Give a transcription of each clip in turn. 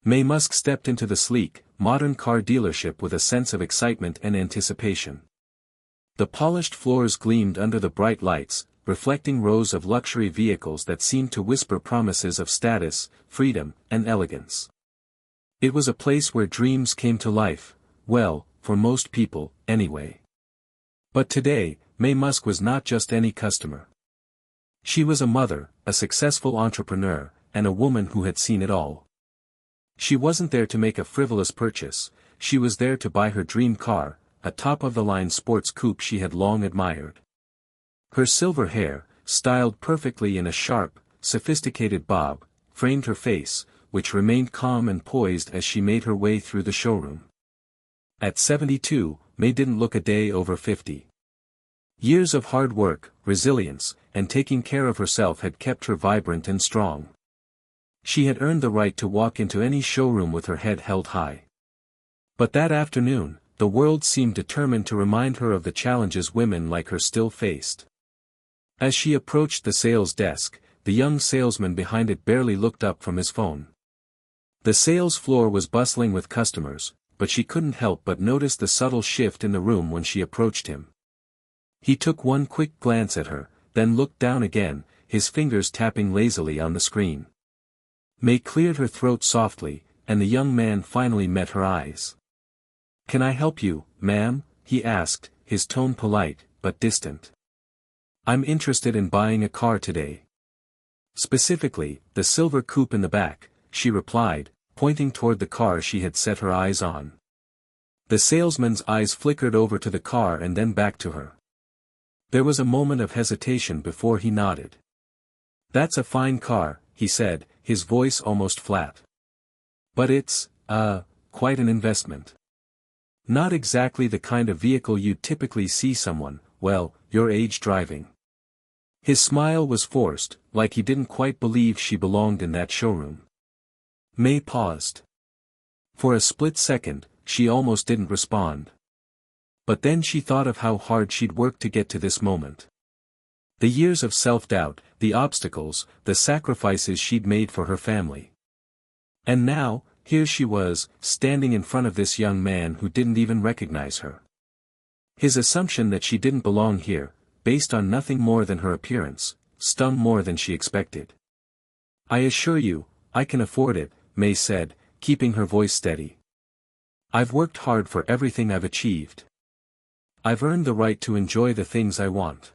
Maye Musk stepped into the sleek, modern car dealership with a sense of excitement and anticipation. The polished floors gleamed under the bright lights, reflecting rows of luxury vehicles that seemed to whisper promises of status, freedom, and elegance. It was a place where dreams came to life, well, for most people, anyway. But today, Maye Musk was not just any customer. She was a mother, a successful entrepreneur, and a woman who had seen it all. She wasn't there to make a frivolous purchase, she was there to buy her dream car, a top-of-the-line sports coupe she had long admired. Her silver hair, styled perfectly in a sharp, sophisticated bob, framed her face, which remained calm and poised as she made her way through the showroom. At 72, Maye didn't look a day over 50. Years of hard work, resilience, and taking care of herself had kept her vibrant and strong. She had earned the right to walk into any showroom with her head held high. But that afternoon, the world seemed determined to remind her of the challenges women like her still faced. As she approached the sales desk, the young salesman behind it barely looked up from his phone. The sales floor was bustling with customers, but she couldn't help but notice the subtle shift in the room when she approached him. He took one quick glance at her, then looked down again, his fingers tapping lazily on the screen. Maye cleared her throat softly, and the young man finally met her eyes. "Can I help you, ma'am?" he asked, his tone polite, but distant. "I'm interested in buying a car today." "Specifically, the silver coupe in the back," she replied, pointing toward the car she had set her eyes on. The salesman's eyes flickered over to the car and then back to her. There was a moment of hesitation before he nodded. "That's a fine car," he said, his voice almost flat. "But it's, quite an investment. Not exactly the kind of vehicle you'd typically see someone, well, your age driving." His smile was forced, like he didn't quite believe she belonged in that showroom. Maye paused. For a split second, she almost didn't respond. But then she thought of how hard she'd worked to get to this moment. The years of self-doubt, the obstacles, the sacrifices she'd made for her family. And now, here she was, standing in front of this young man who didn't even recognize her. His assumption that she didn't belong here, based on nothing more than her appearance, stung more than she expected. "I assure you, I can afford it," Maye said, keeping her voice steady. "I've worked hard for everything I've achieved. I've earned the right to enjoy the things I want."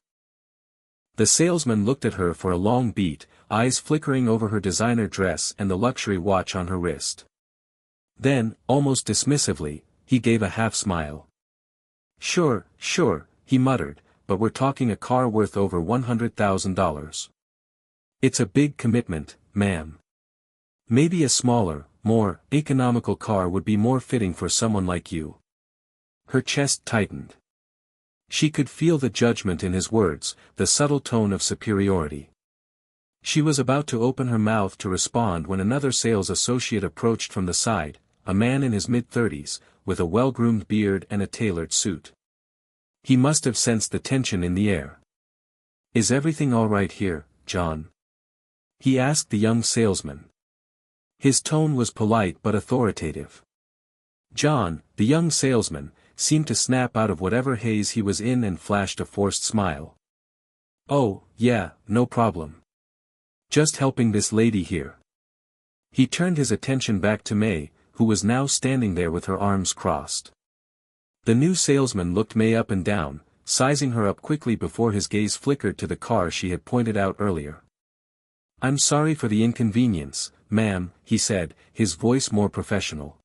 The salesman looked at her for a long beat, eyes flickering over her designer dress and the luxury watch on her wrist. Then, almost dismissively, he gave a half-smile. Sure, he muttered, "but we're talking a car worth over $100,000. It's a big commitment, ma'am. Maybe a smaller, more economical car would be more fitting for someone like you." Her chest tightened. She could feel the judgment in his words, the subtle tone of superiority. She was about to open her mouth to respond when another sales associate approached from the side, a man in his mid-30s, with a well-groomed beard and a tailored suit. He must have sensed the tension in the air. "Is everything all right here, John?" he asked the young salesman. His tone was polite but authoritative. John, the young salesman, seemed to snap out of whatever haze he was in and flashed a forced smile. "Oh, yeah, no problem. Just helping this lady here." He turned his attention back to Maye, who was now standing there with her arms crossed. The new salesman looked Maye up and down, sizing her up quickly before his gaze flickered to the car she had pointed out earlier. "I'm sorry for the inconvenience, ma'am," he said, his voice more professional.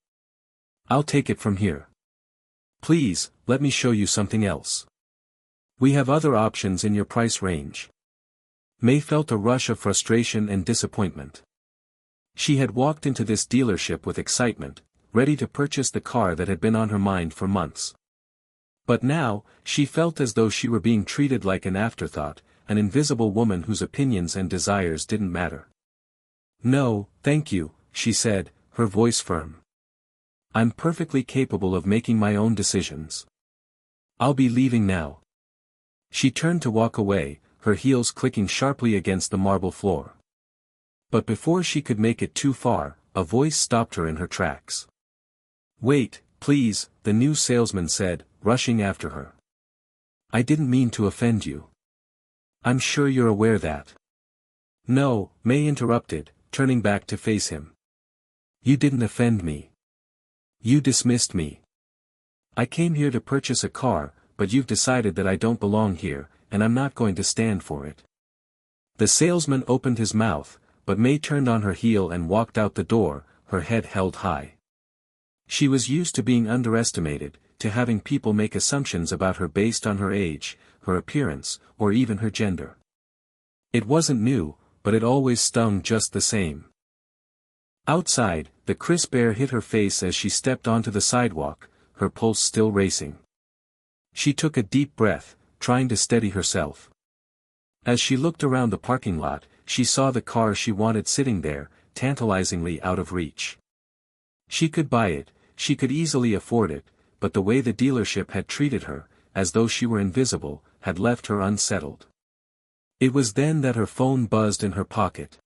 "I'll take it from here. Please, let me show you something else. We have other options in your price range." Maye felt a rush of frustration and disappointment. She had walked into this dealership with excitement, ready to purchase the car that had been on her mind for months. But now, she felt as though she were being treated like an afterthought, an invisible woman whose opinions and desires didn't matter. "No, thank you," she said, her voice firm. "I'm perfectly capable of making my own decisions. I'll be leaving now." She turned to walk away, her heels clicking sharply against the marble floor. But before she could make it too far, a voice stopped her in her tracks. "Wait, please," the new salesman said, rushing after her. "I didn't mean to offend you. I'm sure you're aware that." "No," May interrupted, turning back to face him. "You didn't offend me. You dismissed me. I came here to purchase a car, but you've decided that I don't belong here, and I'm not going to stand for it." The salesman opened his mouth, but May turned on her heel and walked out the door, her head held high. She was used to being underestimated, to having people make assumptions about her based on her age, her appearance, or even her gender. It wasn't new, but it always stung just the same. Outside, the crisp air hit her face as she stepped onto the sidewalk, her pulse still racing. She took a deep breath, trying to steady herself. As she looked around the parking lot, she saw the car she wanted sitting there, tantalizingly out of reach. She could buy it, she could easily afford it, but the way the dealership had treated her, as though she were invisible, had left her unsettled. It was then that her phone buzzed in her pocket.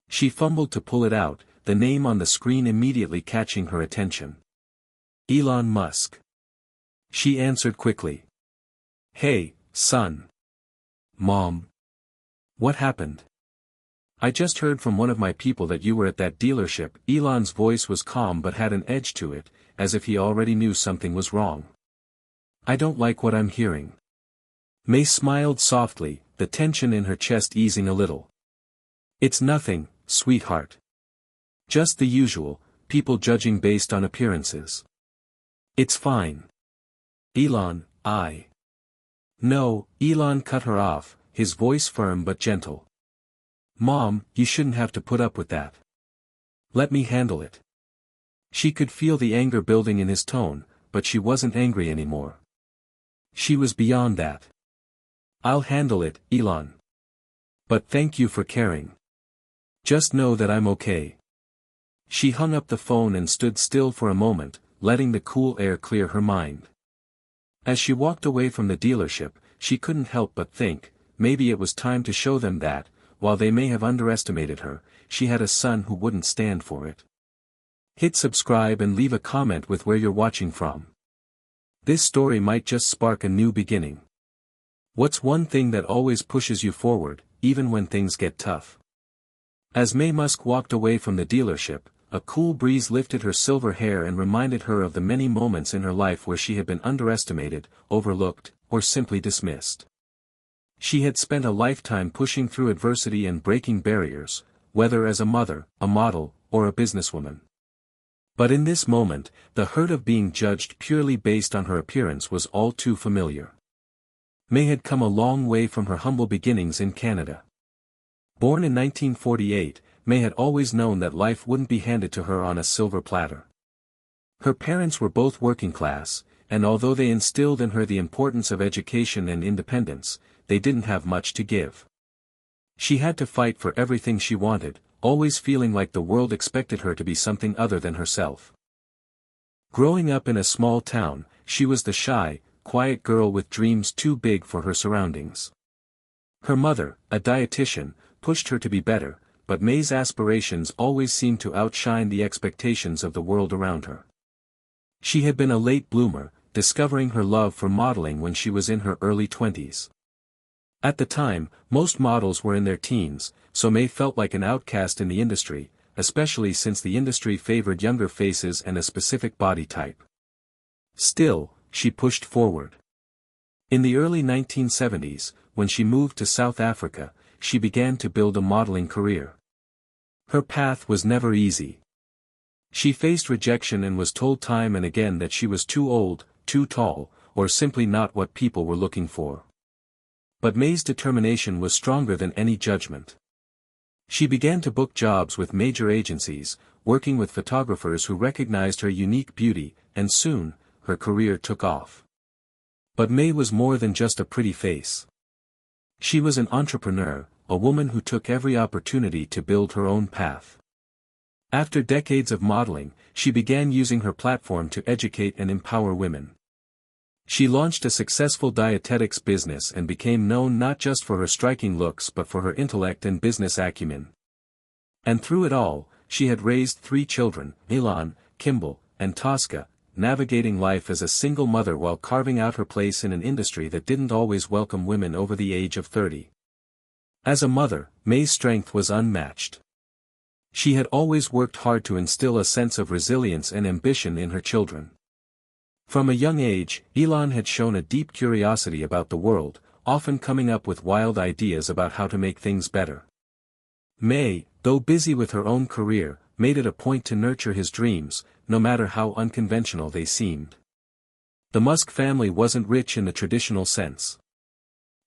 She fumbled to pull it out, the name on the screen immediately catching her attention. Elon Musk. She answered quickly. "Hey, son." "Mom. What happened?" "I just heard from one of my people that you were at that dealership." Elon's voice was calm but had an edge to it, as if he already knew something was wrong. "I don't like what I'm hearing." May smiled softly, the tension in her chest easing a little. "It's nothing, sweetheart. Just the usual, people judging based on appearances. It's fine." "Elon, No," Elon cut her off, his voice firm but gentle. "Mom, you shouldn't have to put up with that. Let me handle it." She could feel the anger building in his tone, but she wasn't angry anymore. She was beyond that. "I'll handle it, Elon. But thank you for caring. Just know that I'm okay." She hung up the phone and stood still for a moment, letting the cool air clear her mind. As she walked away from the dealership, she couldn't help but think, maybe it was time to show them that, while they may have underestimated her, she had a son who wouldn't stand for it. Hit subscribe and leave a comment with where you're watching from. This story might just spark a new beginning. What's one thing that always pushes you forward, even when things get tough? As Maye Musk walked away from the dealership, a cool breeze lifted her silver hair and reminded her of the many moments in her life where she had been underestimated, overlooked, or simply dismissed. She had spent a lifetime pushing through adversity and breaking barriers, whether as a mother, a model, or a businesswoman. But in this moment, the hurt of being judged purely based on her appearance was all too familiar. May had come a long way from her humble beginnings in Canada. Born in 1948, May had always known that life wouldn't be handed to her on a silver platter. Her parents were both working class, and although they instilled in her the importance of education and independence, they didn't have much to give. She had to fight for everything she wanted, always feeling like the world expected her to be something other than herself. Growing up in a small town, she was the shy, quiet girl with dreams too big for her surroundings. Her mother, a dietitian, pushed her to be better, but May's aspirations always seemed to outshine the expectations of the world around her. She had been a late bloomer, discovering her love for modeling when she was in her early 20s. At the time, most models were in their teens, so May felt like an outcast in the industry, especially since the industry favored younger faces and a specific body type. Still, she pushed forward. In the early 1970s, when she moved to South Africa, she began to build a modeling career. Her path was never easy. She faced rejection and was told time and again that she was too old, too tall, or simply not what people were looking for. But May's determination was stronger than any judgment. She began to book jobs with major agencies, working with photographers who recognized her unique beauty, and soon, her career took off. But May was more than just a pretty face. She was an entrepreneur, a woman who took every opportunity to build her own path. After decades of modeling, she began using her platform to educate and empower women. She launched a successful dietetics business and became known not just for her striking looks but for her intellect and business acumen. And through it all, she had raised 3 children, Elon, Kimball, and Tosca, navigating life as a single mother while carving out her place in an industry that didn't always welcome women over the age of 30. As a mother, Maye's strength was unmatched. She had always worked hard to instill a sense of resilience and ambition in her children. From a young age, Elon had shown a deep curiosity about the world, often coming up with wild ideas about how to make things better. Maye, though busy with her own career, made it a point to nurture his dreams, no matter how unconventional they seemed. The Musk family wasn't rich in the traditional sense.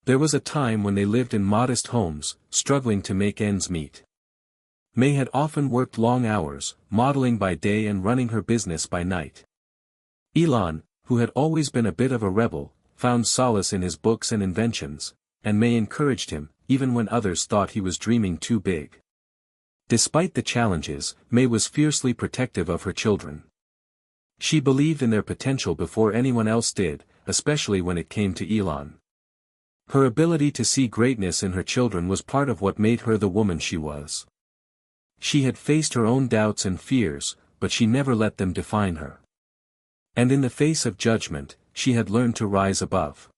There was a time when they lived in modest homes, struggling to make ends meet. Maye had often worked long hours, modeling by day and running her business by night. Elon, who had always been a bit of a rebel, found solace in his books and inventions, and Maye encouraged him, even when others thought he was dreaming too big. Despite the challenges, Maye was fiercely protective of her children. She believed in their potential before anyone else did, especially when it came to Elon. Her ability to see greatness in her children was part of what made her the woman she was. She had faced her own doubts and fears, but she never let them define her. And in the face of judgment, she had learned to rise above.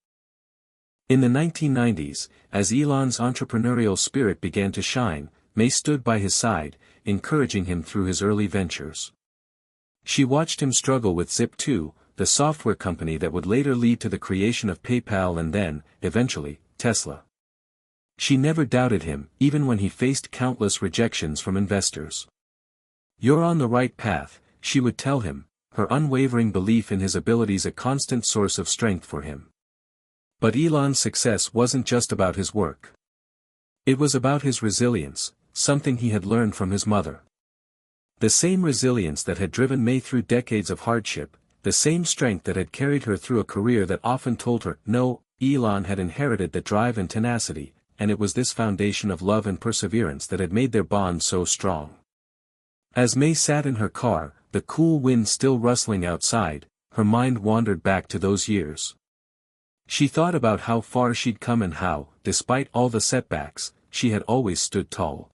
In the 1990s, as Elon's entrepreneurial spirit began to shine, Maye stood by his side, encouraging him through his early ventures. She watched him struggle with Zip2, the software company that would later lead to the creation of PayPal and then, eventually, Tesla. She never doubted him, even when he faced countless rejections from investors. "You're on the right path," she would tell him, her unwavering belief in his abilities a constant source of strength for him. But Elon's success wasn't just about his work. It was about his resilience, something he had learned from his mother. The same resilience that had driven Maye through decades of hardship, the same strength that had carried her through a career that often told her no. Elon had inherited the drive and tenacity, and it was this foundation of love and perseverance that had made their bond so strong. As Maye sat in her car, the cool wind still rustling outside, her mind wandered back to those years. She thought about how far she'd come and how, despite all the setbacks, she had always stood tall.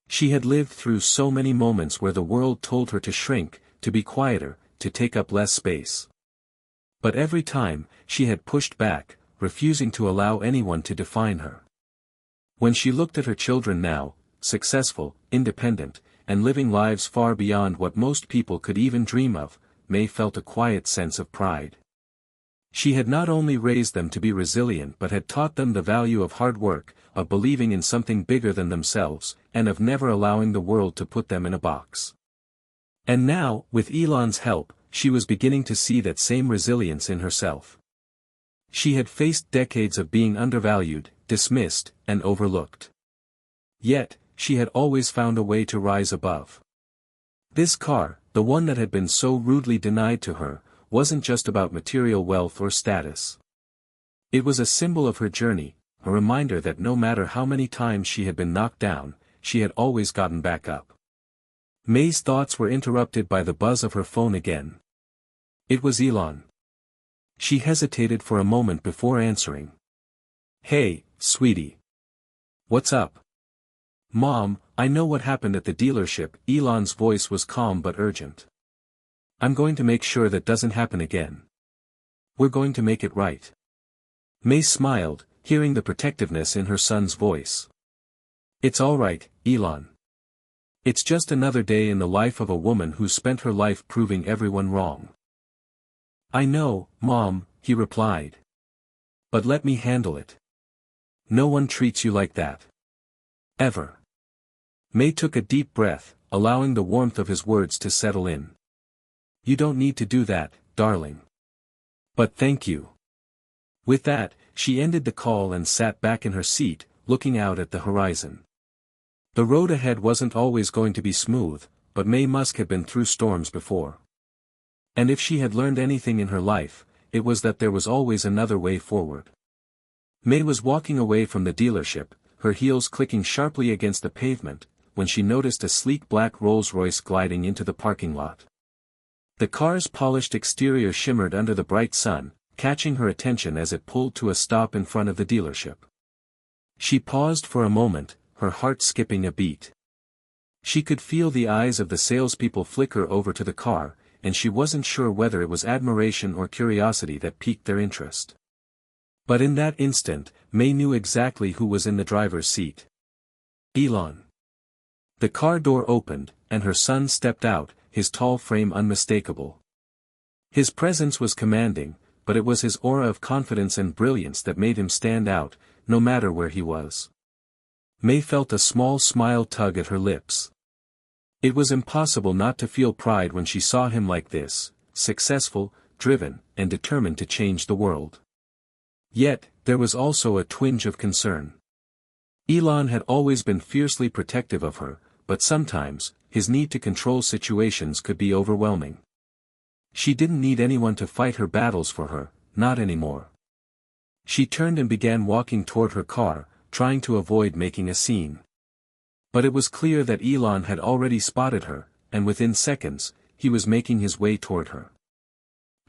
She had lived through so many moments where the world told her to shrink, to be quieter, to take up less space. But every time, she had pushed back, refusing to allow anyone to define her. When she looked at her children now, successful, independent, and living lives far beyond what most people could even dream of, Maye felt a quiet sense of pride. She had not only raised them to be resilient but had taught them the value of hard work, of believing in something bigger than themselves, and of never allowing the world to put them in a box. And now, with Elon's help, she was beginning to see that same resilience in herself. She had faced decades of being undervalued, dismissed, and overlooked. Yet, she had always found a way to rise above. This car, the one that had been so rudely denied to her, wasn't just about material wealth or status. It was a symbol of her journey, a reminder that no matter how many times she had been knocked down, she had always gotten back up. Maye's thoughts were interrupted by the buzz of her phone again. It was Elon. She hesitated for a moment before answering. "Hey, sweetie. What's up?" "Mom, I know what happened at the dealership." Elon's voice was calm but urgent. "I'm going to make sure that doesn't happen again. We're going to make it right." Maye smiled, hearing the protectiveness in her son's voice. "It's all right, Elon. It's just another day in the life of a woman who spent her life proving everyone wrong." "I know, Mom," he replied. "But let me handle it. No one treats you like that. Ever." Maye took a deep breath, allowing the warmth of his words to settle in. "You don't need to do that, darling. But thank you." With that, she ended the call and sat back in her seat, looking out at the horizon. The road ahead wasn't always going to be smooth, but Maye Musk had been through storms before. And if she had learned anything in her life, it was that there was always another way forward. Maye was walking away from the dealership, her heels clicking sharply against the pavement, when she noticed a sleek black Rolls-Royce gliding into the parking lot. The car's polished exterior shimmered under the bright sun, catching her attention as it pulled to a stop in front of the dealership. She paused for a moment, her heart skipping a beat. She could feel the eyes of the salespeople flicker over to the car, and she wasn't sure whether it was admiration or curiosity that piqued their interest. But in that instant, May knew exactly who was in the driver's seat. Elon. The car door opened, and her son stepped out, his tall frame unmistakable. His presence was commanding, but it was his aura of confidence and brilliance that made him stand out, no matter where he was. May felt a small smile tug at her lips. It was impossible not to feel pride when she saw him like this, successful, driven, and determined to change the world. Yet, there was also a twinge of concern. Elon had always been fiercely protective of her, but sometimes, his need to control situations could be overwhelming. She didn't need anyone to fight her battles for her, not anymore. She turned and began walking toward her car, trying to avoid making a scene. But it was clear that Elon had already spotted her, and within seconds, he was making his way toward her.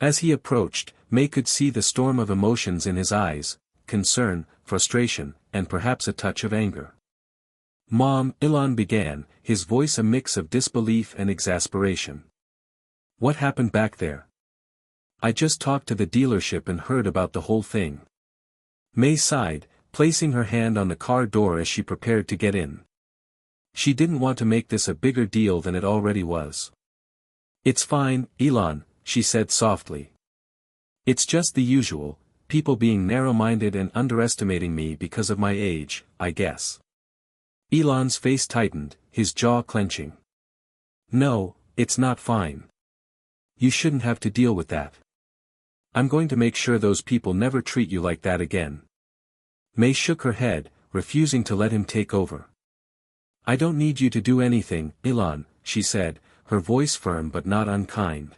As he approached, May could see the storm of emotions in his eyes, concern, frustration, and perhaps a touch of anger. "Mom," Elon began, his voice a mix of disbelief and exasperation. "What happened back there? I just talked to the dealership and heard about the whole thing." May sighed, placing her hand on the car door as she prepared to get in. She didn't want to make this a bigger deal than it already was. "It's fine, Elon," she said softly. "It's just the usual, people being narrow-minded and underestimating me because of my age, I guess." Elon's face tightened, his jaw clenching. "No, it's not fine. You shouldn't have to deal with that. I'm going to make sure those people never treat you like that again." May shook her head, refusing to let him take over. "I don't need you to do anything, Elon," she said, her voice firm but not unkind.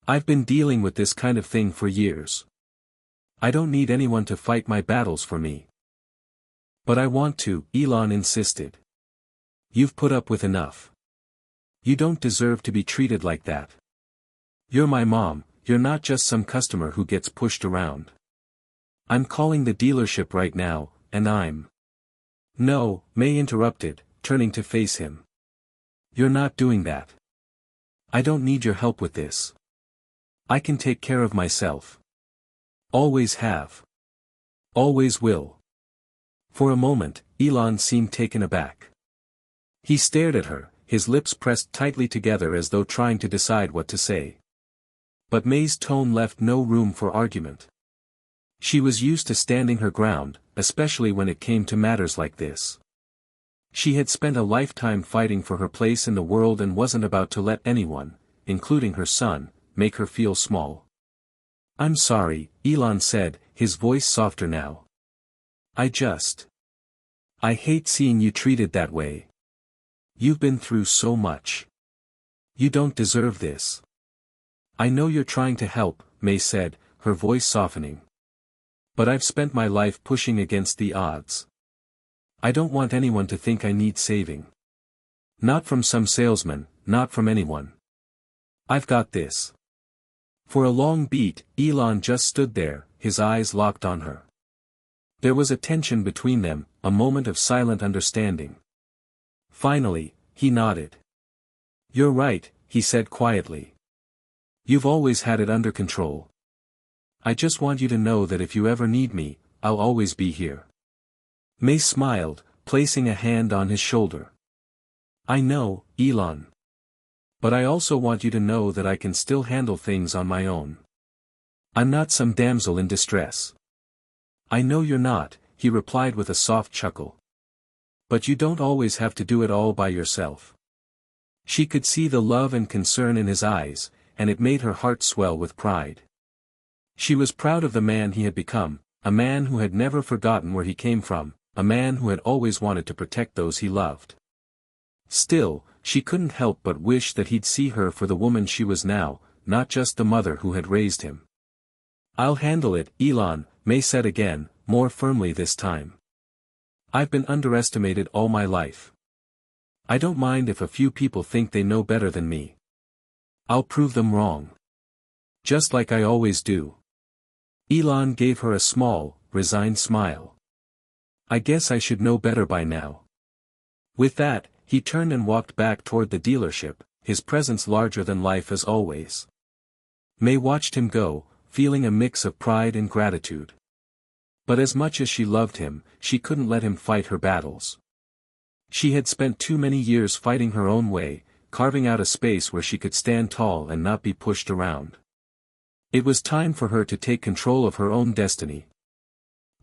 "I've been dealing with this kind of thing for years. I don't need anyone to fight my battles for me." "But I want to," Elon insisted. "You've put up with enough. You don't deserve to be treated like that. You're my mom, you're not just some customer who gets pushed around. I'm calling the dealership right now, and I'm—" "No," May interrupted, turning to face him. "You're not doing that. I don't need your help with this. I can take care of myself. Always have. Always will." For a moment, Elon seemed taken aback. He stared at her, his lips pressed tightly together as though trying to decide what to say. But May's tone left no room for argument. She was used to standing her ground, especially when it came to matters like this. She had spent a lifetime fighting for her place in the world and wasn't about to let anyone, including her son, make her feel small. "I'm sorry," Elon said, his voice softer now. I hate seeing you treated that way. You've been through so much. You don't deserve this." "I know you're trying to help," May said, her voice softening. "But I've spent my life pushing against the odds. I don't want anyone to think I need saving. Not from some salesman, not from anyone. I've got this." For a long beat, Elon just stood there, his eyes locked on her. There was a tension between them, a moment of silent understanding. Finally, he nodded. "You're right," he said quietly. "You've always had it under control. I just want you to know that if you ever need me, I'll always be here." May smiled, placing a hand on his shoulder. "I know, Elon. But I also want you to know that I can still handle things on my own. I'm not some damsel in distress." "I know you're not," he replied with a soft chuckle. "But you don't always have to do it all by yourself." She could see the love and concern in his eyes, and it made her heart swell with pride. She was proud of the man he had become, a man who had never forgotten where he came from, a man who had always wanted to protect those he loved. Still, she couldn't help but wish that he'd see her for the woman she was now, not just the mother who had raised him. "I'll handle it, Elon," May said again, more firmly this time. "I've been underestimated all my life. I don't mind if a few people think they know better than me. I'll prove them wrong. Just like I always do." Elon gave her a small, resigned smile. "I guess I should know better by now." With that, He turned and walked back toward the dealership, his presence larger than life as always. May watched him go, feeling a mix of pride and gratitude. But as much as she loved him, she couldn't let him fight her battles. She had spent too many years fighting her own way, carving out a space where she could stand tall and not be pushed around. It was time for her to take control of her own destiny.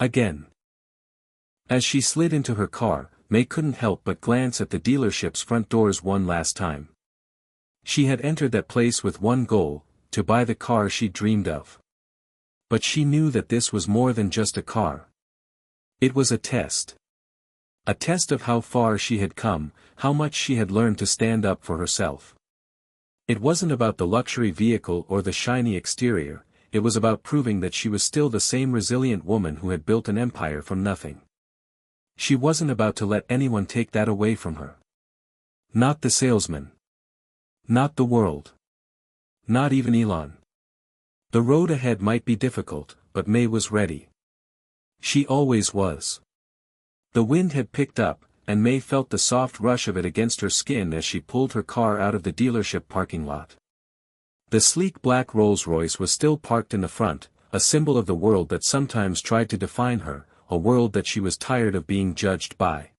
Again. As she slid into her car, May couldn't help but glance at the dealership's front doors one last time. She had entered that place with one goal, to buy the car she dreamed of. But she knew that this was more than just a car. It was a test. A test of how far she had come, how much she had learned to stand up for herself. It wasn't about the luxury vehicle or the shiny exterior, it was about proving that she was still the same resilient woman who had built an empire from nothing. She wasn't about to let anyone take that away from her. Not the salesman. Not the world. Not even Elon. The road ahead might be difficult, but May was ready. She always was. The wind had picked up, and May felt the soft rush of it against her skin as she pulled her car out of the dealership parking lot. The sleek black Rolls-Royce was still parked in the front, a symbol of the world that sometimes tried to define her, a world that she was tired of being judged by.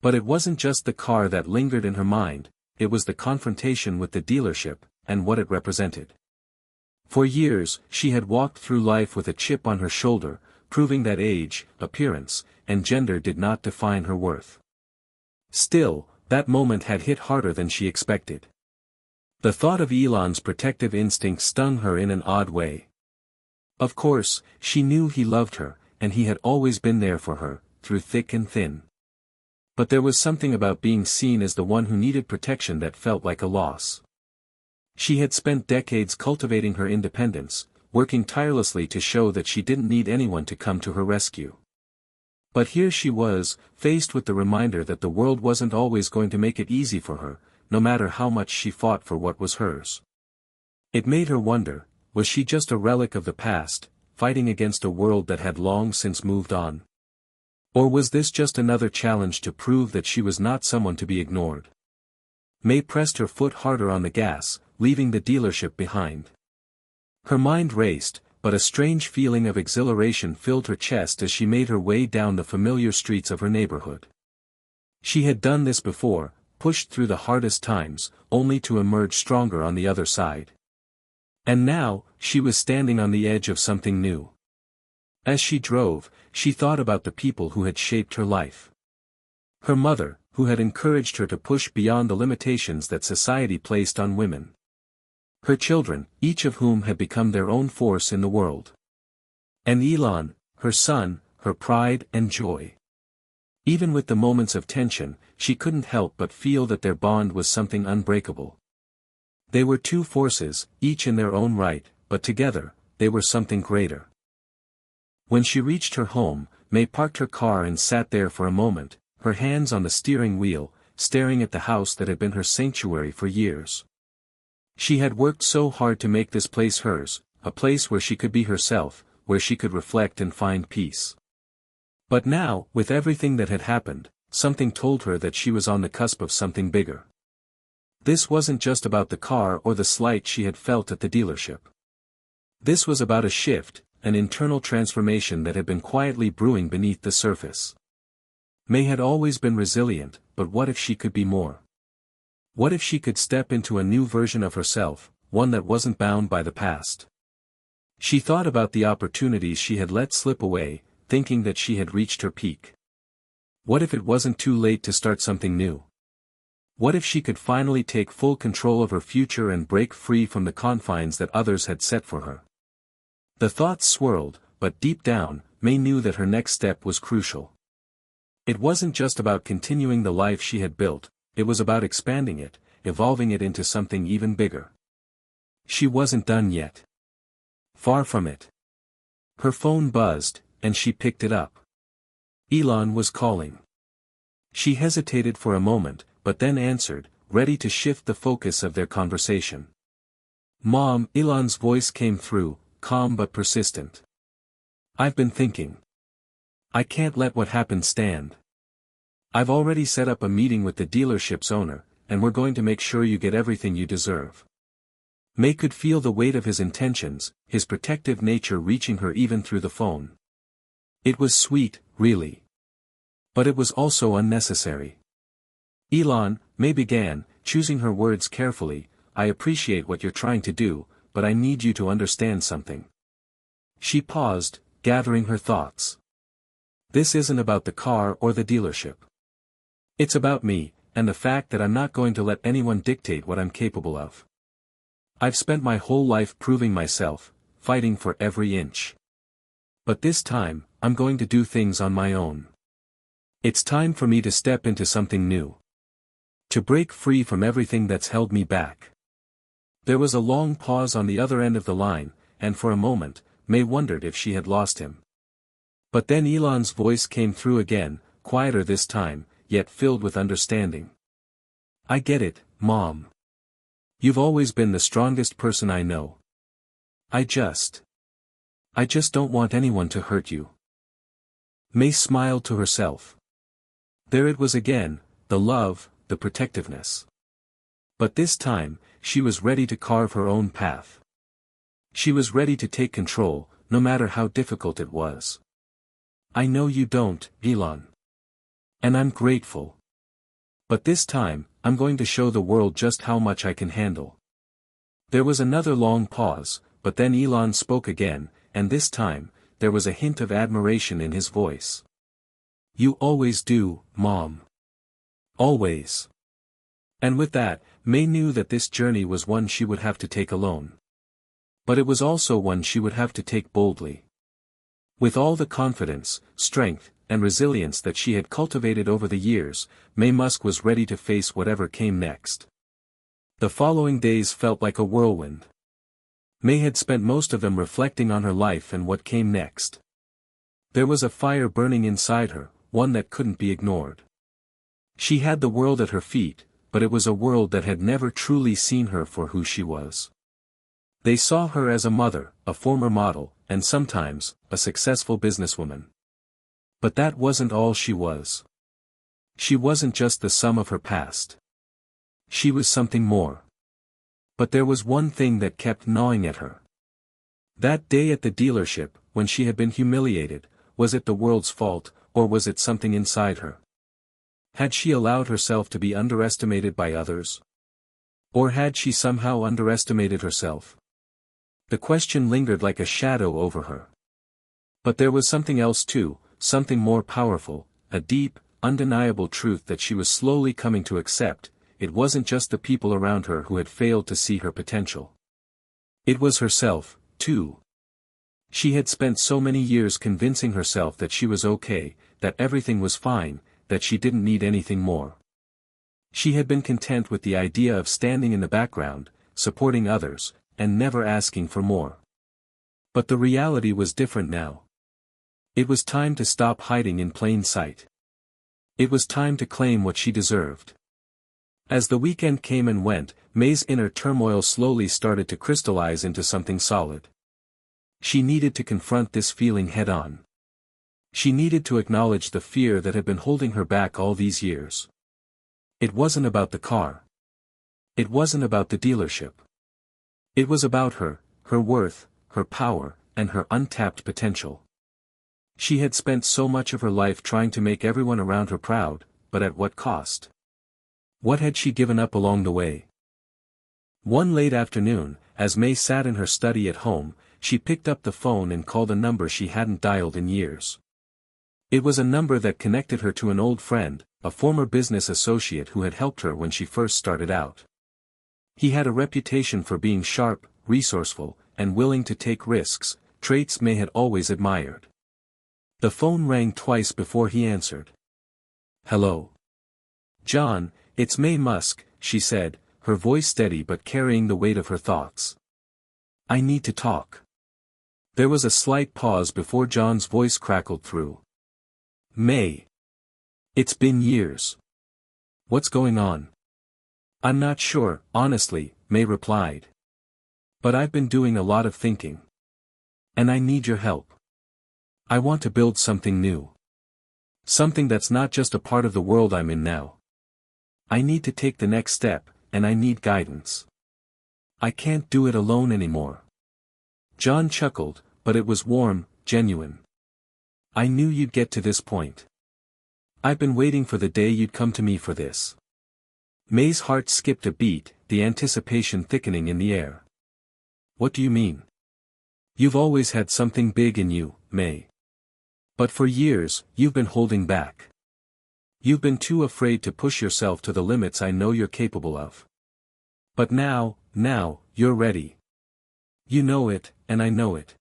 But it wasn't just the car that lingered in her mind, it was the confrontation with the dealership, and what it represented. For years, she had walked through life with a chip on her shoulder, proving that age, appearance, and gender did not define her worth. Still, that moment had hit harder than she expected. The thought of Elon's protective instinct stung her in an odd way. Of course, she knew he loved her, and he had always been there for her, through thick and thin. But there was something about being seen as the one who needed protection that felt like a loss. She had spent decades cultivating her independence, working tirelessly to show that she didn't need anyone to come to her rescue. But here she was, faced with the reminder that the world wasn't always going to make it easy for her, no matter how much she fought for what was hers. It made her wonder, was she just a relic of the past, fighting against a world that had long since moved on? Or was this just another challenge to prove that she was not someone to be ignored? May pressed her foot harder on the gas, leaving the dealership behind. Her mind raced, but a strange feeling of exhilaration filled her chest as she made her way down the familiar streets of her neighborhood. She had done this before, pushed through the hardest times, only to emerge stronger on the other side. And now, she was standing on the edge of something new. As she drove, she thought about the people who had shaped her life. Her mother, who had encouraged her to push beyond the limitations that society placed on women. Her children, each of whom had become their own force in the world. And Elon, her son, her pride and joy. Even with the moments of tension, she couldn't help but feel that their bond was something unbreakable. They were two forces, each in their own right, but together, they were something greater. When she reached her home, May parked her car and sat there for a moment, her hands on the steering wheel, staring at the house that had been her sanctuary for years. She had worked so hard to make this place hers, a place where she could be herself, where she could reflect and find peace. But now, with everything that had happened, something told her that she was on the cusp of something bigger. This wasn't just about the car or the slight she had felt at the dealership. This was about a shift, an internal transformation that had been quietly brewing beneath the surface. May had always been resilient, but what if she could be more? What if she could step into a new version of herself, one that wasn't bound by the past? She thought about the opportunities she had let slip away, thinking that she had reached her peak. What if it wasn't too late to start something new? What if she could finally take full control of her future and break free from the confines that others had set for her? The thoughts swirled, but deep down, May knew that her next step was crucial. It wasn't just about continuing the life she had built, it was about expanding it, evolving it into something even bigger. She wasn't done yet. Far from it. Her phone buzzed, and she picked it up. Elon was calling. She hesitated for a moment, but then answered, ready to shift the focus of their conversation. "Mom," Elon's voice came through, calm but persistent. "I've been thinking. I can't let what happened stand. I've already set up a meeting with the dealership's owner, and we're going to make sure you get everything you deserve. May could feel the weight of his intentions, his protective nature reaching her even through the phone. It was sweet, really. But it was also unnecessary. Elon, May began, choosing her words carefully, I appreciate what you're trying to do, but I need you to understand something. She paused, gathering her thoughts. This isn't about the car or the dealership. It's about me, and the fact that I'm not going to let anyone dictate what I'm capable of. I've spent my whole life proving myself, fighting for every inch. But this time, I'm going to do things on my own. It's time for me to step into something new. To break free from everything that's held me back. There was a long pause on the other end of the line, and for a moment, May wondered if she had lost him. But then Elon's voice came through again, quieter this time, yet filled with understanding. I get it, Mom. You've always been the strongest person I know. I just don't want anyone to hurt you. May smiled to herself. There it was again, the love, the protectiveness. But this time, she was ready to carve her own path. She was ready to take control, no matter how difficult it was. I know you don't, Elon. And I'm grateful. But this time, I'm going to show the world just how much I can handle. There was another long pause, but then Elon spoke again, and this time, there was a hint of admiration in his voice. You always do, Mom. Always. And with that, May knew that this journey was one she would have to take alone. But it was also one she would have to take boldly. With all the confidence, strength, and resilience that she had cultivated over the years, Maye Musk was ready to face whatever came next. The following days felt like a whirlwind. May had spent most of them reflecting on her life and what came next. There was a fire burning inside her, one that couldn't be ignored. She had the world at her feet, but it was a world that had never truly seen her for who she was. They saw her as a mother, a former model, and sometimes, a successful businesswoman. But that wasn't all she was. She wasn't just the sum of her past. She was something more. But there was one thing that kept gnawing at her. That day at the dealership, when she had been humiliated, was it the world's fault, or was it something inside her? Had she allowed herself to be underestimated by others? Or had she somehow underestimated herself? The question lingered like a shadow over her. But there was something else too, something more powerful, a deep, undeniable truth that she was slowly coming to accept. It wasn't just the people around her who had failed to see her potential. It was herself, too. She had spent so many years convincing herself that she was okay, that everything was fine, that she didn't need anything more. She had been content with the idea of standing in the background, supporting others, and never asking for more. But the reality was different now. It was time to stop hiding in plain sight. It was time to claim what she deserved. As the weekend came and went, May's inner turmoil slowly started to crystallize into something solid. She needed to confront this feeling head-on. She needed to acknowledge the fear that had been holding her back all these years. It wasn't about the car. It wasn't about the dealership. It was about her, her worth, her power, and her untapped potential. She had spent so much of her life trying to make everyone around her proud, but at what cost? What had she given up along the way? One late afternoon, as May sat in her study at home, she picked up the phone and called a number she hadn't dialed in years. It was a number that connected her to an old friend, a former business associate who had helped her when she first started out. He had a reputation for being sharp, resourceful, and willing to take risks, traits May had always admired. The phone rang twice before he answered. Hello. John, it's Maye Musk, she said, her voice steady but carrying the weight of her thoughts. I need to talk. There was a slight pause before John's voice crackled through. May. It's been years. What's going on? I'm not sure, honestly, May replied. But I've been doing a lot of thinking. And I need your help. I want to build something new. Something that's not just a part of the world I'm in now. I need to take the next step, and I need guidance. I can't do it alone anymore. John chuckled, but it was warm, genuine. I knew you'd get to this point. I've been waiting for the day you'd come to me for this. May's heart skipped a beat, the anticipation thickening in the air. What do you mean? You've always had something big in you, May. But for years, you've been holding back. You've been too afraid to push yourself to the limits I know you're capable of. But now, you're ready. You know it, and I know it.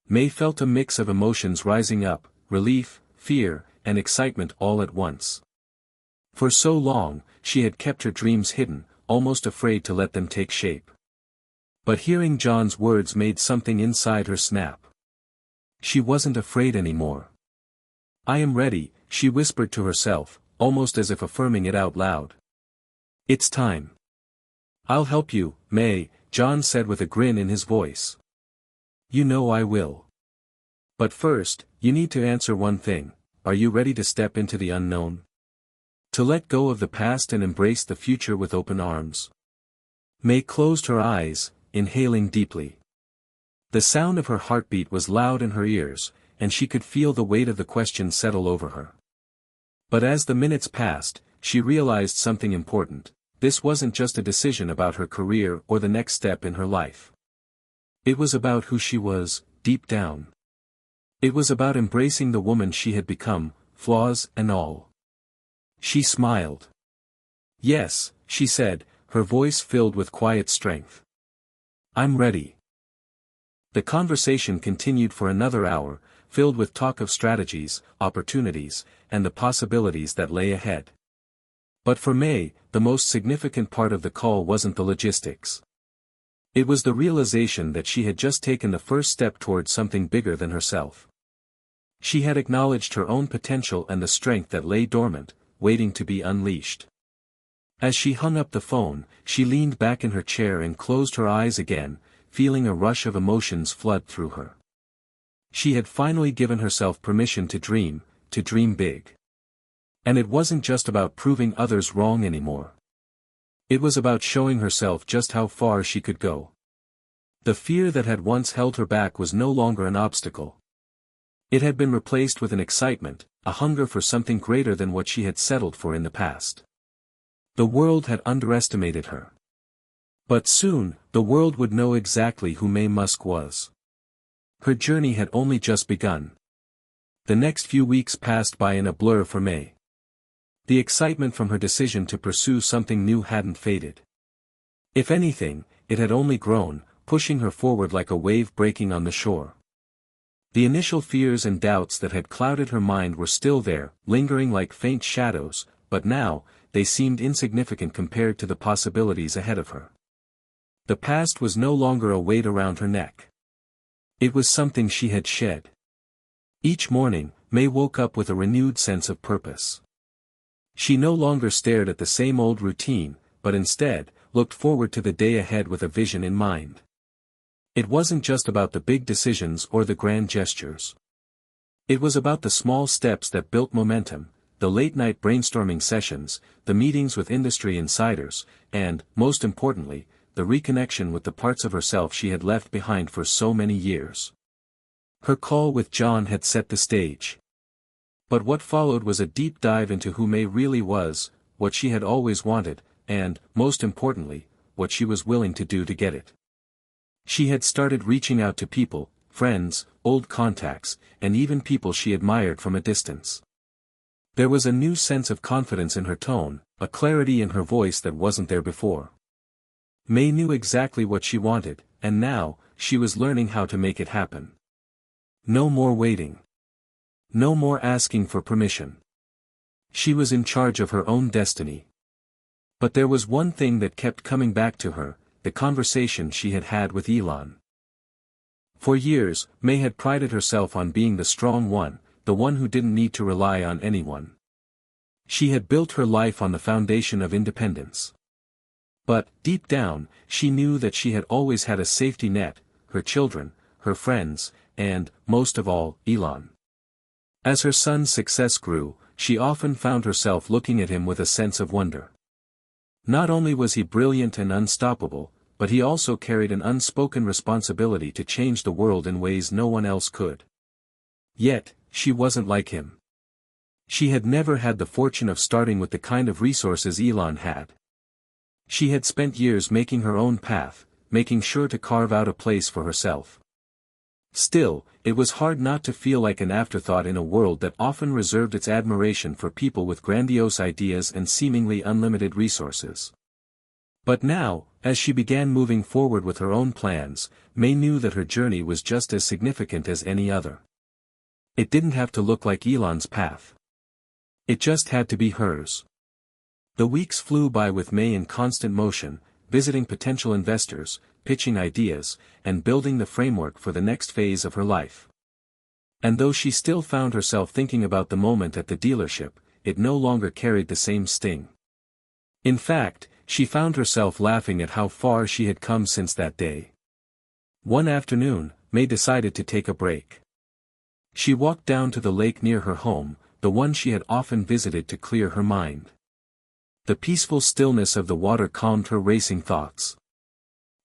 May felt a mix of emotions rising up, relief, fear, and excitement all at once. For so long, she had kept her dreams hidden, almost afraid to let them take shape. But hearing John's words made something inside her snap. She wasn't afraid anymore. I am ready, she whispered to herself, almost as if affirming it out loud. It's time. I'll help you, May, John said with a grin in his voice. You know I will. But first, you need to answer one thing. Are you ready to step into the unknown? To let go of the past and embrace the future with open arms? May closed her eyes, inhaling deeply. The sound of her heartbeat was loud in her ears, and she could feel the weight of the question settle over her. But as the minutes passed, she realized something important. This wasn't just a decision about her career or the next step in her life. It was about who she was, deep down. It was about embracing the woman she had become, flaws and all. She smiled. Yes, she said, her voice filled with quiet strength. I'm ready. The conversation continued for another hour, filled with talk of strategies, opportunities, and the possibilities that lay ahead. But for May, the most significant part of the call wasn't the logistics. It was the realization that she had just taken the first step towards something bigger than herself. She had acknowledged her own potential and the strength that lay dormant, waiting to be unleashed. As she hung up the phone, she leaned back in her chair and closed her eyes again, feeling a rush of emotions flood through her. She had finally given herself permission to dream big. And it wasn't just about proving others wrong anymore. It was about showing herself just how far she could go. The fear that had once held her back was no longer an obstacle. It had been replaced with an excitement, a hunger for something greater than what she had settled for in the past. The world had underestimated her. But soon, the world would know exactly who Maye Musk was. Her journey had only just begun. The next few weeks passed by in a blur for May. The excitement from her decision to pursue something new hadn't faded. If anything, it had only grown, pushing her forward like a wave breaking on the shore. The initial fears and doubts that had clouded her mind were still there, lingering like faint shadows, but now, they seemed insignificant compared to the possibilities ahead of her. The past was no longer a weight around her neck. It was something she had shed. Each morning, May woke up with a renewed sense of purpose. She no longer stared at the same old routine, but instead, looked forward to the day ahead with a vision in mind. It wasn't just about the big decisions or the grand gestures. It was about the small steps that built momentum, the late-night brainstorming sessions, the meetings with industry insiders, and, most importantly, the reconnection with the parts of herself she had left behind for so many years. Her call with John had set the stage. But what followed was a deep dive into who May really was, what she had always wanted, and, most importantly, what she was willing to do to get it. She had started reaching out to people, friends, old contacts, and even people she admired from a distance. There was a new sense of confidence in her tone, a clarity in her voice that wasn't there before. May knew exactly what she wanted, and now, she was learning how to make it happen. No more waiting. No more asking for permission. She was in charge of her own destiny. But there was one thing that kept coming back to her, the conversation she had had with Elon. For years, May had prided herself on being the strong one, the one who didn't need to rely on anyone. She had built her life on the foundation of independence. But, deep down, she knew that she had always had a safety net, her children, her friends, and, most of all, Elon. As her son's success grew, she often found herself looking at him with a sense of wonder. Not only was he brilliant and unstoppable, but he also carried an unspoken responsibility to change the world in ways no one else could. Yet, she wasn't like him. She had never had the fortune of starting with the kind of resources Elon had. She had spent years making her own path, making sure to carve out a place for herself. Still, it was hard not to feel like an afterthought in a world that often reserved its admiration for people with grandiose ideas and seemingly unlimited resources. But now, as she began moving forward with her own plans, May knew that her journey was just as significant as any other. It didn't have to look like Elon's path. It just had to be hers. The weeks flew by with May in constant motion, visiting potential investors, pitching ideas, and building the framework for the next phase of her life. And though she still found herself thinking about the moment at the dealership, it no longer carried the same sting. In fact, she found herself laughing at how far she had come since that day. One afternoon, May decided to take a break. She walked down to the lake near her home, the one she had often visited to clear her mind. The peaceful stillness of the water calmed her racing thoughts.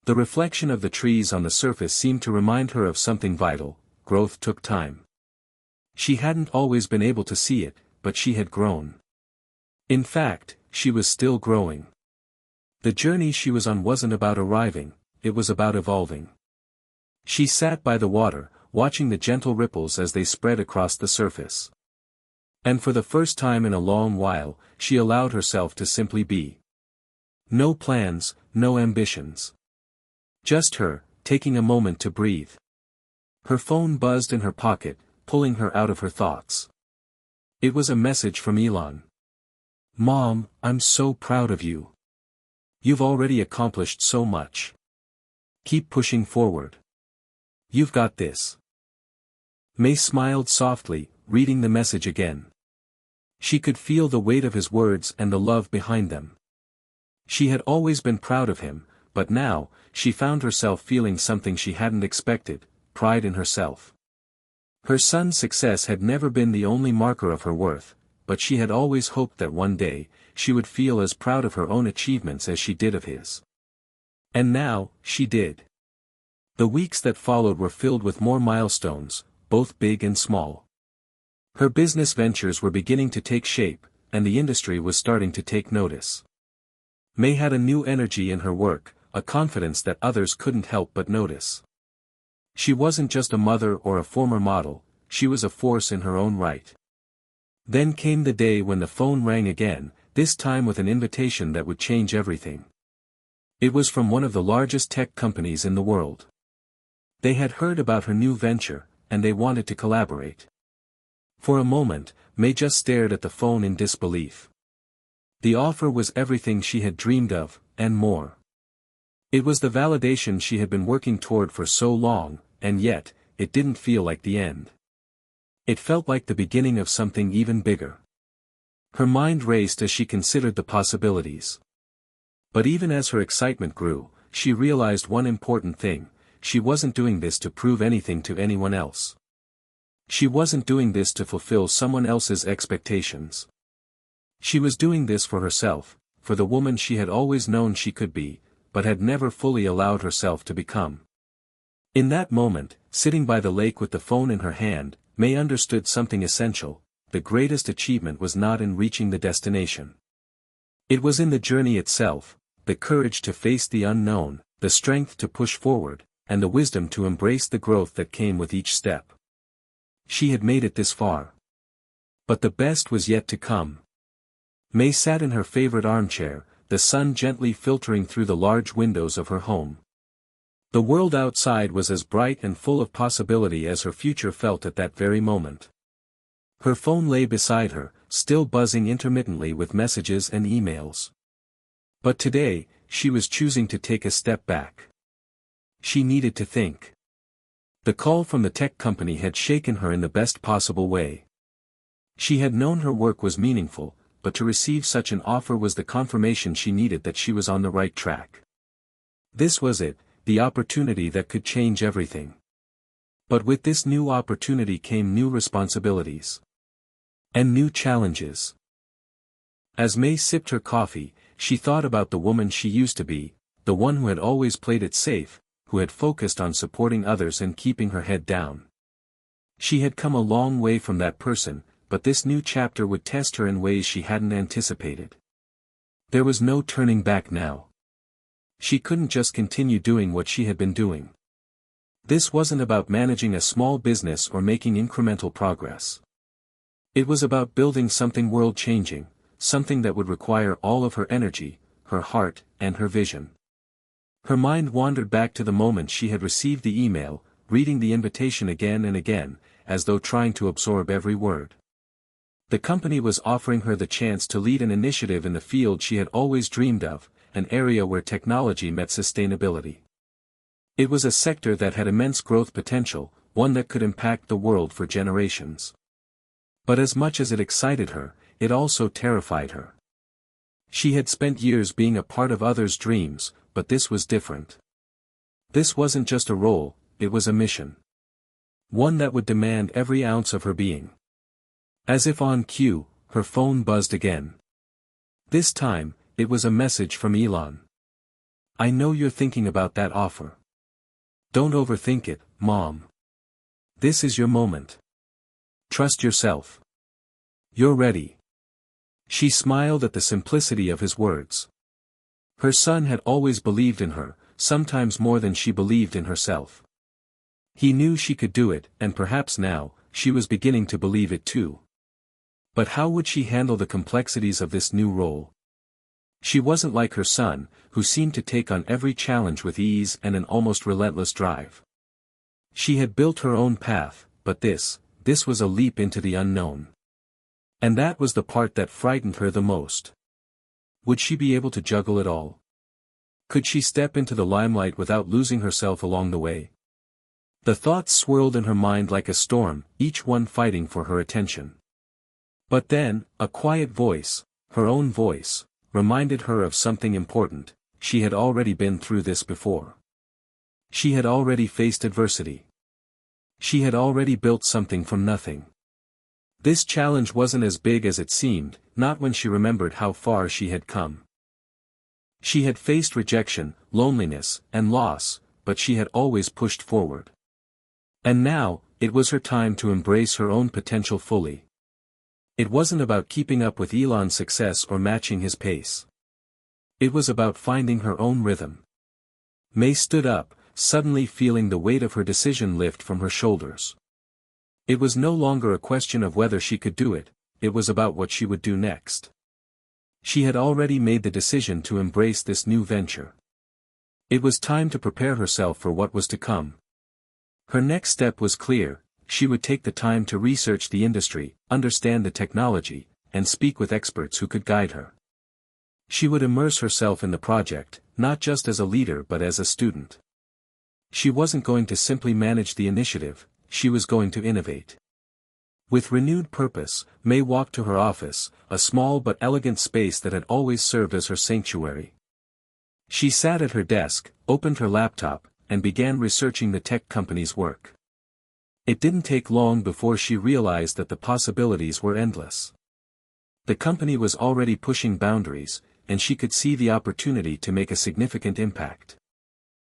The reflection of the trees on the surface seemed to remind her of something vital: growth took time. She hadn't always been able to see it, but she had grown. In fact, she was still growing. The journey she was on wasn't about arriving, it was about evolving. She sat by the water, watching the gentle ripples as they spread across the surface. And for the first time in a long while, she allowed herself to simply be. No plans, no ambitions. Just her, taking a moment to breathe. Her phone buzzed in her pocket, pulling her out of her thoughts. It was a message from Elon. "Mom, I'm so proud of you. You've already accomplished so much. Keep pushing forward. You've got this." May smiled softly, reading the message again. She could feel the weight of his words and the love behind them. She had always been proud of him, but now, she found herself feeling something she hadn't expected: pride in herself. Her son's success had never been the only marker of her worth, but she had always hoped that one day, she would feel as proud of her own achievements as she did of his. And now, she did. The weeks that followed were filled with more milestones, both big and small. Her business ventures were beginning to take shape, and the industry was starting to take notice. May had a new energy in her work, a confidence that others couldn't help but notice. She wasn't just a mother or a former model, she was a force in her own right. Then came the day when the phone rang again, this time with an invitation that would change everything. It was from one of the largest tech companies in the world. They had heard about her new venture, and they wanted to collaborate. For a moment, May just stared at the phone in disbelief. The offer was everything she had dreamed of, and more. It was the validation she had been working toward for so long, and yet, it didn't feel like the end. It felt like the beginning of something even bigger. Her mind raced as she considered the possibilities. But even as her excitement grew, she realized one important thing: she wasn't doing this to prove anything to anyone else. She wasn't doing this to fulfill someone else's expectations. She was doing this for herself, for the woman she had always known she could be, but had never fully allowed herself to become. In that moment, sitting by the lake with the phone in her hand, May understood something essential: the greatest achievement was not in reaching the destination. It was in the journey itself, the courage to face the unknown, the strength to push forward, and the wisdom to embrace the growth that came with each step. She had made it this far. But the best was yet to come. May sat in her favorite armchair, the sun gently filtering through the large windows of her home. The world outside was as bright and full of possibility as her future felt at that very moment. Her phone lay beside her, still buzzing intermittently with messages and emails. But today, she was choosing to take a step back. She needed to think. The call from the tech company had shaken her in the best possible way. She had known her work was meaningful, but to receive such an offer was the confirmation she needed that she was on the right track. This was it, the opportunity that could change everything. But with this new opportunity came new responsibilities. And new challenges. As May sipped her coffee, she thought about the woman she used to be, the one who had always played it safe, who had focused on supporting others and keeping her head down. She had come a long way from that person, but this new chapter would test her in ways she hadn't anticipated. There was no turning back now. She couldn't just continue doing what she had been doing. This wasn't about managing a small business or making incremental progress. It was about building something world-changing, something that would require all of her energy, her heart, and her vision. Her mind wandered back to the moment she had received the email, reading the invitation again and again, as though trying to absorb every word. The company was offering her the chance to lead an initiative in the field she had always dreamed of, an area where technology met sustainability. It was a sector that had immense growth potential, one that could impact the world for generations. But as much as it excited her, it also terrified her. She had spent years being a part of others' dreams, but this was different. This wasn't just a role, it was a mission. One that would demand every ounce of her being. As if on cue, her phone buzzed again. This time, it was a message from Elon. "I know you're thinking about that offer. Don't overthink it, Mom. This is your moment. Trust yourself. You're ready." She smiled at the simplicity of his words. Her son had always believed in her, sometimes more than she believed in herself. He knew she could do it, and perhaps now, she was beginning to believe it too. But how would she handle the complexities of this new role? She wasn't like her son, who seemed to take on every challenge with ease and an almost relentless drive. She had built her own path, but this was a leap into the unknown. And that was the part that frightened her the most. Would she be able to juggle it all? Could she step into the limelight without losing herself along the way? The thoughts swirled in her mind like a storm, each one fighting for her attention. But then, a quiet voice, her own voice, reminded her of something important. She had already been through this before. She had already faced adversity. She had already built something from nothing. This challenge wasn't as big as it seemed, not when she remembered how far she had come. She had faced rejection, loneliness, and loss, but she had always pushed forward. And now, it was her time to embrace her own potential fully. It wasn't about keeping up with Elon's success or matching his pace. It was about finding her own rhythm. May stood up, suddenly feeling the weight of her decision lift from her shoulders. It was no longer a question of whether she could do it, it was about what she would do next. She had already made the decision to embrace this new venture. It was time to prepare herself for what was to come. Her next step was clear. She would take the time to research the industry, understand the technology, and speak with experts who could guide her. She would immerse herself in the project, not just as a leader but as a student. She wasn't going to simply manage the initiative, she was going to innovate. With renewed purpose, May walked to her office, a small but elegant space that had always served as her sanctuary. She sat at her desk, opened her laptop, and began researching the tech company's work. It didn't take long before she realized that the possibilities were endless. The company was already pushing boundaries, and she could see the opportunity to make a significant impact.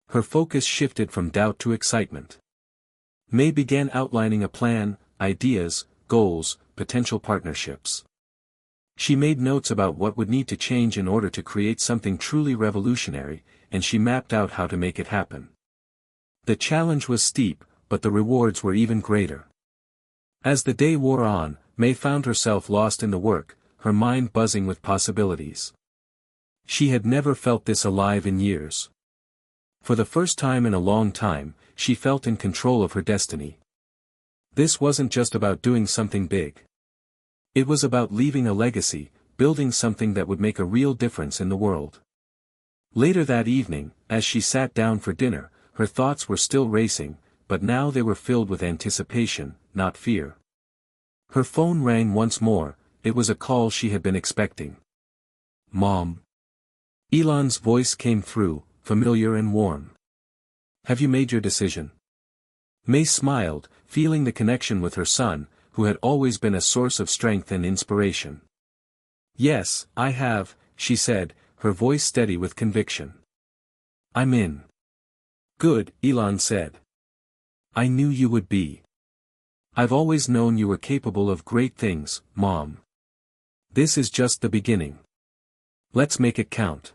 Her focus shifted from doubt to excitement. May began outlining a plan, ideas, goals, potential partnerships. She made notes about what would need to change in order to create something truly revolutionary, and she mapped out how to make it happen. The challenge was steep, but the rewards were even greater. As the day wore on, May found herself lost in the work, her mind buzzing with possibilities. She had never felt this alive in years. For the first time in a long time, she felt in control of her destiny. This wasn't just about doing something big. It was about leaving a legacy, building something that would make a real difference in the world. Later that evening, as she sat down for dinner, her thoughts were still racing, but now they were filled with anticipation, not fear. Her phone rang once more. It was a call she had been expecting. "Mom." Elon's voice came through, familiar and warm. "Have you made your decision?" May smiled, feeling the connection with her son, who had always been a source of strength and inspiration. "Yes, I have," she said, her voice steady with conviction. "I'm in." "Good," Elon said. "I knew you would be. I've always known you were capable of great things, Mom. This is just the beginning. Let's make it count."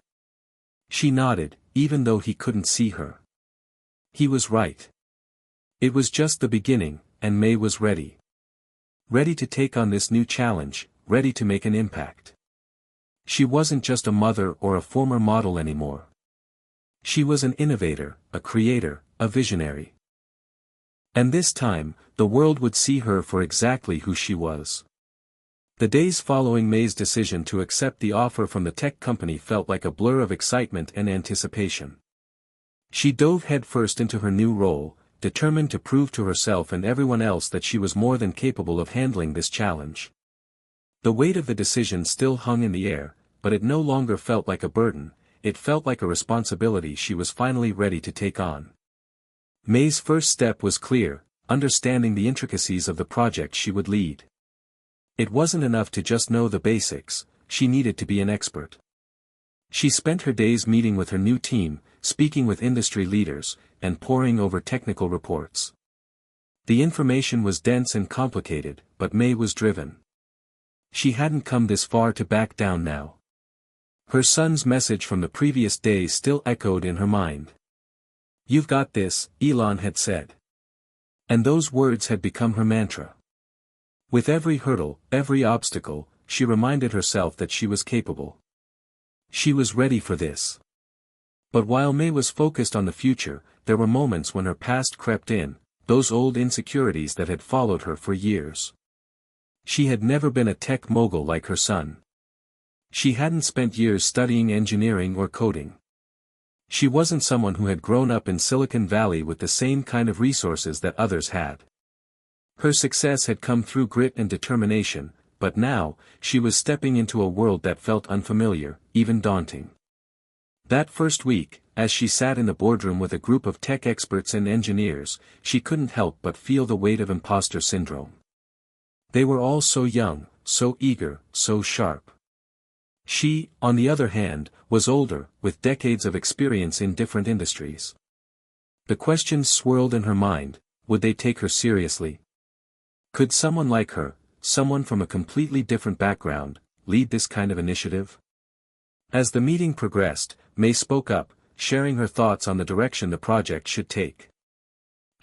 She nodded, even though he couldn't see her. He was right. It was just the beginning, and May was ready. Ready to take on this new challenge, ready to make an impact. She wasn't just a mother or a former model anymore. She was an innovator, a creator, a visionary. And this time, the world would see her for exactly who she was. The days following May's decision to accept the offer from the tech company felt like a blur of excitement and anticipation. She dove headfirst into her new role, determined to prove to herself and everyone else that she was more than capable of handling this challenge. The weight of the decision still hung in the air, but it no longer felt like a burden, it felt like a responsibility she was finally ready to take on. May's first step was clear, understanding the intricacies of the project she would lead. It wasn't enough to just know the basics, she needed to be an expert. She spent her days meeting with her new team, speaking with industry leaders, and poring over technical reports. The information was dense and complicated, but May was driven. She hadn't come this far to back down now. Her son's message from the previous day still echoed in her mind. "You've got this," Elon had said. And those words had become her mantra. With every hurdle, every obstacle, she reminded herself that she was capable. She was ready for this. But while May was focused on the future, there were moments when her past crept in, those old insecurities that had followed her for years. She had never been a tech mogul like her son. She hadn't spent years studying engineering or coding. She wasn't someone who had grown up in Silicon Valley with the same kind of resources that others had. Her success had come through grit and determination, but now, she was stepping into a world that felt unfamiliar, even daunting. That first week, as she sat in the boardroom with a group of tech experts and engineers, she couldn't help but feel the weight of imposter syndrome. They were all so young, so eager, so sharp. She, on the other hand, was older, with decades of experience in different industries. The questions swirled in her mind: would they take her seriously? Could someone like her, someone from a completely different background, lead this kind of initiative? As the meeting progressed, May spoke up, sharing her thoughts on the direction the project should take.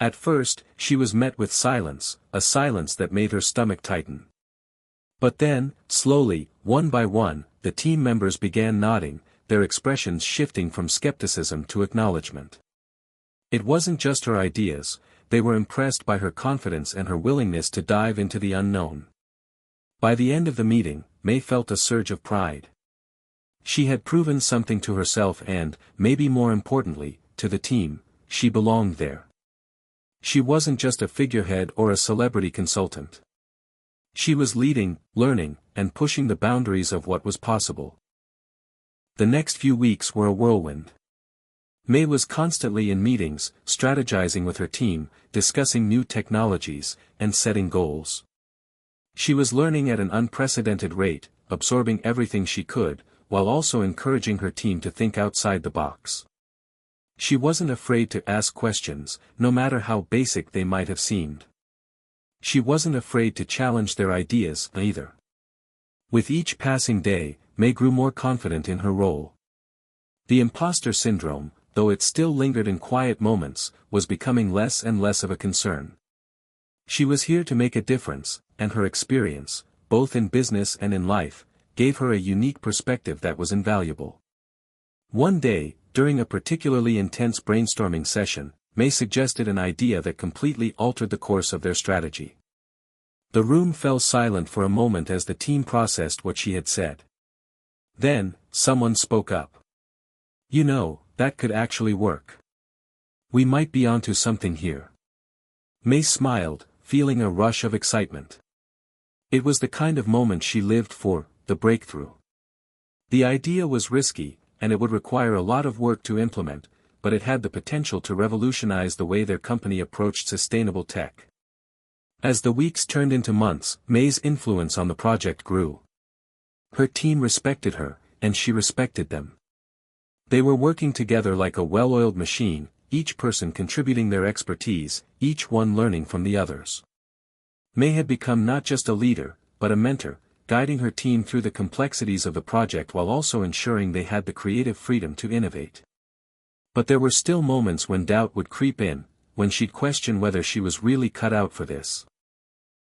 At first, she was met with silence, a silence that made her stomach tighten. But then, slowly, one by one, the team members began nodding, their expressions shifting from skepticism to acknowledgement. It wasn't just her ideas, they were impressed by her confidence and her willingness to dive into the unknown. By the end of the meeting, May felt a surge of pride. She had proven something to herself and, maybe more importantly, to the team: she belonged there. She wasn't just a figurehead or a celebrity consultant. She was leading, learning, and pushing the boundaries of what was possible. The next few weeks were a whirlwind. May was constantly in meetings, strategizing with her team, discussing new technologies, and setting goals. She was learning at an unprecedented rate, absorbing everything she could, while also encouraging her team to think outside the box. She wasn't afraid to ask questions, no matter how basic they might have seemed. She wasn't afraid to challenge their ideas, either. With each passing day, May grew more confident in her role. The imposter syndrome, though it still lingered in quiet moments, was becoming less and less of a concern. She was here to make a difference, and her experience, both in business and in life, gave her a unique perspective that was invaluable. One day, during a particularly intense brainstorming session, May suggested an idea that completely altered the course of their strategy. The room fell silent for a moment as the team processed what she had said. Then, someone spoke up. "You know, that could actually work. We might be onto something here." May smiled, feeling a rush of excitement. It was the kind of moment she lived for, the breakthrough. The idea was risky, and it would require a lot of work to implement, but it had the potential to revolutionize the way their company approached sustainable tech. As the weeks turned into months, Maye's influence on the project grew. Her team respected her, and she respected them. They were working together like a well-oiled machine, each person contributing their expertise, each one learning from the others. Maye had become not just a leader, but a mentor, guiding her team through the complexities of the project while also ensuring they had the creative freedom to innovate. But there were still moments when doubt would creep in, when she'd question whether she was really cut out for this.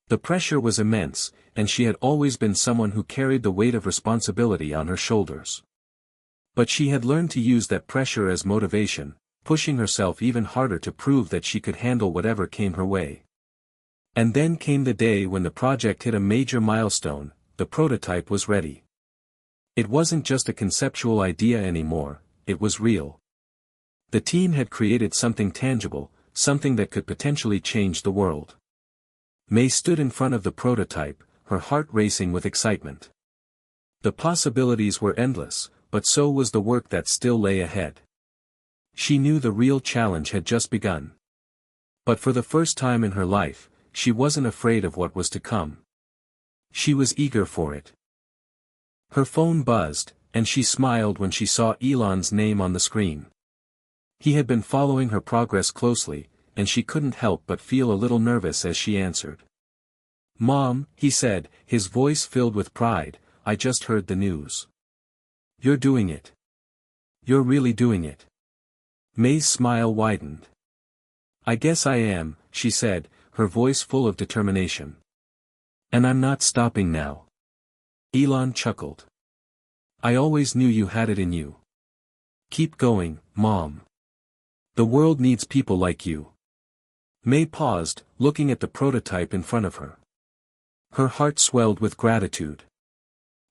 The pressure was immense, and she had always been someone who carried the weight of responsibility on her shoulders. But she had learned to use that pressure as motivation, pushing herself even harder to prove that she could handle whatever came her way. And then came the day when the project hit a major milestone. The prototype was ready. It wasn't just a conceptual idea anymore, it was real. The team had created something tangible, something that could potentially change the world. Maye stood in front of the prototype, her heart racing with excitement. The possibilities were endless, but so was the work that still lay ahead. She knew the real challenge had just begun. But for the first time in her life, she wasn't afraid of what was to come. She was eager for it. Her phone buzzed, and she smiled when she saw Elon's name on the screen. He had been following her progress closely, and she couldn't help but feel a little nervous as she answered. "Mom," he said, his voice filled with pride, "I just heard the news. You're doing it. You're really doing it." Maye's smile widened. "I guess I am," she said, her voice full of determination. "And I'm not stopping now." Elon chuckled. "I always knew you had it in you. Keep going, Mom. The world needs people like you." Maye paused, looking at the prototype in front of her. Her heart swelled with gratitude.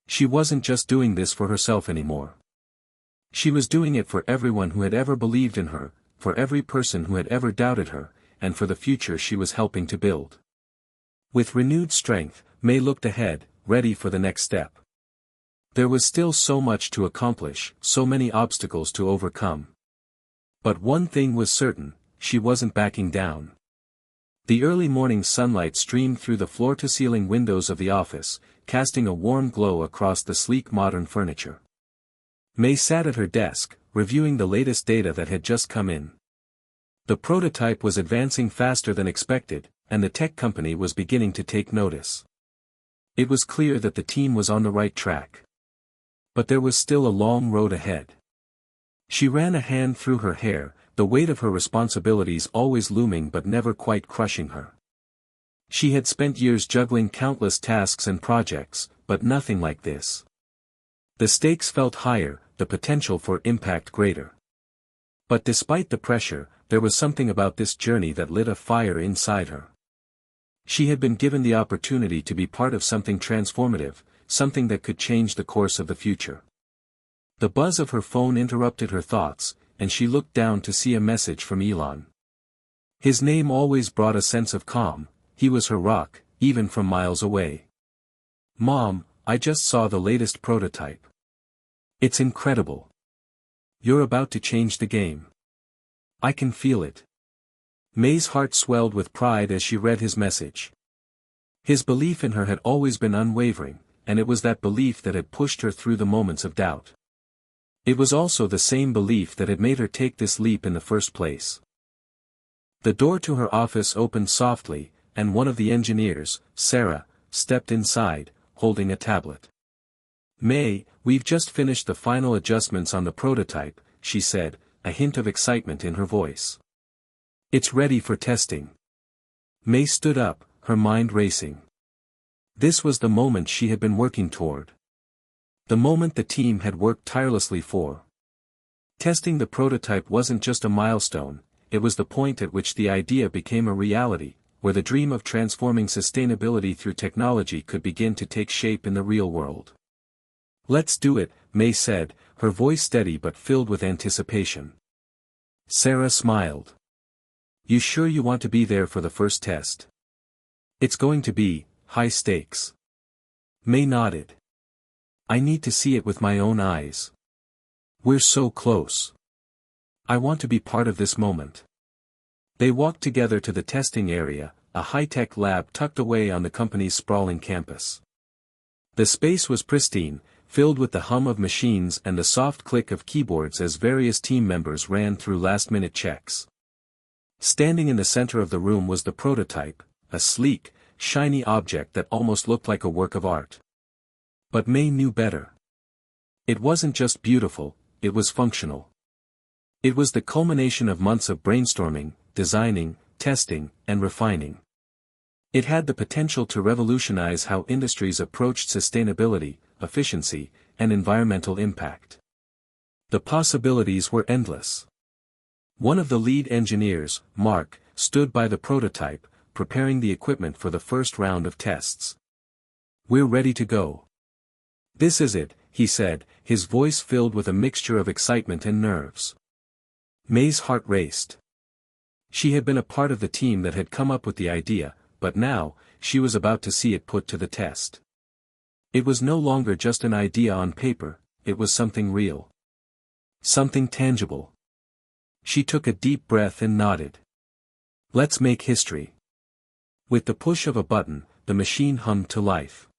She wasn't just doing this for herself anymore. She was doing it for everyone who had ever believed in her, for every person who had ever doubted her, and for the future she was helping to build. With renewed strength, Maye looked ahead, ready for the next step. There was still so much to accomplish, so many obstacles to overcome. But one thing was certain, she wasn't backing down. The early morning sunlight streamed through the floor-to-ceiling windows of the office, casting a warm glow across the sleek modern furniture. Maye sat at her desk, reviewing the latest data that had just come in. The prototype was advancing faster than expected, and the tech company was beginning to take notice. It was clear that the team was on the right track. But there was still a long road ahead. She ran a hand through her hair, the weight of her responsibilities always looming but never quite crushing her. She had spent years juggling countless tasks and projects, but nothing like this. The stakes felt higher, the potential for impact greater. But despite the pressure, there was something about this journey that lit a fire inside her. She had been given the opportunity to be part of something transformative, something that could change the course of the future. The buzz of her phone interrupted her thoughts, and she looked down to see a message from Elon. His name always brought a sense of calm. He was her rock, even from miles away. "Mom, I just saw the latest prototype. It's incredible. You're about to change the game. I can feel it." Maye's heart swelled with pride as she read his message. His belief in her had always been unwavering, and it was that belief that had pushed her through the moments of doubt. It was also the same belief that had made her take this leap in the first place. The door to her office opened softly, and one of the engineers, Sarah, stepped inside, holding a tablet. "Maye, we've just finished the final adjustments on the prototype," she said, a hint of excitement in her voice. "It's ready for testing." Maye stood up, her mind racing. This was the moment she had been working toward. The moment the team had worked tirelessly for. Testing the prototype wasn't just a milestone, it was the point at which the idea became a reality, where the dream of transforming sustainability through technology could begin to take shape in the real world. "Let's do it," Maye said, her voice steady but filled with anticipation. Sarah smiled. "You sure you want to be there for the first test? It's going to be high stakes." Maye nodded. "I need to see it with my own eyes. We're so close. I want to be part of this moment." They walked together to the testing area, a high-tech lab tucked away on the company's sprawling campus. The space was pristine, filled with the hum of machines and the soft click of keyboards as various team members ran through last-minute checks. Standing in the center of the room was the prototype, a sleek, shiny object that almost looked like a work of art. But Maye knew better. It wasn't just beautiful, it was functional. It was the culmination of months of brainstorming, designing, testing, and refining. It had the potential to revolutionize how industries approached sustainability, efficiency, and environmental impact. The possibilities were endless. One of the lead engineers, Mark, stood by the prototype, preparing the equipment for the first round of tests. "We're ready to go. This is it," he said, his voice filled with a mixture of excitement and nerves. Maye's heart raced. She had been a part of the team that had come up with the idea, but now, she was about to see it put to the test. It was no longer just an idea on paper, it was something real. Something tangible. She took a deep breath and nodded. "Let's make history." With the push of a button, the machine hummed to life.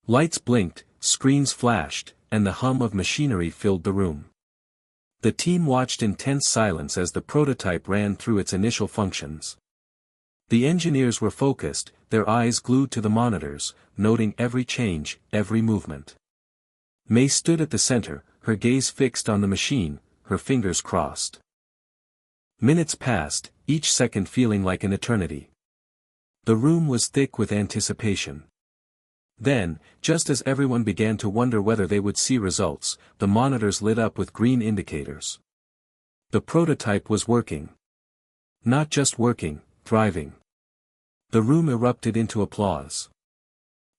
Lights blinked, screens flashed, and the hum of machinery filled the room. The team watched in tense silence as the prototype ran through its initial functions. The engineers were focused, their eyes glued to the monitors, noting every change, every movement. Maye stood at the center, her gaze fixed on the machine, her fingers crossed. Minutes passed, each second feeling like an eternity. The room was thick with anticipation. Then, just as everyone began to wonder whether they would see results, the monitors lit up with green indicators. The prototype was working. Not just working, thriving. The room erupted into applause.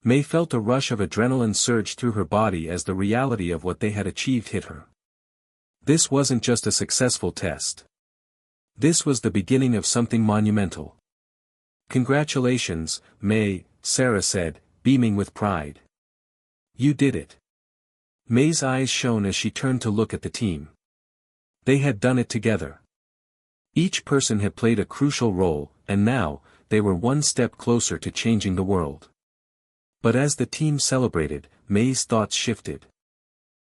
Maye felt a rush of adrenaline surge through her body as the reality of what they had achieved hit her. This wasn't just a successful test. This was the beginning of something monumental. "Congratulations, Maye," Sarah said, beaming with pride. "You did it." Maye's eyes shone as she turned to look at the team. They had done it together. Each person had played a crucial role, and now, they were one step closer to changing the world. But as the team celebrated, Maye's thoughts shifted.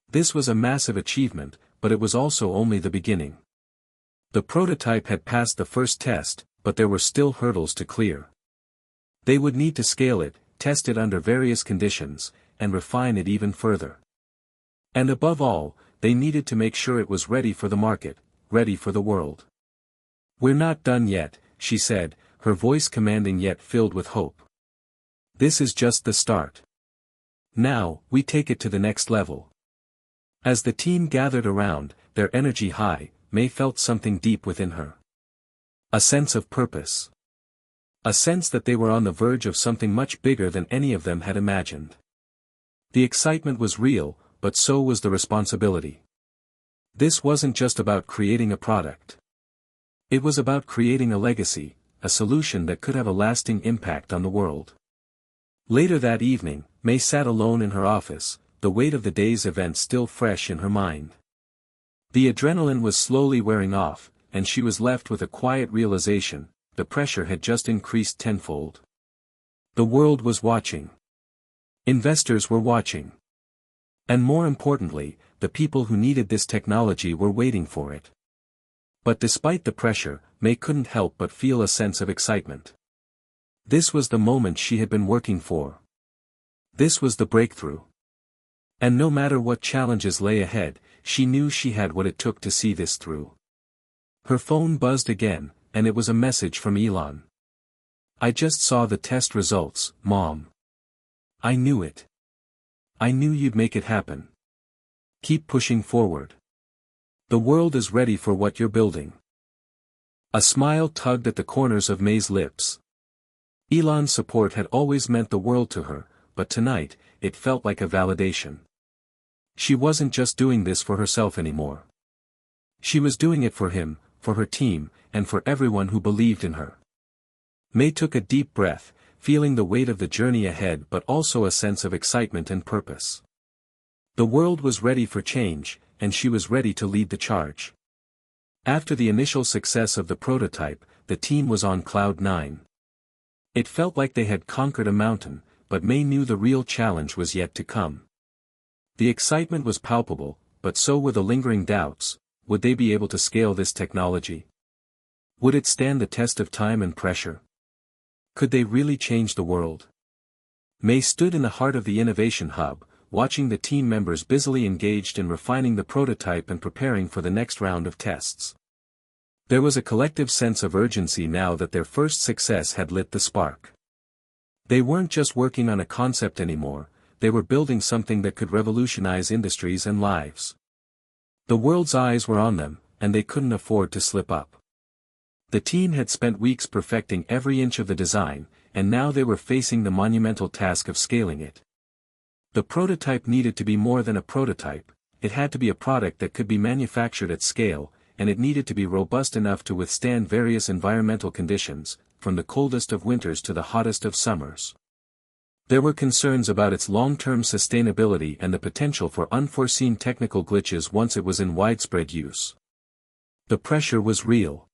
This was a massive achievement, but it was also only the beginning. The prototype had passed the first test, but there were still hurdles to clear. They would need to scale it, test it under various conditions, and refine it even further. And above all, they needed to make sure it was ready for the market, ready for the world. "We're not done yet," she said, her voice commanding yet filled with hope. "This is just the start. Now, we take it to the next level." As the team gathered around, their energy high, Maye felt something deep within her. A sense of purpose. A sense that they were on the verge of something much bigger than any of them had imagined. The excitement was real, but so was the responsibility. This wasn't just about creating a product. It was about creating a legacy, a solution that could have a lasting impact on the world. Later that evening, Maye sat alone in her office, the weight of the day's event still fresh in her mind. The adrenaline was slowly wearing off, and she was left with a quiet realization: the pressure had just increased tenfold. The world was watching. Investors were watching. And more importantly, the people who needed this technology were waiting for it. But despite the pressure, Maye couldn't help but feel a sense of excitement. This was the moment she had been working for. This was the breakthrough. And no matter what challenges lay ahead, she knew she had what it took to see this through. Her phone buzzed again, and it was a message from Elon. "I just saw the test results, Mom. I knew it. I knew you'd make it happen. Keep pushing forward. The world is ready for what you're building." A smile tugged at the corners of Maye's lips. Elon's support had always meant the world to her, but tonight, it felt like a validation. She wasn't just doing this for herself anymore. She was doing it for him, for her team, and for everyone who believed in her. Maye took a deep breath, feeling the weight of the journey ahead but also a sense of excitement and purpose. The world was ready for change, and she was ready to lead the charge. After the initial success of the prototype, the team was on cloud nine. It felt like they had conquered a mountain, but May knew the real challenge was yet to come. The excitement was palpable, but so were the lingering doubts. Would they be able to scale this technology? Would it stand the test of time and pressure? Could they really change the world? May stood in the heart of the innovation hub, watching the team members busily engaged in refining the prototype and preparing for the next round of tests. There was a collective sense of urgency now that their first success had lit the spark. They weren't just working on a concept anymore, they were building something that could revolutionize industries and lives. The world's eyes were on them, and they couldn't afford to slip up. The team had spent weeks perfecting every inch of the design, and now they were facing the monumental task of scaling it. The prototype needed to be more than a prototype, it had to be a product that could be manufactured at scale, and it needed to be robust enough to withstand various environmental conditions, from the coldest of winters to the hottest of summers. There were concerns about its long-term sustainability and the potential for unforeseen technical glitches once it was in widespread use. The pressure was real.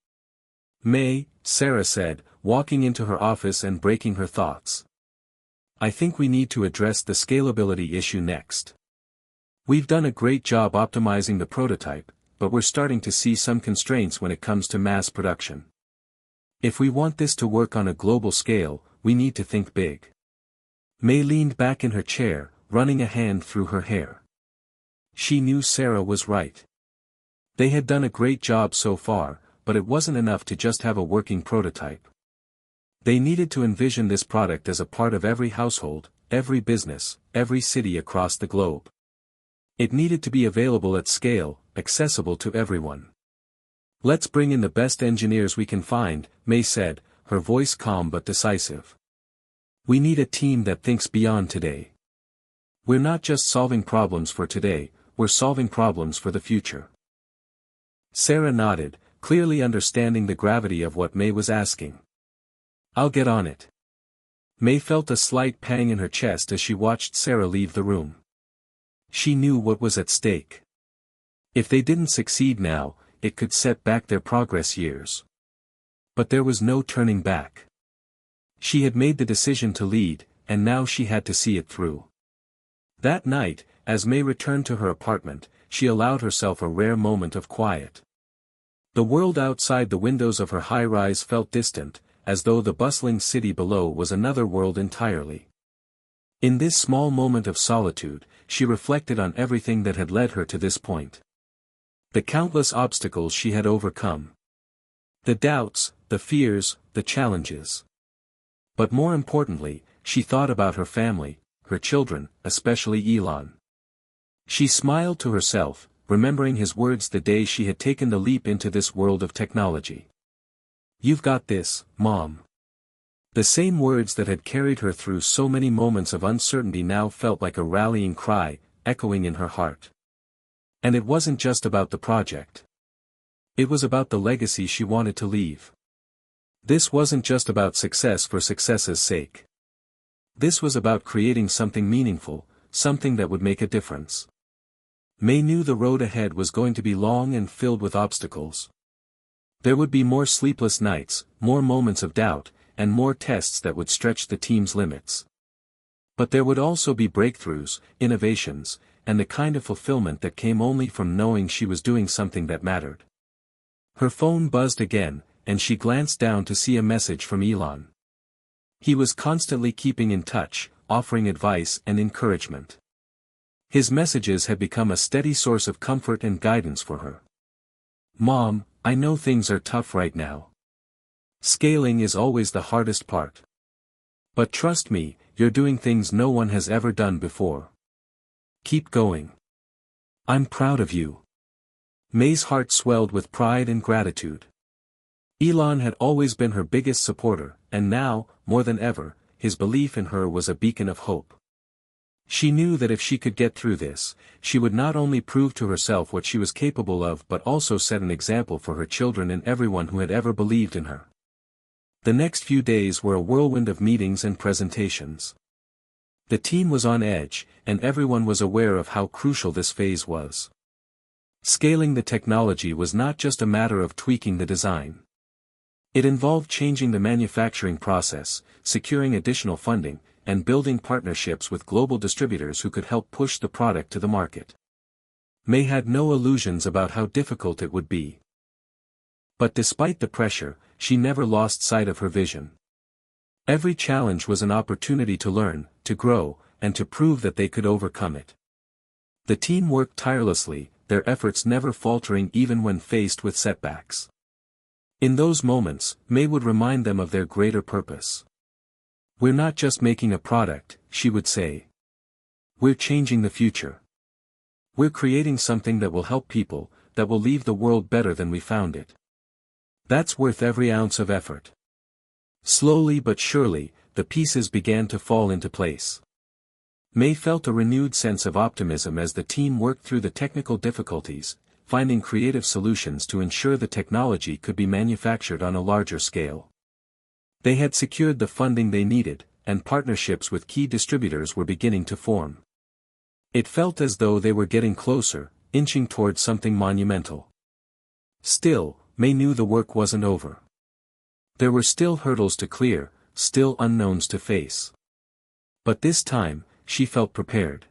May, Sarah said, walking into her office and breaking her thoughts. I think we need to address the scalability issue next. We've done a great job optimizing the prototype, but we're starting to see some constraints when it comes to mass production. If we want this to work on a global scale, we need to think big. May leaned back in her chair, running a hand through her hair. She knew Sarah was right. They had done a great job so far, but it wasn't enough to just have a working prototype. They needed to envision this product as a part of every household, every business, every city across the globe. It needed to be available at scale, accessible to everyone. Let's bring in the best engineers we can find, May said, her voice calm but decisive. We need a team that thinks beyond today. We're not just solving problems for today, we're solving problems for the future. Sarah nodded, clearly understanding the gravity of what May was asking. I'll get on it. May felt a slight pang in her chest as she watched Sarah leave the room. She knew what was at stake. If they didn't succeed now, it could set back their progress years. But there was no turning back. She had made the decision to lead, and now she had to see it through. That night, as May returned to her apartment, she allowed herself a rare moment of quiet. The world outside the windows of her high-rise felt distant, as though the bustling city below was another world entirely. In this small moment of solitude, she reflected on everything that had led her to this point. The countless obstacles she had overcome. The doubts, the fears, the challenges. But more importantly, she thought about her family, her children, especially Elon. She smiled to herself, remembering his words the day she had taken the leap into this world of technology. You've got this, Mom. The same words that had carried her through so many moments of uncertainty now felt like a rallying cry, echoing in her heart. And it wasn't just about the project. It was about the legacy she wanted to leave. This wasn't just about success for success's sake. This was about creating something meaningful, something that would make a difference. May knew the road ahead was going to be long and filled with obstacles. There would be more sleepless nights, more moments of doubt, and more tests that would stretch the team's limits. But there would also be breakthroughs, innovations, and the kind of fulfillment that came only from knowing she was doing something that mattered. Her phone buzzed again, and she glanced down to see a message from Elon. He was constantly keeping in touch, offering advice and encouragement. His messages had become a steady source of comfort and guidance for her. Mom, I know things are tough right now. Scaling is always the hardest part. But trust me, you're doing things no one has ever done before. Keep going. I'm proud of you. May's heart swelled with pride and gratitude. Elon had always been her biggest supporter, and now, more than ever, his belief in her was a beacon of hope. She knew that if she could get through this, she would not only prove to herself what she was capable of but also set an example for her children and everyone who had ever believed in her. The next few days were a whirlwind of meetings and presentations. The team was on edge, and everyone was aware of how crucial this phase was. Scaling the technology was not just a matter of tweaking the design. It involved changing the manufacturing process, securing additional funding, and building partnerships with global distributors who could help push the product to the market. Maye had no illusions about how difficult it would be. But despite the pressure, she never lost sight of her vision. Every challenge was an opportunity to learn, to grow, and to prove that they could overcome it. The team worked tirelessly, their efforts never faltering even when faced with setbacks. In those moments, Maye would remind them of their greater purpose. "We're not just making a product," she would say. "We're changing the future. We're creating something that will help people, that will leave the world better than we found it. That's worth every ounce of effort." Slowly but surely, the pieces began to fall into place. Maye felt a renewed sense of optimism as the team worked through the technical difficulties, finding creative solutions to ensure the technology could be manufactured on a larger scale. They had secured the funding they needed, and partnerships with key distributors were beginning to form. It felt as though they were getting closer, inching towards something monumental. Still, Maye knew the work wasn't over. There were still hurdles to clear, still unknowns to face. But this time, she felt prepared.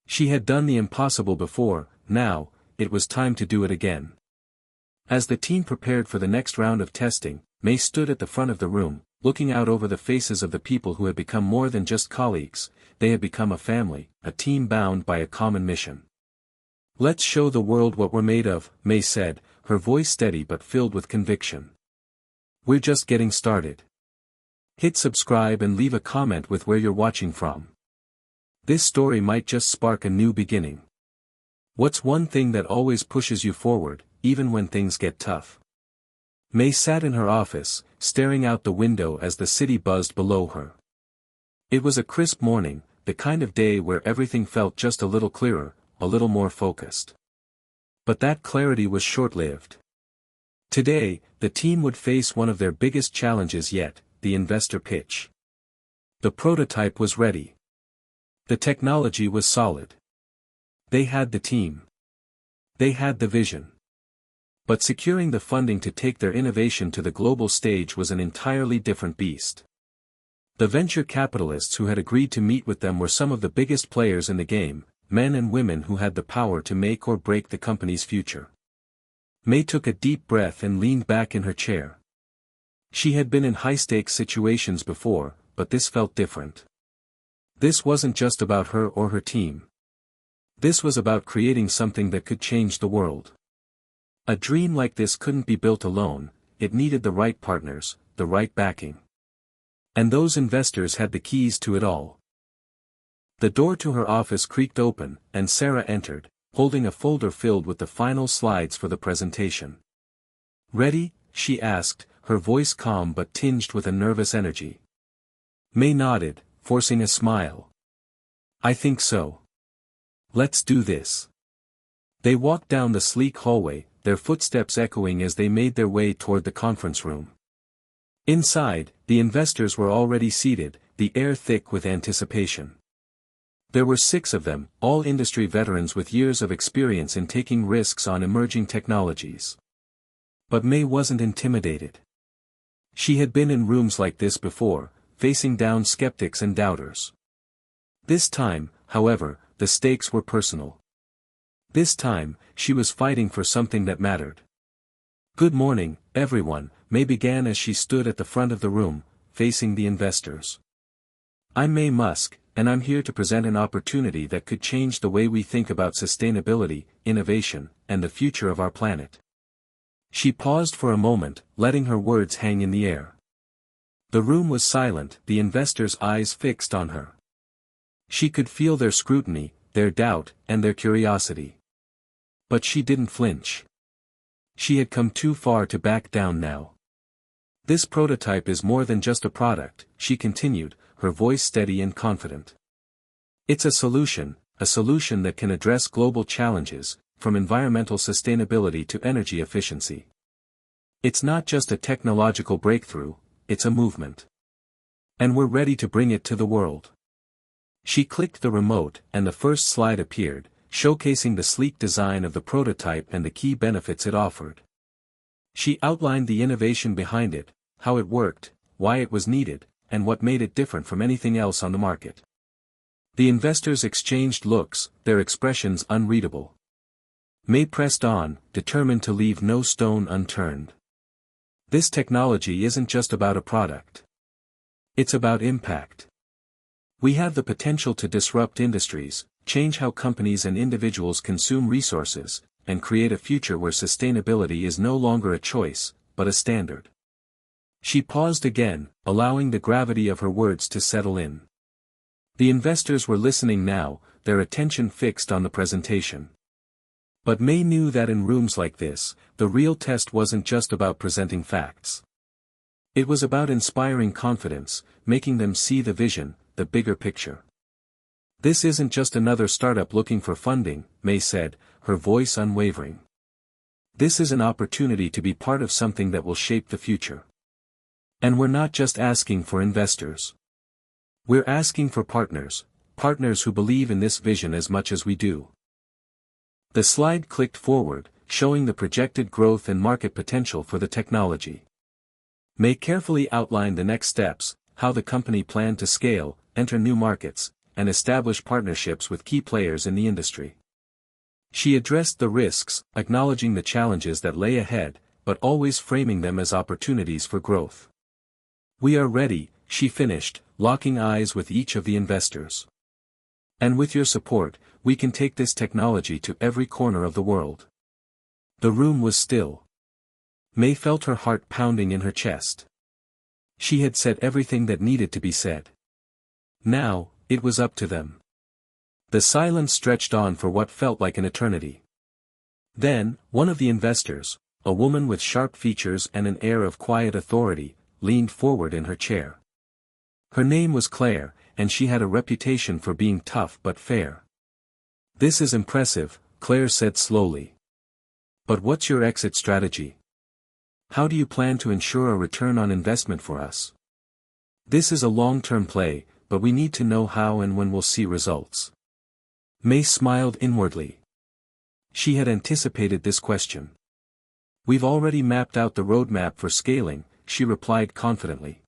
She had done the impossible before, now, it was time to do it again. As the team prepared for the next round of testing, Maye stood at the front of the room, looking out over the faces of the people who had become more than just colleagues. They had become a family, a team bound by a common mission. "Let's show the world what we're made of," Maye said, her voice steady but filled with conviction. "We're just getting started. Hit subscribe and leave a comment with where you're watching from. This story might just spark a new beginning. What's one thing that always pushes you forward, even when things get tough?" Maye sat in her office, staring out the window as the city buzzed below her. It was a crisp morning, the kind of day where everything felt just a little clearer, a little more focused. But that clarity was short-lived. Today, the team would face one of their biggest challenges yet, the investor pitch. The prototype was ready. The technology was solid. They had the team. They had the vision. But securing the funding to take their innovation to the global stage was an entirely different beast. The venture capitalists who had agreed to meet with them were some of the biggest players in the game, men and women who had the power to make or break the company's future. Maye took a deep breath and leaned back in her chair. She had been in high-stakes situations before, but this felt different. This wasn't just about her or her team. This was about creating something that could change the world. A dream like this couldn't be built alone, it needed the right partners, the right backing. And those investors had the keys to it all. The door to her office creaked open, and Sarah entered, holding a folder filled with the final slides for the presentation. "Ready?" she asked, her voice calm but tinged with a nervous energy. Maye nodded, forcing a smile. "I think so. Let's do this." They walked down the sleek hallway, their footsteps echoing as they made their way toward the conference room. Inside, the investors were already seated, the air thick with anticipation. There were 6 of them, all industry veterans with years of experience in taking risks on emerging technologies. But Maye wasn't intimidated. She had been in rooms like this before, facing down skeptics and doubters. This time, however, the stakes were personal. This time, she was fighting for something that mattered. "Good morning, everyone," Maye began as she stood at the front of the room, facing the investors. "I'm Maye Musk, and I'm here to present an opportunity that could change the way we think about sustainability, innovation, and the future of our planet." She paused for a moment, letting her words hang in the air. The room was silent, the investors' eyes fixed on her. She could feel their scrutiny, their doubt, and their curiosity. But she didn't flinch. She had come too far to back down now. "This prototype is more than just a product," she continued, her voice steady and confident. "It's a solution that can address global challenges, from environmental sustainability to energy efficiency. It's not just a technological breakthrough, it's a movement. And we're ready to bring it to the world." She clicked the remote, and the first slide appeared, showcasing the sleek design of the prototype and the key benefits it offered. She outlined the innovation behind it, how it worked, why it was needed, and what made it different from anything else on the market. The investors exchanged looks, their expressions unreadable. Maye pressed on, determined to leave no stone unturned. This technology isn't just about a product. It's about impact. We have the potential to disrupt industries, change how companies and individuals consume resources, and create a future where sustainability is no longer a choice, but a standard. She paused again, allowing the gravity of her words to settle in. The investors were listening now, their attention fixed on the presentation. But Maye knew that in rooms like this, the real test wasn't just about presenting facts. It was about inspiring confidence, making them see the vision, the bigger picture. This isn't just another startup looking for funding, Maye said, her voice unwavering. This is an opportunity to be part of something that will shape the future. And we're not just asking for investors. We're asking for partners who believe in this vision as much as we do. The slide clicked forward, showing the projected growth and market potential for the technology. Maye carefully outlined the next steps, how the company planned to scale, enter new markets, and establish partnerships with key players in the industry. She addressed the risks, acknowledging the challenges that lay ahead, but always framing them as opportunities for growth. We are ready, she finished, locking eyes with each of the investors. And with your support, we can take this technology to every corner of the world. The room was still. Maye felt her heart pounding in her chest. She had said everything that needed to be said. Now, it was up to them. The silence stretched on for what felt like an eternity. Then, one of the investors, a woman with sharp features and an air of quiet authority, leaned forward in her chair. Her name was Claire, and she had a reputation for being tough but fair. "This is impressive," Claire said slowly. "But what's your exit strategy? How do you plan to ensure a return on investment for us? This is a long-term play, but we need to know how and when we'll see results." Maye smiled inwardly. She had anticipated this question. "We've already mapped out the roadmap for scaling," she replied confidently.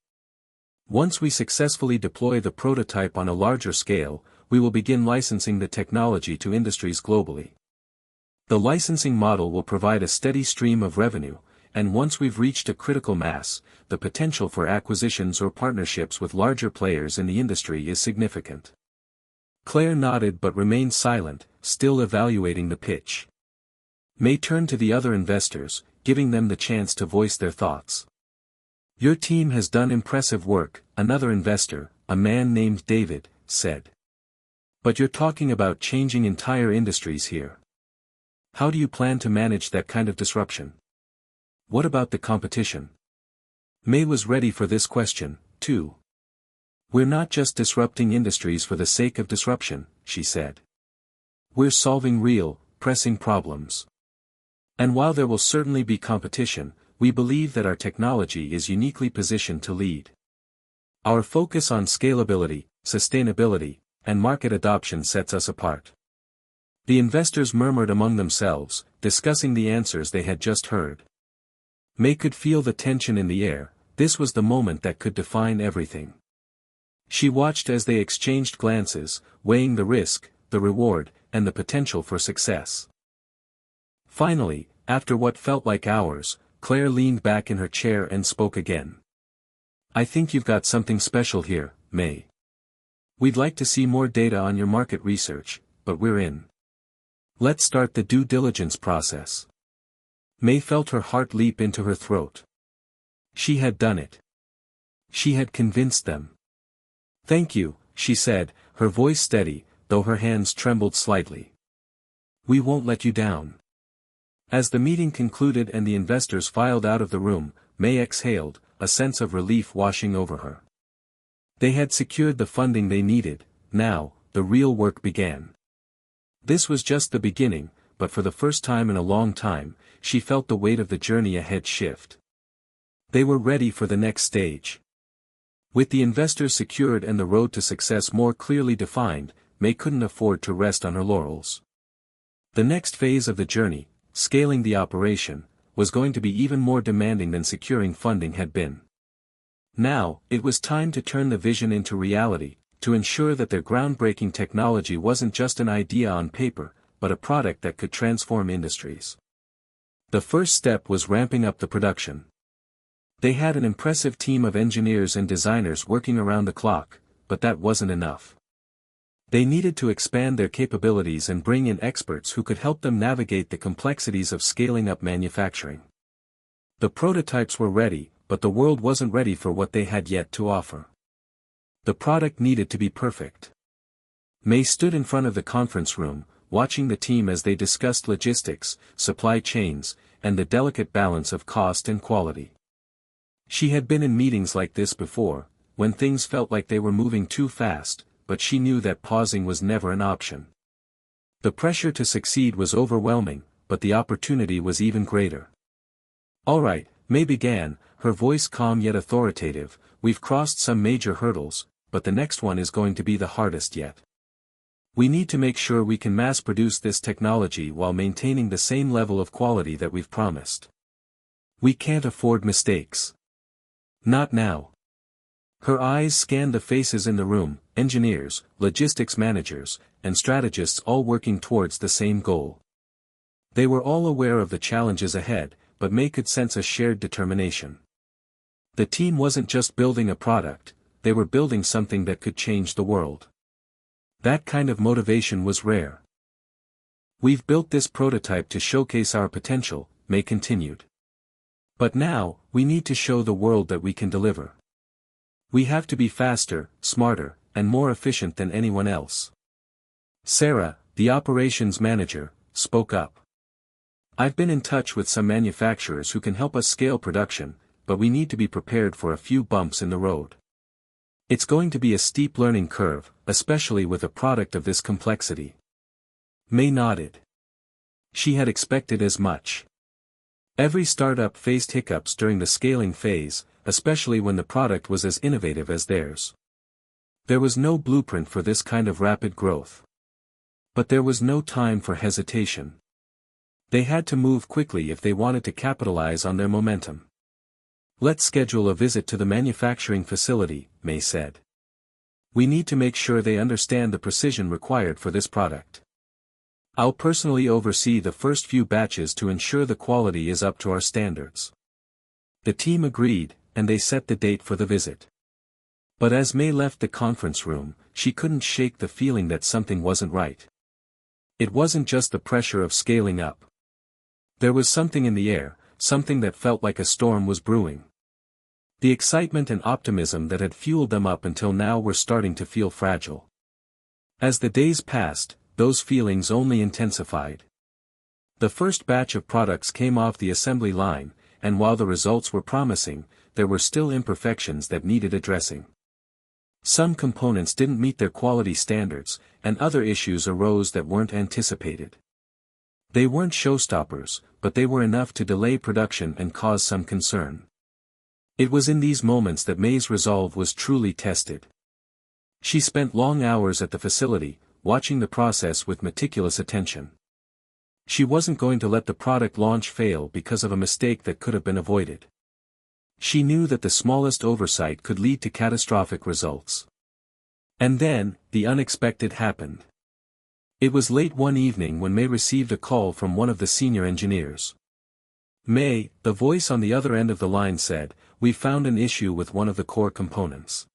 "Once we successfully deploy the prototype on a larger scale, we will begin licensing the technology to industries globally. The licensing model will provide a steady stream of revenue, and once we've reached a critical mass, the potential for acquisitions or partnerships with larger players in the industry is significant." Claire nodded but remained silent, still evaluating the pitch. Maye turned to the other investors, giving them the chance to voice their thoughts. "Your team has done impressive work," another investor, a man named David, said. "But you're talking about changing entire industries here. How do you plan to manage that kind of disruption? What about the competition?" Maye was ready for this question, too. "We're not just disrupting industries for the sake of disruption," she said. "We're solving real, pressing problems. And while there will certainly be competition, we believe that our technology is uniquely positioned to lead. Our focus on scalability, sustainability, and market adoption sets us apart." The investors murmured among themselves, discussing the answers they had just heard. Maye could feel the tension in the air. This was the moment that could define everything. She watched as they exchanged glances, weighing the risk, the reward, and the potential for success. Finally, after what felt like hours, Claire leaned back in her chair and spoke again. "I think you've got something special here, Maye. We'd like to see more data on your market research, but we're in. Let's start the due diligence process." Maye felt her heart leap into her throat. She had done it. She had convinced them. "Thank you," she said, her voice steady, though her hands trembled slightly. "We won't let you down." As the meeting concluded and the investors filed out of the room, Maye exhaled, a sense of relief washing over her. They had secured the funding they needed. Now, the real work began. This was just the beginning, but for the first time in a long time, she felt the weight of the journey ahead shift. They were ready for the next stage. With the investors secured and the road to success more clearly defined, Maye couldn't afford to rest on her laurels. The next phase of the journey, scaling the operation, was going to be even more demanding than securing funding had been. Now, it was time to turn the vision into reality, to ensure that their groundbreaking technology wasn't just an idea on paper, but a product that could transform industries. The first step was ramping up the production. They had an impressive team of engineers and designers working around the clock, but that wasn't enough. They needed to expand their capabilities and bring in experts who could help them navigate the complexities of scaling up manufacturing. The prototypes were ready, but the world wasn't ready for what they had yet to offer. The product needed to be perfect. Maye stood in front of the conference room, watching the team as they discussed logistics, supply chains, and the delicate balance of cost and quality. She had been in meetings like this before, when things felt like they were moving too fast, but she knew that pausing was never an option. The pressure to succeed was overwhelming, but the opportunity was even greater. "All right," Maye began, her voice calm yet authoritative, "we've crossed some major hurdles, but the next one is going to be the hardest yet. We need to make sure we can mass-produce this technology while maintaining the same level of quality that we've promised. We can't afford mistakes. Not now." Her eyes scanned the faces in the room, engineers, logistics managers, and strategists all working towards the same goal. They were all aware of the challenges ahead, but Maye could sense a shared determination. The team wasn't just building a product, they were building something that could change the world. That kind of motivation was rare. "We've built this prototype to showcase our potential," Maye continued. "But now, we need to show the world that we can deliver. We have to be faster, smarter, and more efficient than anyone else." Sarah, the operations manager, spoke up. "I've been in touch with some manufacturers who can help us scale production, but we need to be prepared for a few bumps in the road. It's going to be a steep learning curve, especially with a product of this complexity." Maye nodded. She had expected as much. Every startup faced hiccups during the scaling phase, especially when the product was as innovative as theirs. There was no blueprint for this kind of rapid growth. But there was no time for hesitation. They had to move quickly if they wanted to capitalize on their momentum. "Let's schedule a visit to the manufacturing facility," Maye said. "We need to make sure they understand the precision required for this product. I'll personally oversee the first few batches to ensure the quality is up to our standards." The team agreed, and they set the date for the visit. But as Maye left the conference room, she couldn't shake the feeling that something wasn't right. It wasn't just the pressure of scaling up. There was something in the air, something that felt like a storm was brewing. The excitement and optimism that had fueled them up until now were starting to feel fragile. As the days passed, those feelings only intensified. The first batch of products came off the assembly line, and while the results were promising, there were still imperfections that needed addressing. Some components didn't meet their quality standards, and other issues arose that weren't anticipated. They weren't showstoppers, but they were enough to delay production and cause some concern. It was in these moments that Maye's resolve was truly tested. She spent long hours at the facility, watching the process with meticulous attention. She wasn't going to let the product launch fail because of a mistake that could have been avoided. She knew that the smallest oversight could lead to catastrophic results. And then, the unexpected happened. It was late one evening when Maye received a call from one of the senior engineers. "Maye," the voice on the other end of the line said, "we've found an issue with one of the core components.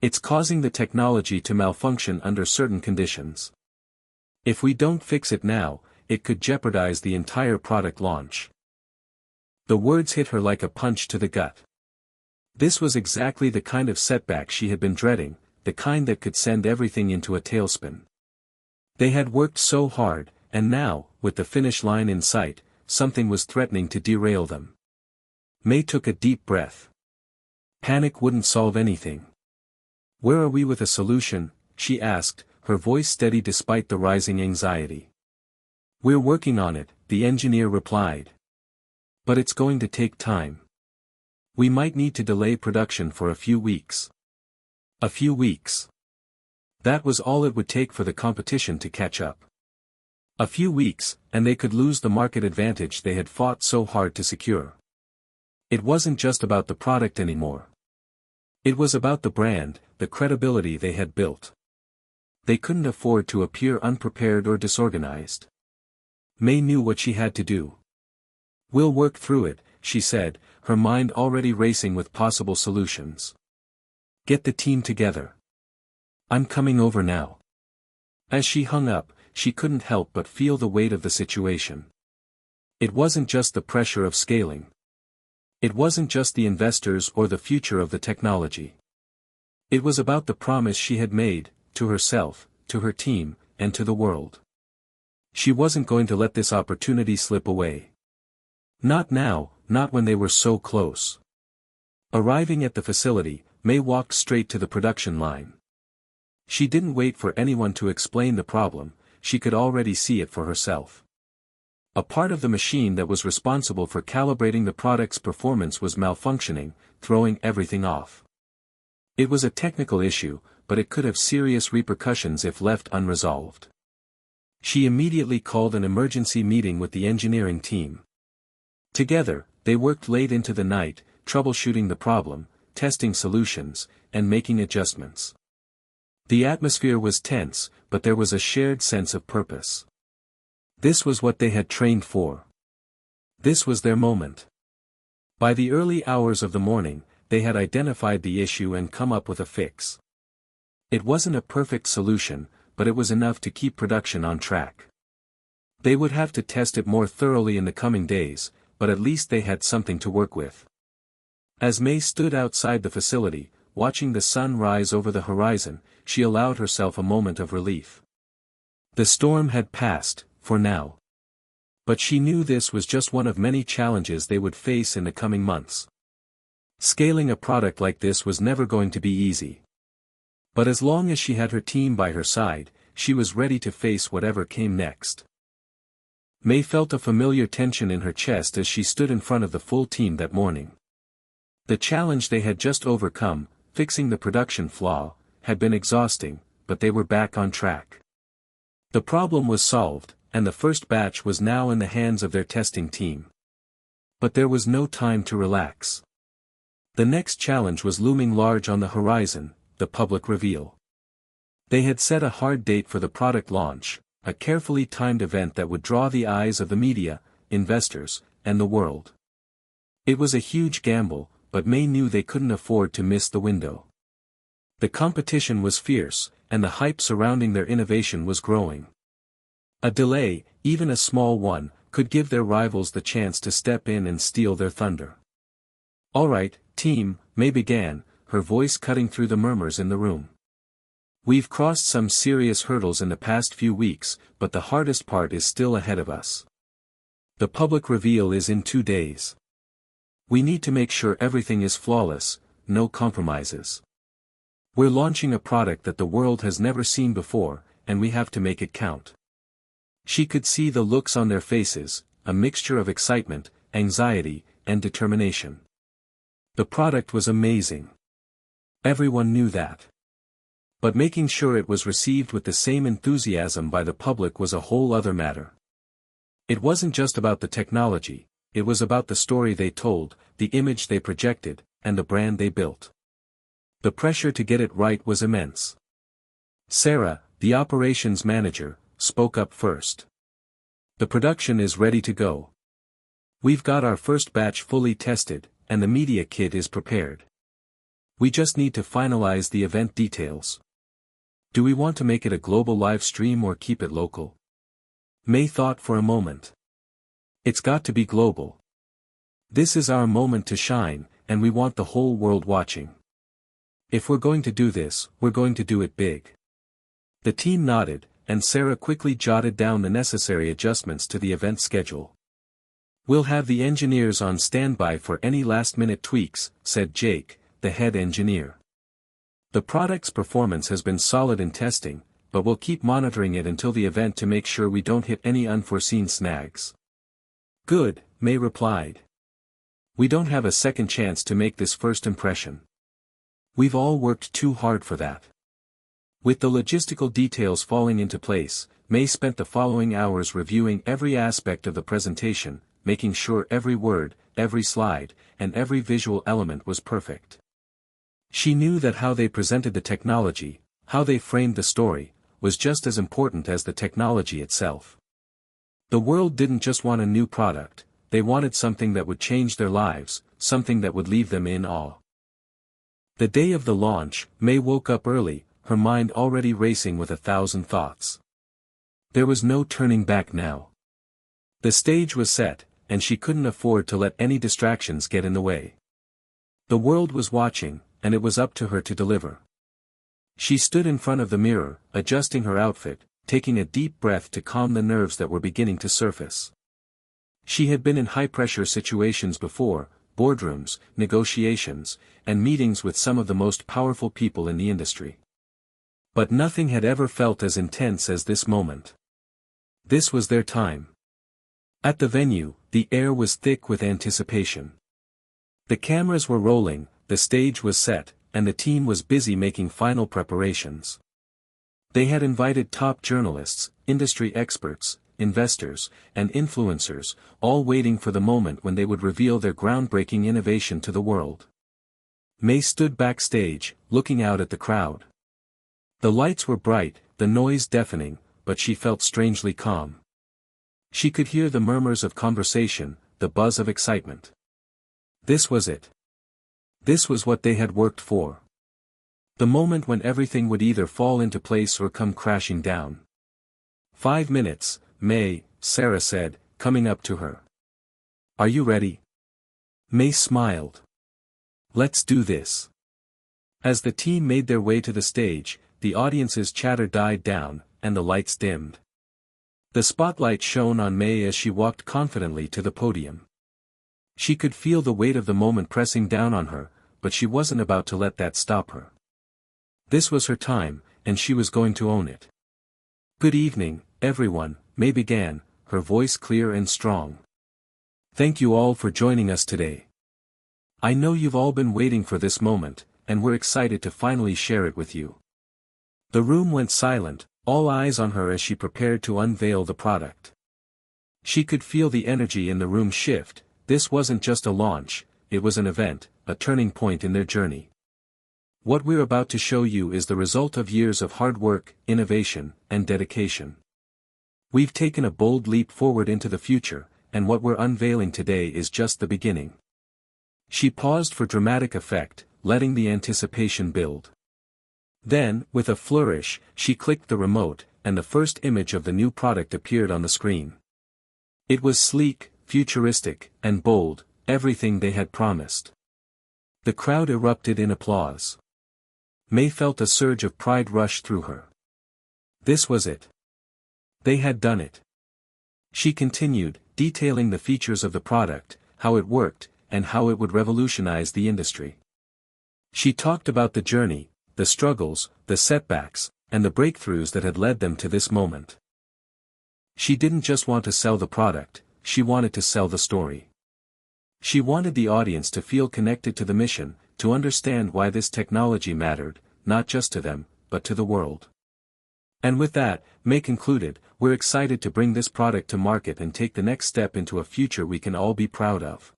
It's causing the technology to malfunction under certain conditions. If we don't fix it now, it could jeopardize the entire product launch." The words hit her like a punch to the gut. This was exactly the kind of setback she had been dreading, the kind that could send everything into a tailspin. They had worked so hard, and now, with the finish line in sight, something was threatening to derail them. Maye took a deep breath. Panic wouldn't solve anything. "Where are we with a solution?" she asked, her voice steady despite the rising anxiety. "We're working on it," the engineer replied. "But it's going to take time. We might need to delay production for a few weeks." A few weeks. That was all it would take for the competition to catch up. A few weeks, and they could lose the market advantage they had fought so hard to secure. It wasn't just about the product anymore. It was about the brand, the credibility they had built. They couldn't afford to appear unprepared or disorganized. Maye knew what she had to do. "We'll work through it," she said, her mind already racing with possible solutions. "Get the team together. I'm coming over now." As she hung up, she couldn't help but feel the weight of the situation. It wasn't just the pressure of scaling. It wasn't just the investors or the future of the technology. It was about the promise she had made, to herself, to her team, and to the world. She wasn't going to let this opportunity slip away. Not now, not when they were so close. Arriving at the facility, Maye walked straight to the production line. She didn't wait for anyone to explain the problem, she could already see it for herself. A part of the machine that was responsible for calibrating the product's performance was malfunctioning, throwing everything off. It was a technical issue, but it could have serious repercussions if left unresolved. She immediately called an emergency meeting with the engineering team. Together, they worked late into the night, troubleshooting the problem, testing solutions, and making adjustments. The atmosphere was tense, but there was a shared sense of purpose. This was what they had trained for. This was their moment. By the early hours of the morning, they had identified the issue and come up with a fix. It wasn't a perfect solution, but it was enough to keep production on track. They would have to test it more thoroughly in the coming days, but at least they had something to work with. As Maye stood outside the facility, watching the sun rise over the horizon, she allowed herself a moment of relief. The storm had passed, for now. But she knew this was just one of many challenges they would face in the coming months. Scaling a product like this was never going to be easy. But as long as she had her team by her side, she was ready to face whatever came next. Maye felt a familiar tension in her chest as she stood in front of the full team that morning. The challenge they had just overcome, fixing the production flaw, had been exhausting, but they were back on track. The problem was solved, and the first batch was now in the hands of their testing team. But there was no time to relax. The next challenge was looming large on the horizon, the public reveal. They had set a hard date for the product launch, a carefully timed event that would draw the eyes of the media, investors, and the world. It was a huge gamble, but Maye knew they couldn't afford to miss the window. The competition was fierce, and the hype surrounding their innovation was growing. A delay, even a small one, could give their rivals the chance to step in and steal their thunder. "All right, team," Maye began, her voice cutting through the murmurs in the room. "We've crossed some serious hurdles in the past few weeks, but the hardest part is still ahead of us. The public reveal is in 2 days. We need to make sure everything is flawless, no compromises. We're launching a product that the world has never seen before, and we have to make it count." She could see the looks on their faces, a mixture of excitement, anxiety, and determination. The product was amazing. Everyone knew that. But making sure it was received with the same enthusiasm by the public was a whole other matter. It wasn't just about the technology, it was about the story they told, the image they projected, and the brand they built. The pressure to get it right was immense. Sarah, the operations manager, spoke up first. "The production is ready to go. We've got our first batch fully tested, and the media kit is prepared. We just need to finalize the event details. Do we want to make it a global live stream or keep it local?" Maye thought for a moment. "It's got to be global. This is our moment to shine, and we want the whole world watching. If we're going to do this, we're going to do it big." The team nodded, and Sarah quickly jotted down the necessary adjustments to the event schedule. "We'll have the engineers on standby for any last-minute tweaks," said Jake, the head engineer. "The product's performance has been solid in testing, but we'll keep monitoring it until the event to make sure we don't hit any unforeseen snags." "Good," Maye replied. "We don't have a second chance to make this first impression. We've all worked too hard for that." With the logistical details falling into place, Maye spent the following hours reviewing every aspect of the presentation, making sure every word, every slide, and every visual element was perfect. She knew that how they presented the technology, how they framed the story, was just as important as the technology itself. The world didn't just want a new product, they wanted something that would change their lives, something that would leave them in awe. The day of the launch, Maye woke up early, her mind already racing with 1,000 thoughts. There was no turning back now. The stage was set, and she couldn't afford to let any distractions get in the way. The world was watching, and it was up to her to deliver. She stood in front of the mirror, adjusting her outfit, taking a deep breath to calm the nerves that were beginning to surface. She had been in high-pressure situations before, boardrooms, negotiations, and meetings with some of the most powerful people in the industry. But nothing had ever felt as intense as this moment. This was their time. At the venue, the air was thick with anticipation. The cameras were rolling, the stage was set, and the team was busy making final preparations. They had invited top journalists, industry experts, investors, and influencers, all waiting for the moment when they would reveal their groundbreaking innovation to the world. Maye stood backstage, looking out at the crowd. The lights were bright, the noise deafening, but she felt strangely calm. She could hear the murmurs of conversation, the buzz of excitement. This was it. This was what they had worked for. The moment when everything would either fall into place or come crashing down. 5 minutes, Maye, Sarah said, coming up to her. Are you ready? Maye smiled. Let's do this. As the team made their way to the stage, the audience's chatter died down, and the lights dimmed. The spotlight shone on Maye as she walked confidently to the podium. She could feel the weight of the moment pressing down on her, but she wasn't about to let that stop her. This was her time, and she was going to own it. Good evening, everyone, Maye began, her voice clear and strong. Thank you all for joining us today. I know you've all been waiting for this moment, and we're excited to finally share it with you. The room went silent, all eyes on her as she prepared to unveil the product. She could feel the energy in the room shift. This wasn't just a launch, it was an event, a turning point in their journey. What we're about to show you is the result of years of hard work, innovation, and dedication. We've taken a bold leap forward into the future, and what we're unveiling today is just the beginning. She paused for dramatic effect, letting the anticipation build. Then, with a flourish, she clicked the remote, and the first image of the new product appeared on the screen. It was sleek, futuristic, and bold, everything they had promised. The crowd erupted in applause. Maye felt a surge of pride rush through her. This was it. They had done it. She continued, detailing the features of the product, how it worked, and how it would revolutionize the industry. She talked about the journey, the struggles, the setbacks, and the breakthroughs that had led them to this moment. She didn't just want to sell the product, she wanted to sell the story. She wanted the audience to feel connected to the mission, to understand why this technology mattered, not just to them, but to the world. And with that, Maye concluded, we're excited to bring this product to market and take the next step into a future we can all be proud of.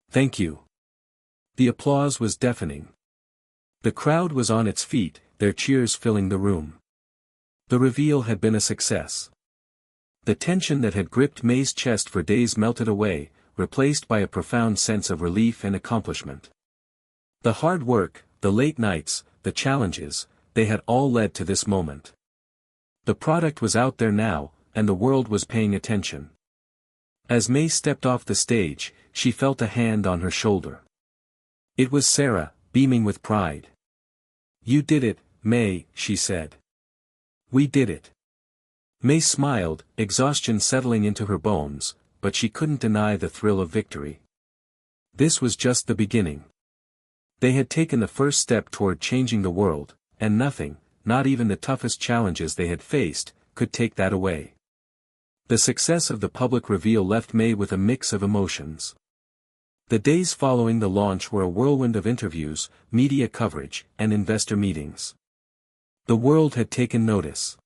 Thank you. The applause was deafening. The crowd was on its feet, their cheers filling the room. The reveal had been a success. The tension that had gripped Maye's chest for days melted away, replaced by a profound sense of relief and accomplishment. The hard work, the late nights, the challenges, they had all led to this moment. The product was out there now, and the world was paying attention. As Maye stepped off the stage, she felt a hand on her shoulder. It was Sarah, beaming with pride. You did it, Maye, she said. We did it. Maye smiled, exhaustion settling into her bones, but she couldn't deny the thrill of victory. This was just the beginning. They had taken the first step toward changing the world, and nothing, not even the toughest challenges they had faced, could take that away. The success of the public reveal left Maye with a mix of emotions. The days following the launch were a whirlwind of interviews, media coverage, and investor meetings. The world had taken notice.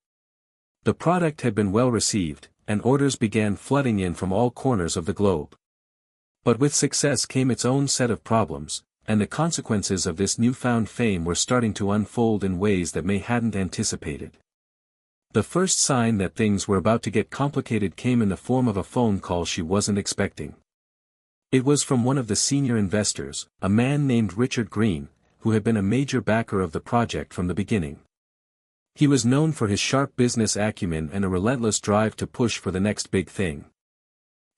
The product had been well received, and orders began flooding in from all corners of the globe. But with success came its own set of problems, and the consequences of this newfound fame were starting to unfold in ways that May hadn't anticipated. The first sign that things were about to get complicated came in the form of a phone call she wasn't expecting. It was from one of the senior investors, a man named Richard Green, who had been a major backer of the project from the beginning. He was known for his sharp business acumen and a relentless drive to push for the next big thing.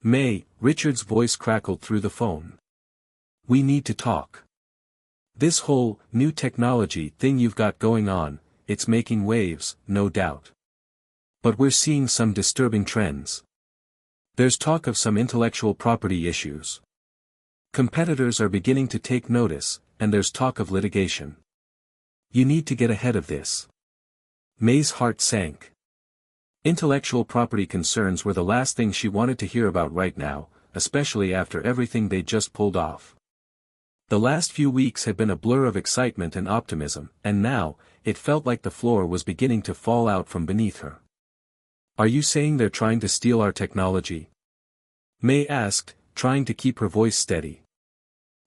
"May," Richard's voice crackled through the phone. "We need to talk. This whole new technology thing you've got going on, it's making waves, no doubt. But we're seeing some disturbing trends. There's talk of some intellectual property issues. Competitors are beginning to take notice, and there's talk of litigation. You need to get ahead of this." May's heart sank. Intellectual property concerns were the last thing she wanted to hear about right now, especially after everything they'd just pulled off. The last few weeks had been a blur of excitement and optimism, and now, it felt like the floor was beginning to fall out from beneath her. "Are you saying they're trying to steal our technology?" May asked, trying to keep her voice steady.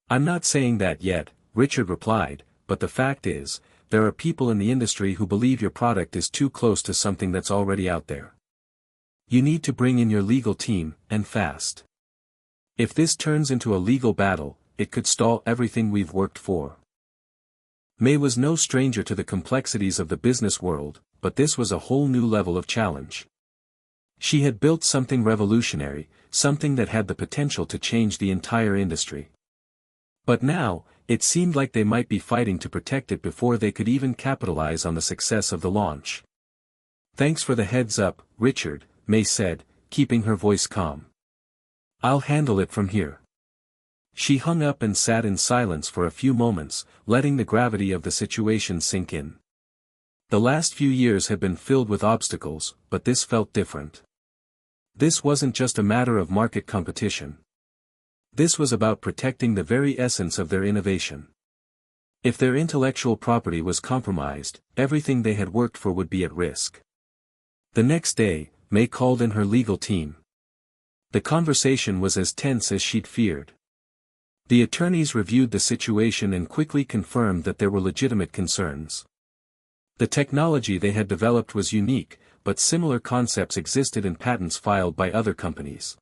"I'm not saying that yet," Richard replied, "but the fact is, there are people in the industry who believe your product is too close to something that's already out there. You need to bring in your legal team, and fast. If this turns into a legal battle, it could stall everything we've worked for." May was no stranger to the complexities of the business world, but this was a whole new level of challenge. She had built something revolutionary, something that had the potential to change the entire industry. But now, it seemed like they might be fighting to protect it before they could even capitalize on the success of the launch. "Thanks for the heads up, Richard," May said, keeping her voice calm. "I'll handle it from here." She hung up and sat in silence for a few moments, letting the gravity of the situation sink in. The last few years had been filled with obstacles, but this felt different. This wasn't just a matter of market competition. This was about protecting the very essence of their innovation. If their intellectual property was compromised, everything they had worked for would be at risk. The next day, May called in her legal team. The conversation was as tense as she'd feared. The attorneys reviewed the situation and quickly confirmed that there were legitimate concerns. The technology they had developed was unique, but similar concepts existed in patents filed by other companies.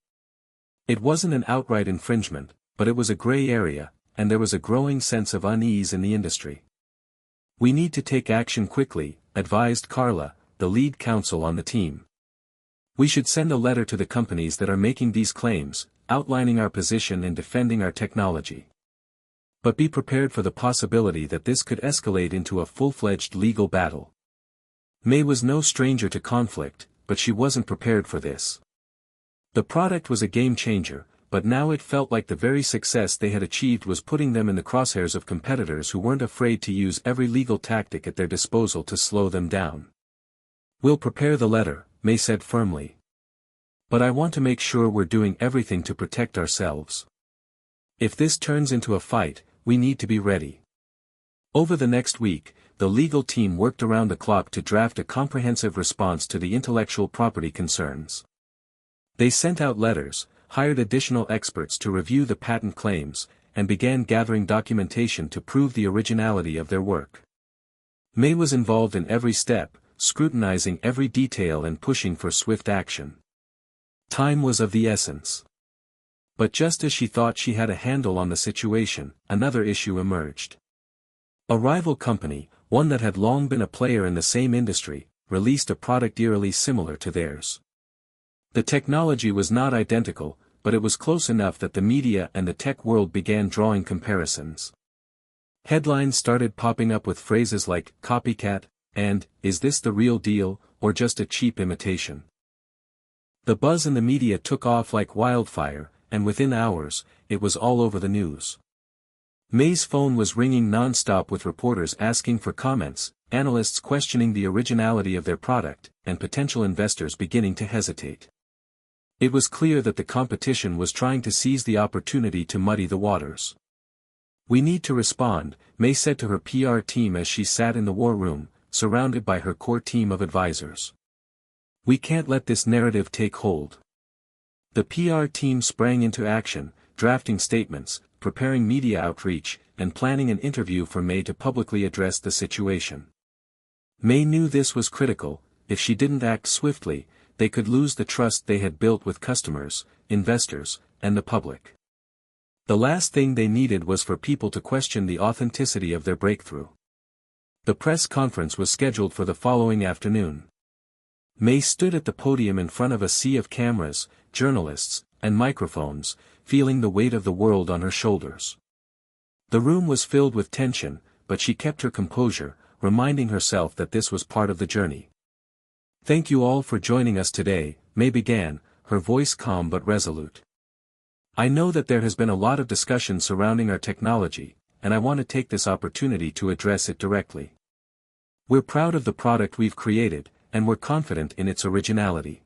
It wasn't an outright infringement, but it was a gray area, and there was a growing sense of unease in the industry. "We need to take action quickly," advised Carla, the lead counsel on the team. "We should send a letter to the companies that are making these claims, outlining our position and defending our technology. But be prepared for the possibility that this could escalate into a full-fledged legal battle." May was no stranger to conflict, but she wasn't prepared for this. The product was a game-changer, but now it felt like the very success they had achieved was putting them in the crosshairs of competitors who weren't afraid to use every legal tactic at their disposal to slow them down. "We'll prepare the letter," May said firmly. "But I want to make sure we're doing everything to protect ourselves. If this turns into a fight, we need to be ready." Over the next week, the legal team worked around the clock to draft a comprehensive response to the intellectual property concerns. They sent out letters, hired additional experts to review the patent claims, and began gathering documentation to prove the originality of their work. May was involved in every step, scrutinizing every detail and pushing for swift action. Time was of the essence. But just as she thought she had a handle on the situation, another issue emerged. A rival company, one that had long been a player in the same industry, released a product eerily similar to theirs. The technology was not identical, but it was close enough that the media and the tech world began drawing comparisons. Headlines started popping up with phrases like "copycat" and "is this the real deal, or just a cheap imitation?" The buzz in the media took off like wildfire, and within hours, it was all over the news. May's phone was ringing non-stop with reporters asking for comments, analysts questioning the originality of their product, and potential investors beginning to hesitate. It was clear that the competition was trying to seize the opportunity to muddy the waters. "We need to respond," May said to her PR team as she sat in the war room, surrounded by her core team of advisors. We can't let this narrative take hold. The PR team sprang into action, drafting statements, preparing media outreach, and planning an interview for Maye to publicly address the situation. Maye knew this was critical. If she didn't act swiftly, they could lose the trust they had built with customers, investors, and the public. The last thing they needed was for people to question the authenticity of their breakthrough. The press conference was scheduled for the following afternoon. Maye stood at the podium in front of a sea of cameras, journalists, and microphones, feeling the weight of the world on her shoulders. The room was filled with tension, but she kept her composure, reminding herself that this was part of the journey. "Thank you all for joining us today," Maye began, her voice calm but resolute. "I know that there has been a lot of discussion surrounding our technology, and I want to take this opportunity to address it directly. We're proud of the product we've created, and we're confident in its originality.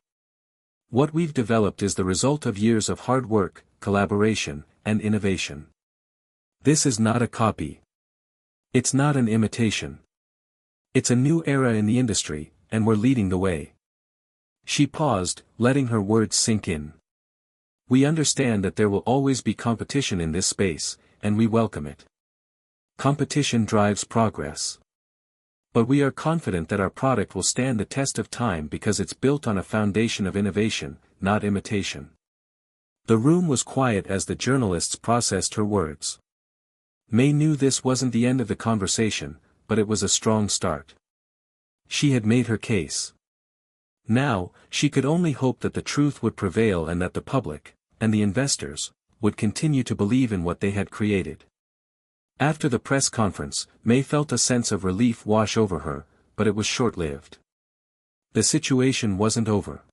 What we've developed is the result of years of hard work, collaboration, and innovation. This is not a copy. It's not an imitation. It's a new era in the industry, and we're leading the way." She paused, letting her words sink in. "We understand that there will always be competition in this space, and we welcome it. Competition drives progress. But we are confident that our product will stand the test of time because it's built on a foundation of innovation, not imitation." The room was quiet as the journalists processed her words. Maye knew this wasn't the end of the conversation, but it was a strong start. She had made her case. Now, she could only hope that the truth would prevail and that the public, and the investors, would continue to believe in what they had created. After the press conference, Maye felt a sense of relief wash over her, but it was short-lived. The situation wasn't over.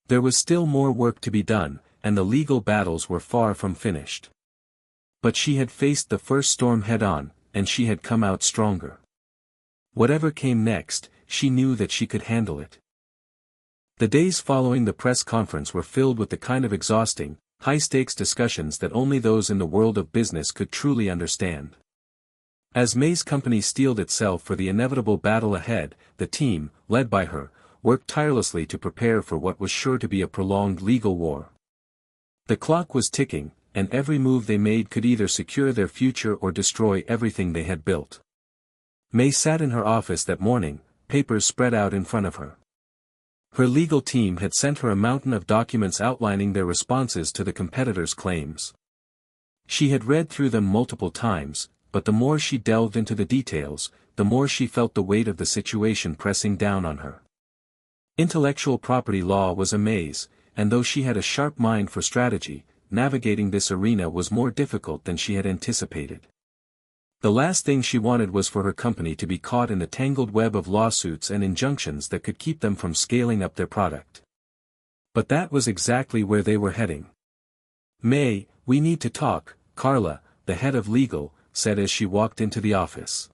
There was still more work to be done, and the legal battles were far from finished. But she had faced the first storm head-on, and she had come out stronger. Whatever came next, she knew that she could handle it. The days following the press conference were filled with the kind of exhausting, high-stakes discussions that only those in the world of business could truly understand. As Maye's company steeled itself for the inevitable battle ahead, the team, led by her, worked tirelessly to prepare for what was sure to be a prolonged legal war. The clock was ticking, and every move they made could either secure their future or destroy everything they had built. Maye sat in her office that morning, papers spread out in front of her. Her legal team had sent her a mountain of documents outlining their responses to the competitors' claims. She had read through them multiple times, but the more she delved into the details, the more she felt the weight of the situation pressing down on her. Intellectual property law was a maze, and though she had a sharp mind for strategy, navigating this arena was more difficult than she had anticipated. The last thing she wanted was for her company to be caught in the tangled web of lawsuits and injunctions that could keep them from scaling up their product. But that was exactly where they were heading. "Maye, we need to talk," Carla, the head of legal, said as she walked into the office.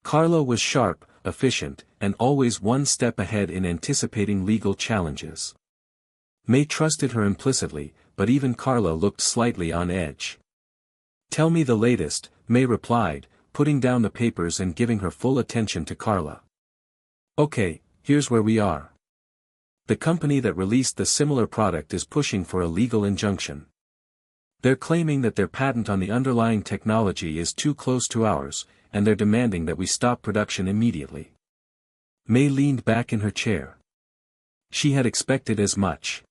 Carla was sharp, efficient, and always one step ahead in anticipating legal challenges. Maye trusted her implicitly, but even Carla looked slightly on edge. "Tell me the latest," Maye replied, putting down the papers and giving her full attention to Carla. "Okay, here's where we are. The company that released the similar product is pushing for a legal injunction. They're claiming that their patent on the underlying technology is too close to ours, and they're demanding that we stop production immediately." Maye leaned back in her chair. She had expected as much.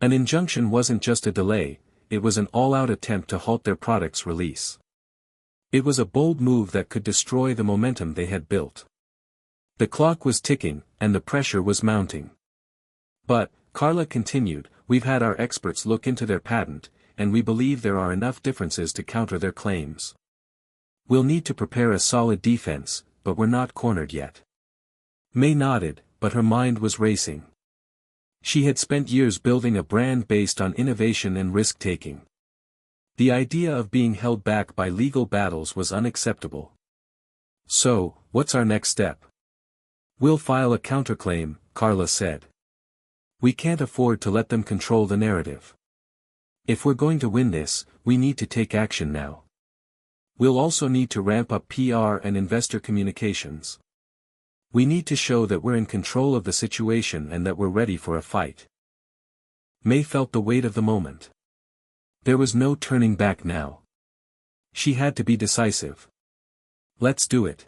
An injunction wasn't just a delay, it was an all-out attempt to halt their product's release. It was a bold move that could destroy the momentum they had built. The clock was ticking, and the pressure was mounting. "But," Carla continued, "we've had our experts look into their patent, and we believe there are enough differences to counter their claims. We'll need to prepare a solid defense, but we're not cornered yet." Maye nodded, but her mind was racing. She had spent years building a brand based on innovation and risk-taking. The idea of being held back by legal battles was unacceptable. "So, what's our next step?" "We'll file a counterclaim," Carla said. "We can't afford to let them control the narrative. If we're going to win this, we need to take action now. We'll also need to ramp up PR and investor communications." We need to show that we're in control of the situation and that we're ready for a fight. Maye felt the weight of the moment. There was no turning back now. She had to be decisive. Let's do it.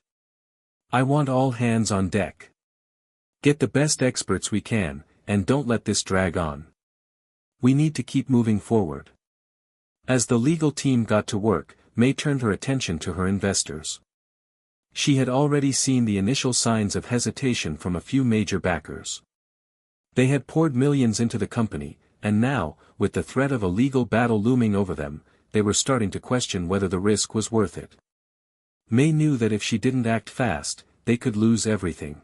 I want all hands on deck. Get the best experts we can, and don't let this drag on. We need to keep moving forward. As the legal team got to work, Maye turned her attention to her investors. She had already seen the initial signs of hesitation from a few major backers. They had poured millions into the company, and now, with the threat of a legal battle looming over them, they were starting to question whether the risk was worth it. Maye knew that if she didn't act fast, they could lose everything.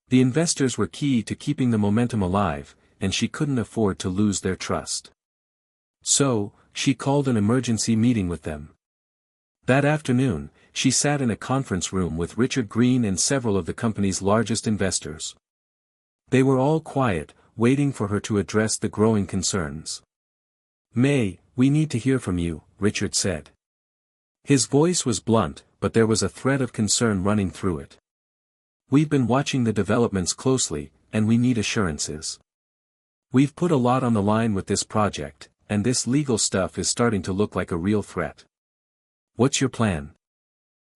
The investors were key to keeping the momentum alive, and she couldn't afford to lose their trust. So, she called an emergency meeting with them. That afternoon, she sat in a conference room with Richard Green and several of the company's largest investors. They were all quiet, waiting for her to address the growing concerns. "Maye, we need to hear from you," Richard said. His voice was blunt, but there was a thread of concern running through it. "We've been watching the developments closely, and we need assurances. We've put a lot on the line with this project, and this legal stuff is starting to look like a real threat. What's your plan?"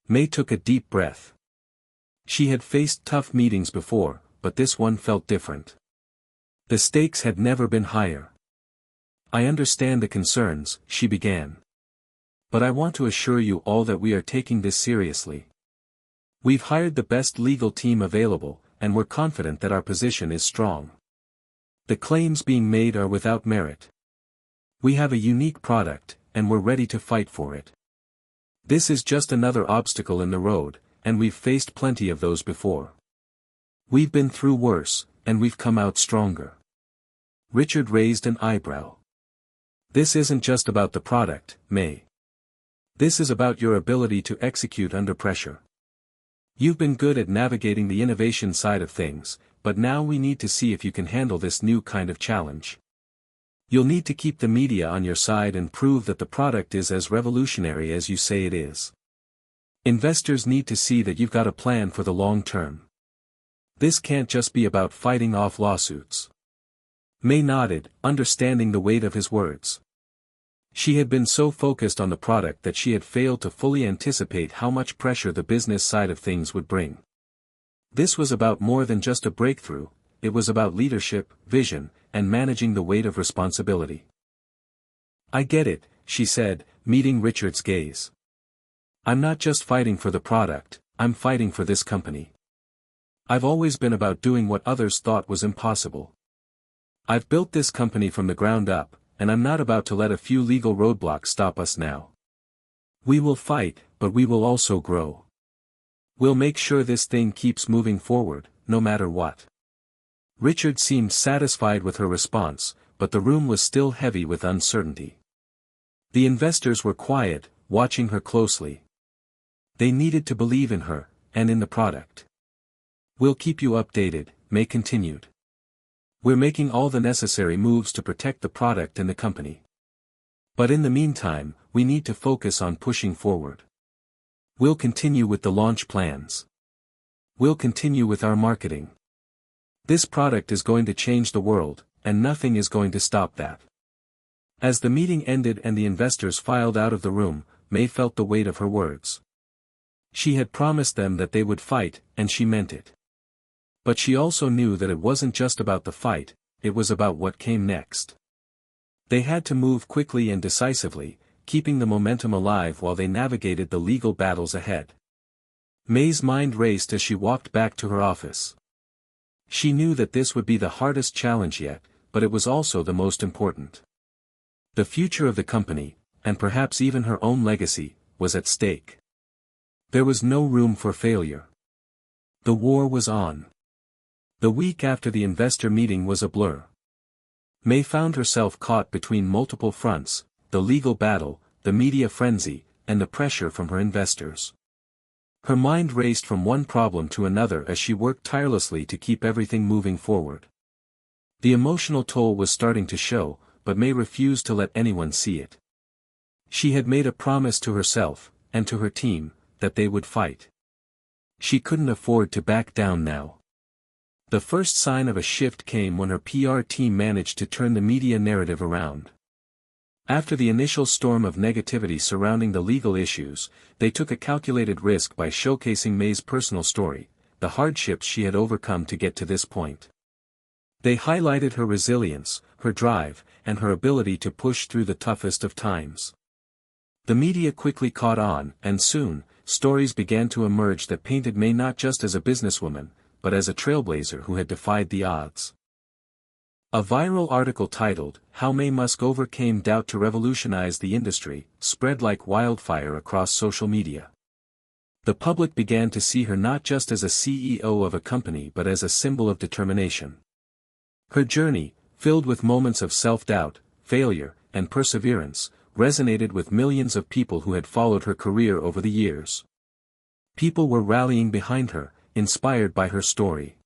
Maye took a deep breath. She had faced tough meetings before, but this one felt different. The stakes had never been higher. "I understand the concerns," she began. "But I want to assure you all that we are taking this seriously. We've hired the best legal team available, and we're confident that our position is strong. The claims being made are without merit. We have a unique product, and we're ready to fight for it. This is just another obstacle in the road, and we've faced plenty of those before. We've been through worse, and we've come out stronger." Richard raised an eyebrow. "This isn't just about the product, Maye. This is about your ability to execute under pressure. You've been good at navigating the innovation side of things, but now we need to see if you can handle this new kind of challenge. You'll need to keep the media on your side and prove that the product is as revolutionary as you say it is. Investors need to see that you've got a plan for the long term. This can't just be about fighting off lawsuits." Maye nodded, understanding the weight of his words. She had been so focused on the product that she had failed to fully anticipate how much pressure the business side of things would bring. This was about more than just a breakthrough, it was about leadership, vision, and managing the weight of responsibility. "I get it," she said, meeting Richard's gaze. "I'm not just fighting for the product, I'm fighting for this company. I've always been about doing what others thought was impossible. I've built this company from the ground up, and I'm not about to let a few legal roadblocks stop us now. We will fight, but we will also grow. We'll make sure this thing keeps moving forward, no matter what." Richard seemed satisfied with her response, but the room was still heavy with uncertainty. The investors were quiet, watching her closely. They needed to believe in her, and in the product. "We'll keep you updated," Maye continued. "We're making all the necessary moves to protect the product and the company. But in the meantime, we need to focus on pushing forward. We'll continue with the launch plans. We'll continue with our marketing. This product is going to change the world, and nothing is going to stop that." As the meeting ended and the investors filed out of the room, Maye felt the weight of her words. She had promised them that they would fight, and she meant it. But she also knew that it wasn't just about the fight, it was about what came next. They had to move quickly and decisively, keeping the momentum alive while they navigated the legal battles ahead. Maye's mind raced as she walked back to her office. She knew that this would be the hardest challenge yet, but it was also the most important. The future of the company, and perhaps even her own legacy, was at stake. There was no room for failure. The war was on. The week after the investor meeting was a blur. Maye found herself caught between multiple fronts, the legal battle, the media frenzy, and the pressure from her investors. Her mind raced from one problem to another as she worked tirelessly to keep everything moving forward. The emotional toll was starting to show, but Maye refused to let anyone see it. She had made a promise to herself, and to her team, that they would fight. She couldn't afford to back down now. The first sign of a shift came when her PR team managed to turn the media narrative around. After the initial storm of negativity surrounding the legal issues, they took a calculated risk by showcasing Maye's personal story, the hardships she had overcome to get to this point. They highlighted her resilience, her drive, and her ability to push through the toughest of times. The media quickly caught on, and soon, stories began to emerge that painted Maye not just as a businesswoman, but as a trailblazer who had defied the odds. A viral article titled, "How Maye Musk Overcame Doubt to Revolutionize the Industry," spread like wildfire across social media. The public began to see her not just as a CEO of a company but as a symbol of determination. Her journey, filled with moments of self-doubt, failure, and perseverance, resonated with millions of people who had followed her career over the years. People were rallying behind her, inspired by her story.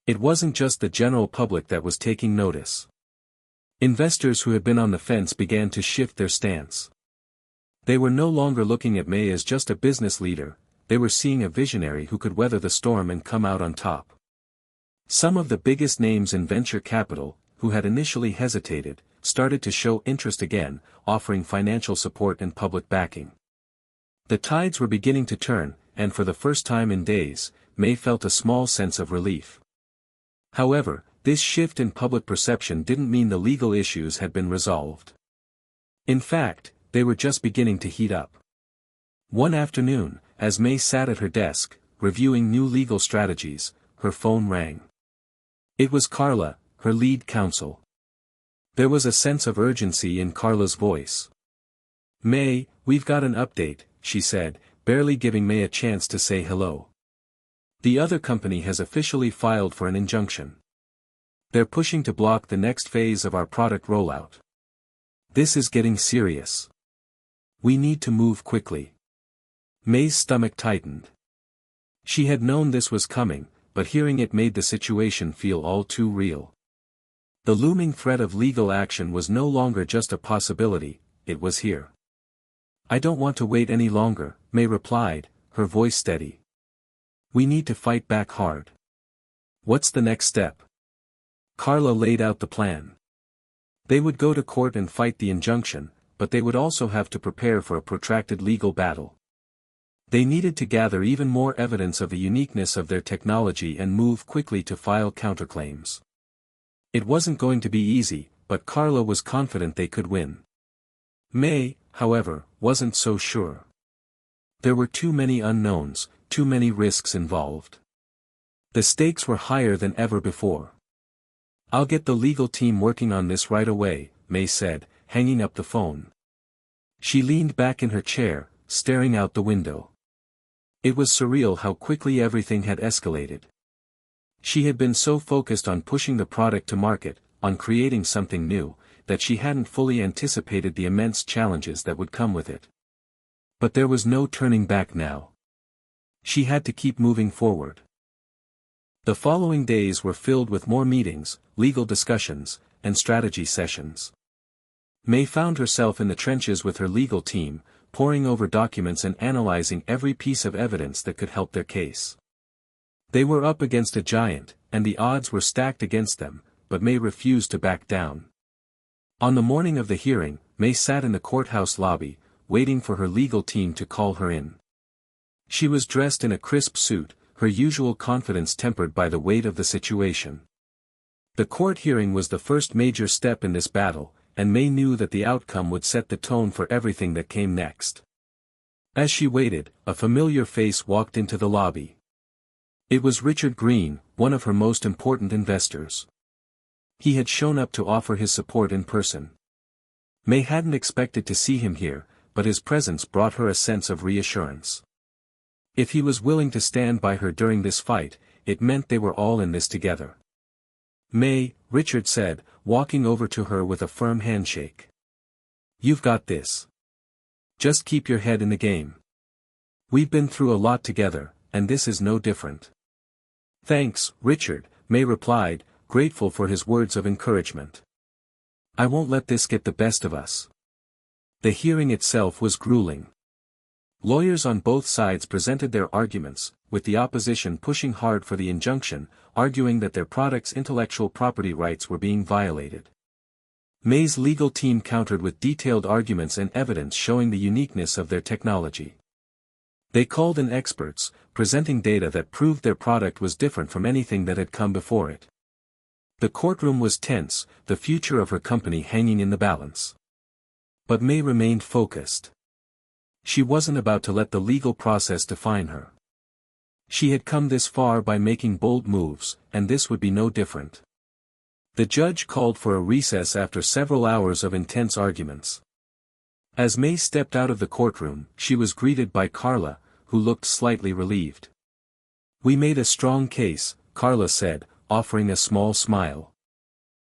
It wasn't just the general public that was taking notice. Investors who had been on the fence began to shift their stance. They were no longer looking at Maye as just a business leader, they were seeing a visionary who could weather the storm and come out on top. Some of the biggest names in venture capital, who had initially hesitated, started to show interest again, offering financial support and public backing. The tides were beginning to turn, and for the first time in days, Maye felt a small sense of relief. However, this shift in public perception didn't mean the legal issues had been resolved. In fact, they were just beginning to heat up. One afternoon, as Maye sat at her desk, reviewing new legal strategies, her phone rang. It was Carla, her lead counsel. There was a sense of urgency in Carla's voice. "Maye, we've got an update," she said, barely giving Maye a chance to say hello. "The other company has officially filed for an injunction. They're pushing to block the next phase of our product rollout. This is getting serious. We need to move quickly." Maye's stomach tightened. She had known this was coming, but hearing it made the situation feel all too real. The looming threat of legal action was no longer just a possibility, it was here. "I don't want to wait any longer," Maye replied, her voice steady. "We need to fight back hard." "What's the next step?" Carla laid out the plan. They would go to court and fight the injunction, but they would also have to prepare for a protracted legal battle. They needed to gather even more evidence of the uniqueness of their technology and move quickly to file counterclaims. It wasn't going to be easy, but Carla was confident they could win. Maye, however, wasn't so sure. There were too many unknowns, too many risks involved. The stakes were higher than ever before. "I'll get the legal team working on this right away," Maye said, hanging up the phone. She leaned back in her chair, staring out the window. It was surreal how quickly everything had escalated. She had been so focused on pushing the product to market, on creating something new, that she hadn't fully anticipated the immense challenges that would come with it. But there was no turning back now. She had to keep moving forward. The following days were filled with more meetings, legal discussions, and strategy sessions. Maye found herself in the trenches with her legal team, poring over documents and analyzing every piece of evidence that could help their case. They were up against a giant, and the odds were stacked against them, but Maye refused to back down. On the morning of the hearing, Maye sat in the courthouse lobby, waiting for her legal team to call her in. She was dressed in a crisp suit, her usual confidence tempered by the weight of the situation. The court hearing was the first major step in this battle, and Maye knew that the outcome would set the tone for everything that came next. As she waited, a familiar face walked into the lobby. It was Richard Green, one of her most important investors. He had shown up to offer his support in person. Maye hadn't expected to see him here, but his presence brought her a sense of reassurance. If he was willing to stand by her during this fight, it meant they were all in this together. "Maye," Richard said, walking over to her with a firm handshake. "You've got this. Just keep your head in the game. We've been through a lot together, and this is no different." "Thanks, Richard," Maye replied, grateful for his words of encouragement. "I won't let this get the best of us." The hearing itself was grueling. Lawyers on both sides presented their arguments, with the opposition pushing hard for the injunction, arguing that their product's intellectual property rights were being violated. Maye's legal team countered with detailed arguments and evidence showing the uniqueness of their technology. They called in experts, presenting data that proved their product was different from anything that had come before it. The courtroom was tense, the future of her company hanging in the balance. But Maye remained focused. She wasn't about to let the legal process define her. She had come this far by making bold moves, and this would be no different. The judge called for a recess after several hours of intense arguments. As Maye stepped out of the courtroom, she was greeted by Carla, who looked slightly relieved. "We made a strong case," Carla said, offering a small smile.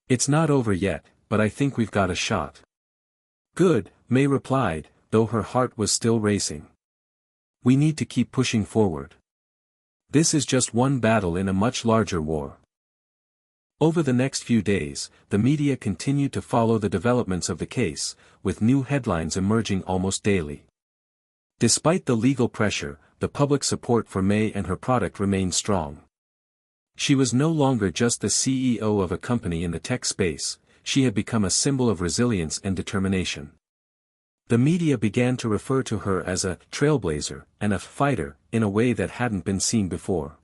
"It's not over yet, but I think we've got a shot." "Good," Maye replied, though her heart was still racing. "We need to keep pushing forward. This is just one battle in a much larger war." Over the next few days, the media continued to follow the developments of the case, with new headlines emerging almost daily. Despite the legal pressure, the public support for Maye and her product remained strong. She was no longer just the CEO of a company in the tech space, she had become a symbol of resilience and determination. The media began to refer to her as a trailblazer and a fighter in a way that hadn't been seen before.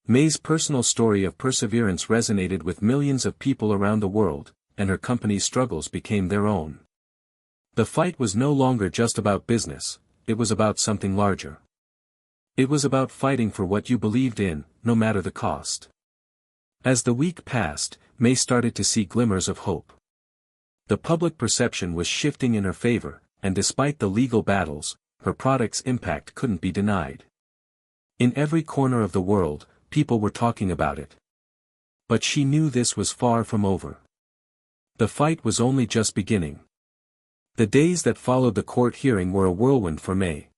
Maye's personal story of perseverance resonated with millions of people around the world, and her company's struggles became their own. The fight was no longer just about business, it was about something larger. It was about fighting for what you believed in, no matter the cost. As the week passed, Maye started to see glimmers of hope. The public perception was shifting in her favor, and despite the legal battles, her product's impact couldn't be denied. In every corner of the world, people were talking about it. But she knew this was far from over. The fight was only just beginning. The days that followed the court hearing were a whirlwind for Maye.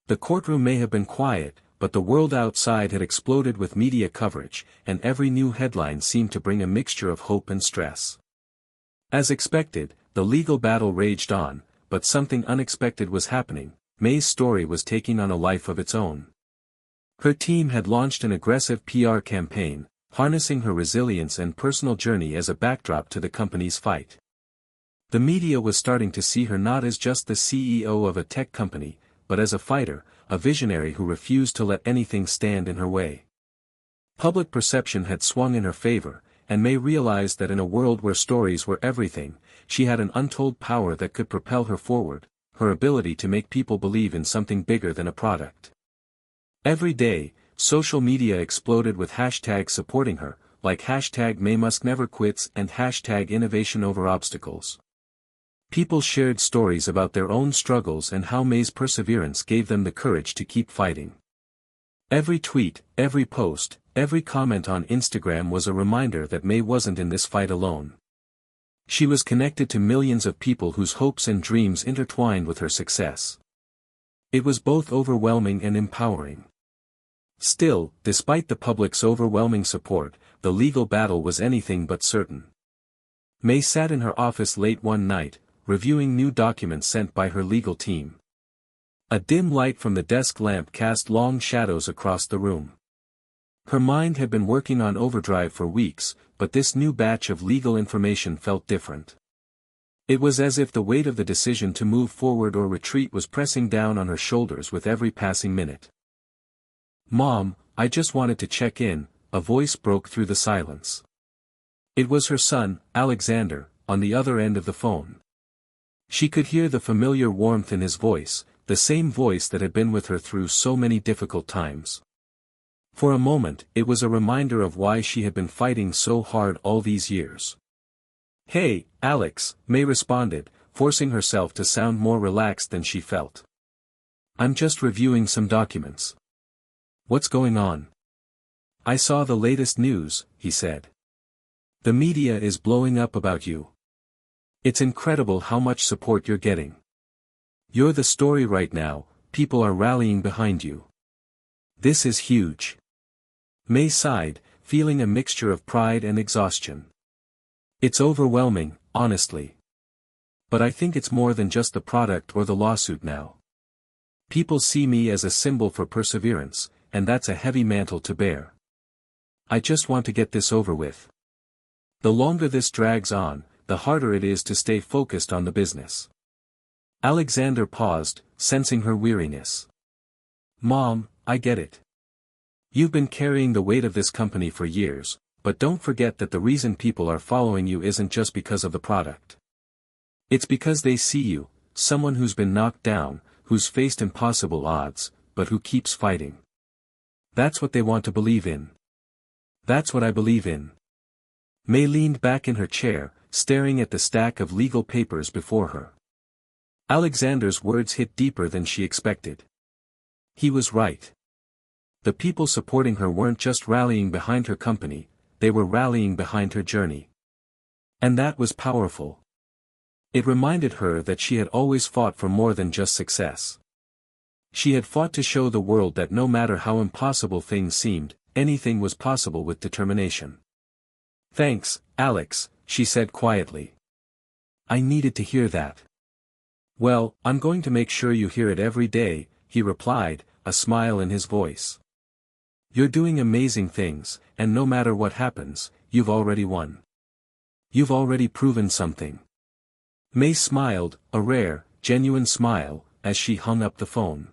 The courtroom may have been quiet, but the world outside had exploded with media coverage, and every new headline seemed to bring a mixture of hope and stress. As expected, the legal battle raged on, but something unexpected was happening. Maye's story was taking on a life of its own. Her team had launched an aggressive PR campaign, harnessing her resilience and personal journey as a backdrop to the company's fight. The media was starting to see her not as just the CEO of a tech company, but as a fighter, a visionary who refused to let anything stand in her way. Public perception had swung in her favor, and Maye realized that in a world where stories were everything, she had an untold power that could propel her forward, her ability to make people believe in something bigger than a product. Every day, social media exploded with hashtags supporting her, like hashtag Maye Musk never quits and hashtag innovation over obstacles. People shared stories about their own struggles and how Maye's perseverance gave them the courage to keep fighting. Every tweet, every post, every comment on Instagram was a reminder that Maye wasn't in this fight alone. She was connected to millions of people whose hopes and dreams intertwined with her success. It was both overwhelming and empowering. Still, despite the public's overwhelming support, the legal battle was anything but certain. Maye sat in her office late one night, reviewing new documents sent by her legal team. A dim light from the desk lamp cast long shadows across the room. Her mind had been working on overdrive for weeks, but this new batch of legal information felt different. It was as if the weight of the decision to move forward or retreat was pressing down on her shoulders with every passing minute. "Mom, I just wanted to check in," a voice broke through the silence. It was her son, Alexander, on the other end of the phone. She could hear the familiar warmth in his voice, the same voice that had been with her through so many difficult times. For a moment, it was a reminder of why she had been fighting so hard all these years. "Hey, Alex," Maye responded, forcing herself to sound more relaxed than she felt. "I'm just reviewing some documents." "What's going on?" "I saw the latest news," he said. "The media is blowing up about you. It's incredible how much support you're getting. You're the story right now, people are rallying behind you. This is huge." Maye sighed, feeling a mixture of pride and exhaustion. "It's overwhelming, honestly. But I think it's more than just the product or the lawsuit now. People see me as a symbol for perseverance, and that's a heavy mantle to bear. I just want to get this over with. The longer this drags on, the harder it is to stay focused on the business. Alexander paused, sensing her weariness. Mom, I get it. You've been carrying the weight of this company for years, but don't forget that the reason people are following you isn't just because of the product. It's because they see you, someone who's been knocked down, who's faced impossible odds, but who keeps fighting. That's what they want to believe in. That's what I believe in. Maye leaned back in her chair, staring at the stack of legal papers before her. Alexander's words hit deeper than she expected. He was right. The people supporting her weren't just rallying behind her company, they were rallying behind her journey. And that was powerful. It reminded her that she had always fought for more than just success. She had fought to show the world that no matter how impossible things seemed, anything was possible with determination. Thanks, Alex, she said quietly. I needed to hear that. Well, I'm going to make sure you hear it every day, he replied, a smile in his voice. You're doing amazing things, and no matter what happens, you've already won. You've already proven something. Maye smiled, a rare, genuine smile, as she hung up the phone.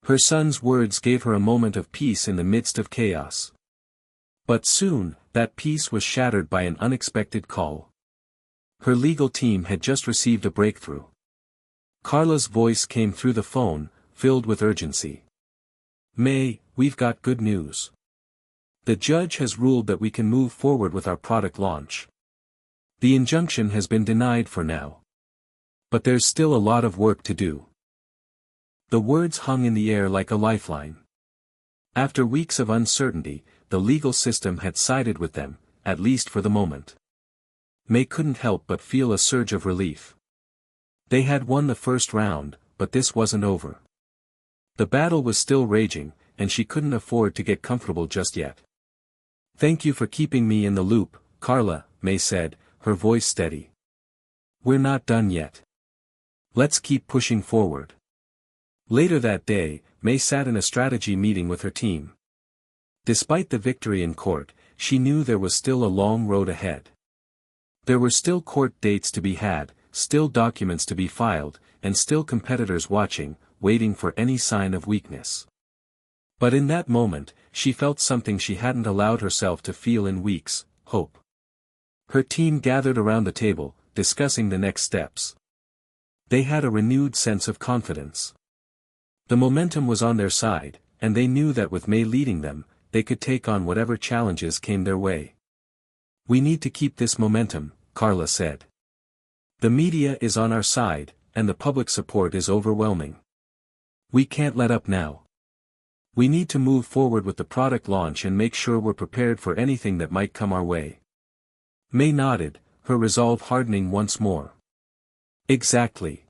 Her son's words gave her a moment of peace in the midst of chaos. But soon, that peace was shattered by an unexpected call. Her legal team had just received a breakthrough. Carla's voice came through the phone, filled with urgency. Maye, we've got good news. The judge has ruled that we can move forward with our product launch. The injunction has been denied for now. But there's still a lot of work to do. The words hung in the air like a lifeline. After weeks of uncertainty, the legal system had sided with them, at least for the moment. Maye couldn't help but feel a surge of relief. They had won the first round, but this wasn't over. The battle was still raging, and she couldn't afford to get comfortable just yet. Thank you for keeping me in the loop, Carla, Maye said, her voice steady. We're not done yet. Let's keep pushing forward. Later that day, Maye sat in a strategy meeting with her team. Despite the victory in court, she knew there was still a long road ahead. There were still court dates to be had, still documents to be filed, and still competitors watching, waiting for any sign of weakness. But in that moment, she felt something she hadn't allowed herself to feel in weeks, hope. Her team gathered around the table, discussing the next steps. They had a renewed sense of confidence. The momentum was on their side, and they knew that with Maye leading them, they could take on whatever challenges came their way. We need to keep this momentum, Carla said. The media is on our side, and the public support is overwhelming. We can't let up now. We need to move forward with the product launch and make sure we're prepared for anything that might come our way. Maye nodded, her resolve hardening once more. Exactly.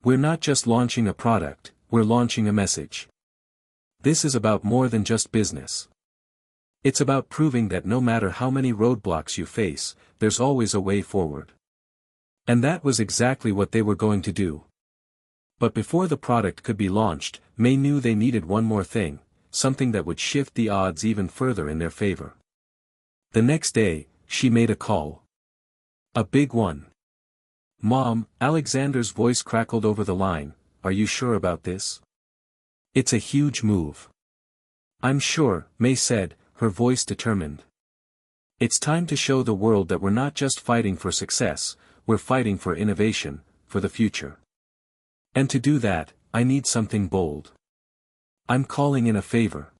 We're not just launching a product, we're launching a message. This is about more than just business. It's about proving that no matter how many roadblocks you face, there's always a way forward. And that was exactly what they were going to do. But before the product could be launched, Maye knew they needed one more thing, something that would shift the odds even further in their favor. The next day, she made a call. A big one. Mom, Alexander's voice crackled over the line, are you sure about this? It's a huge move. I'm sure, Maye said, her voice determined. It's time to show the world that we're not just fighting for success, we're fighting for innovation, for the future. And to do that, I need something bold. I'm calling in a favor.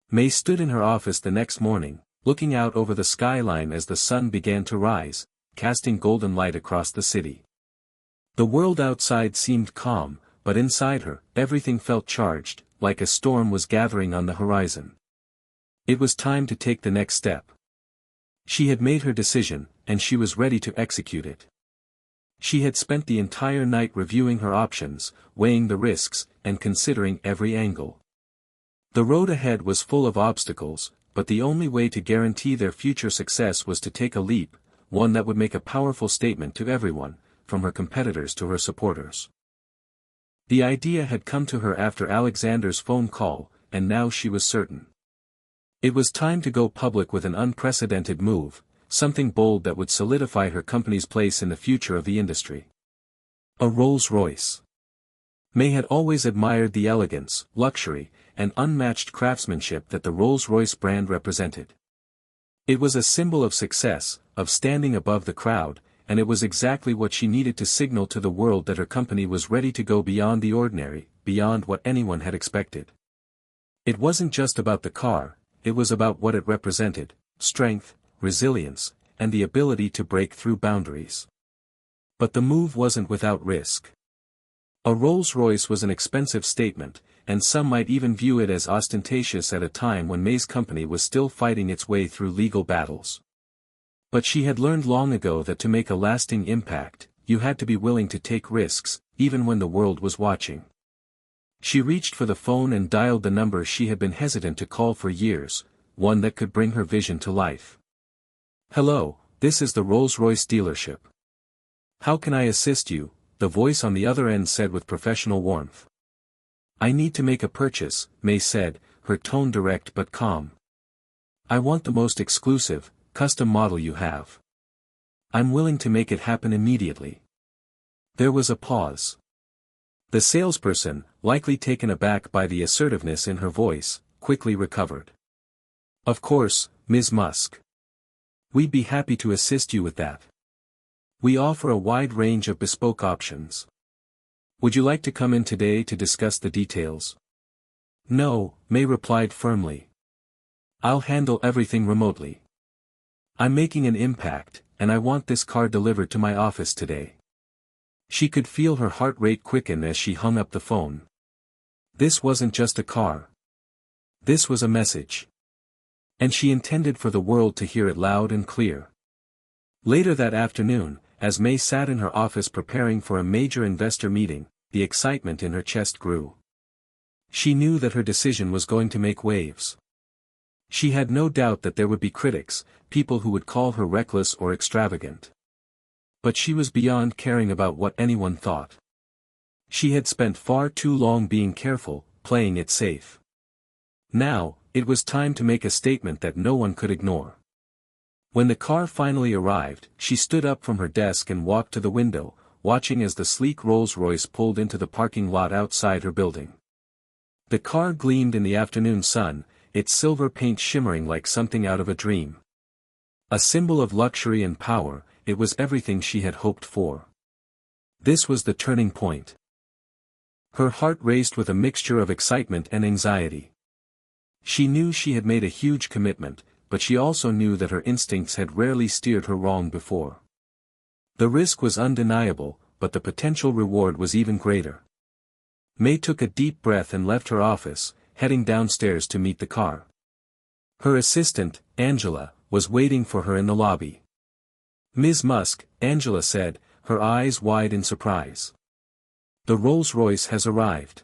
Maye stood in her office the next morning, looking out over the skyline as the sun began to rise, casting golden light across the city. The world outside seemed calm, but inside her, everything felt charged, like a storm was gathering on the horizon. It was time to take the next step. She had made her decision, and she was ready to execute it. She had spent the entire night reviewing her options, weighing the risks, and considering every angle. The road ahead was full of obstacles, but the only way to guarantee their future success was to take a leap, one that would make a powerful statement to everyone, from her competitors to her supporters. The idea had come to her after Alexander's phone call, and now she was certain. It was time to go public with an unprecedented move, something bold that would solidify her company's place in the future of the industry. A Rolls-Royce. May had always admired the elegance, luxury, and unmatched craftsmanship that the Rolls-Royce brand represented. It was a symbol of success, of standing above the crowd, and it was exactly what she needed to signal to the world that her company was ready to go beyond the ordinary, beyond what anyone had expected. It wasn't just about the car, it was about what it represented: strength, resilience, and the ability to break through boundaries. But the move wasn't without risk. A Rolls-Royce was an expensive statement, and some might even view it as ostentatious at a time when May's company was still fighting its way through legal battles. But she had learned long ago that to make a lasting impact, you had to be willing to take risks, even when the world was watching. She reached for the phone and dialed the number she had been hesitant to call for years, one that could bring her vision to life. "Hello, this is the Rolls-Royce dealership. How can I assist you?" the voice on the other end said with professional warmth. "I need to make a purchase," May said, her tone direct but calm. "I want the most exclusive, custom model you have. I'm willing to make it happen immediately." There was a pause. The salesperson, likely taken aback by the assertiveness in her voice, quickly recovered. "Of course, Ms. Musk. We'd be happy to assist you with that. We offer a wide range of bespoke options. Would you like to come in today to discuss the details?" "No," May replied firmly. "I'll handle everything remotely. I'm making an impact, and I want this car delivered to my office today." She could feel her heart rate quicken as she hung up the phone. This wasn't just a car. This was a message. And she intended for the world to hear it loud and clear. Later that afternoon, as May sat in her office preparing for a major investor meeting, the excitement in her chest grew. She knew that her decision was going to make waves. She had no doubt that there would be critics, people who would call her reckless or extravagant. But she was beyond caring about what anyone thought. She had spent far too long being careful, playing it safe. Now, it was time to make a statement that no one could ignore. When the car finally arrived, she stood up from her desk and walked to the window, watching as the sleek Rolls-Royce pulled into the parking lot outside her building. The car gleamed in the afternoon sun, its silver paint shimmering like something out of a dream. A symbol of luxury and power, it was everything she had hoped for. This was the turning point. Her heart raced with a mixture of excitement and anxiety. She knew she had made a huge commitment, but she also knew that her instincts had rarely steered her wrong before. The risk was undeniable, but the potential reward was even greater. May took a deep breath and left her office, heading downstairs to meet the car. Her assistant, Angela, was waiting for her in the lobby. "Ms. Musk," Angela said, her eyes wide in surprise. "The Rolls-Royce has arrived.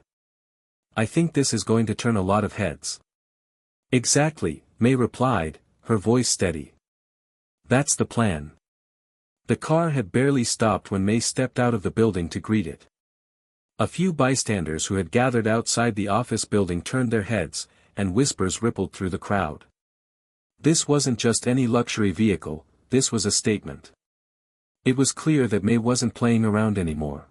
I think this is going to turn a lot of heads." "Exactly," May replied, her voice steady. "That's the plan." The car had barely stopped when May stepped out of the building to greet it. A few bystanders who had gathered outside the office building turned their heads, and whispers rippled through the crowd. This wasn't just any luxury vehicle, this was a statement. It was clear that May wasn't playing around anymore.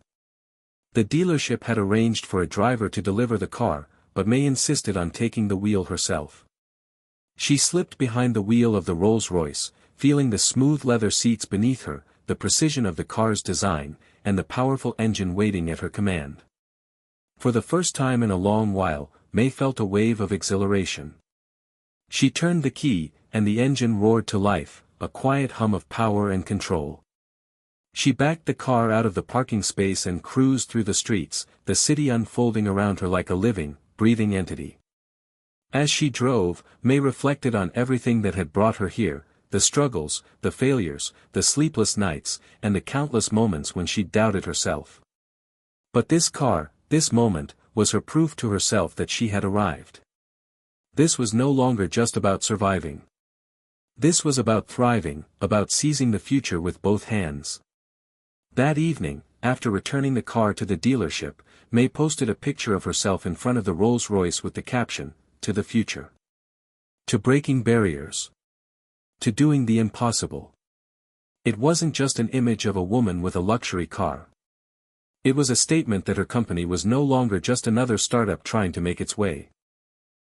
The dealership had arranged for a driver to deliver the car, but May insisted on taking the wheel herself. She slipped behind the wheel of the Rolls-Royce, feeling the smooth leather seats beneath her, the precision of the car's design, and the powerful engine waiting at her command. For the first time in a long while, May felt a wave of exhilaration. She turned the key, and the engine roared to life, a quiet hum of power and control. She backed the car out of the parking space and cruised through the streets, the city unfolding around her like a living, breathing entity. As she drove, May reflected on everything that had brought her here, the struggles, the failures, the sleepless nights, and the countless moments when she doubted herself. But this car, this moment, was her proof to herself that she had arrived. This was no longer just about surviving. This was about thriving, about seizing the future with both hands. That evening, after returning the car to the dealership, Maye posted a picture of herself in front of the Rolls-Royce with the caption, "To the future. To breaking barriers. To doing the impossible." It wasn't just an image of a woman with a luxury car. It was a statement that her company was no longer just another startup trying to make its way.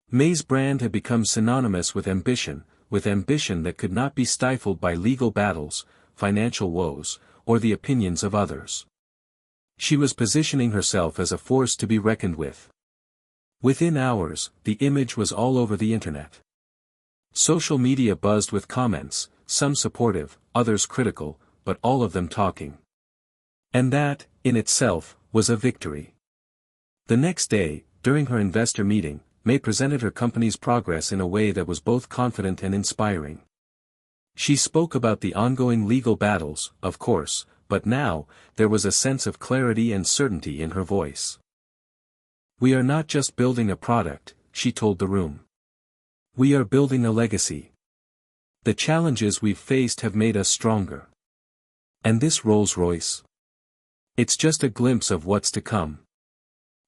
Maye's brand had become synonymous with ambition that could not be stifled by legal battles, financial woes, or the opinions of others. She was positioning herself as a force to be reckoned with. Within hours, the image was all over the internet. Social media buzzed with comments, some supportive, others critical, but all of them talking. And that, in itself, was a victory. The next day, during her investor meeting, Maye presented her company's progress in a way that was both confident and inspiring. She spoke about the ongoing legal battles, of course, but now, there was a sense of clarity and certainty in her voice. "We are not just building a product," she told the room. "We are building a legacy. The challenges we've faced have made us stronger. And this Rolls-Royce? It's just a glimpse of what's to come."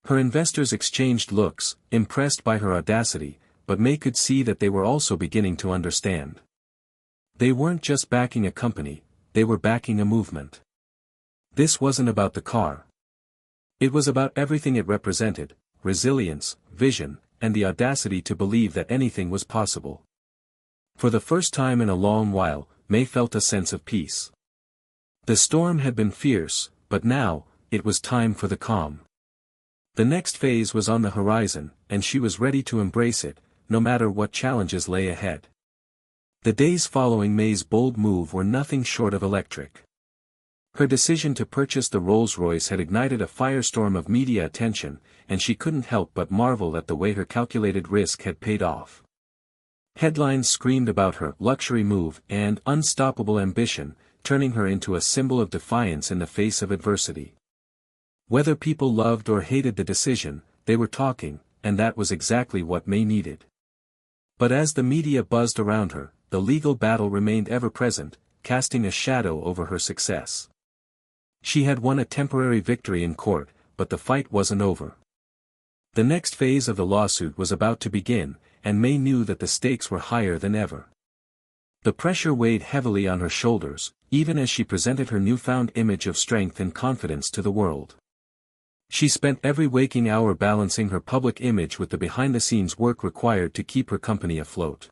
Her investors exchanged looks, impressed by her audacity, but Maye could see that they were also beginning to understand. They weren't just backing a company, they were backing a movement. This wasn't about the car. It was about everything it represented: resilience, vision, and the audacity to believe that anything was possible. For the first time in a long while, Maye felt a sense of peace. The storm had been fierce, but now, it was time for the calm. The next phase was on the horizon, and she was ready to embrace it, no matter what challenges lay ahead. The days following Maye's bold move were nothing short of electric. Her decision to purchase the Rolls-Royce had ignited a firestorm of media attention, and she couldn't help but marvel at the way her calculated risk had paid off. Headlines screamed about her luxury move and unstoppable ambition, turning her into a symbol of defiance in the face of adversity. Whether people loved or hated the decision, they were talking, and that was exactly what Maye needed. But as the media buzzed around her, the legal battle remained ever present, casting a shadow over her success. She had won a temporary victory in court, but the fight wasn't over. The next phase of the lawsuit was about to begin, and Maye knew that the stakes were higher than ever. The pressure weighed heavily on her shoulders, even as she presented her newfound image of strength and confidence to the world. She spent every waking hour balancing her public image with the behind-the-scenes work required to keep her company afloat.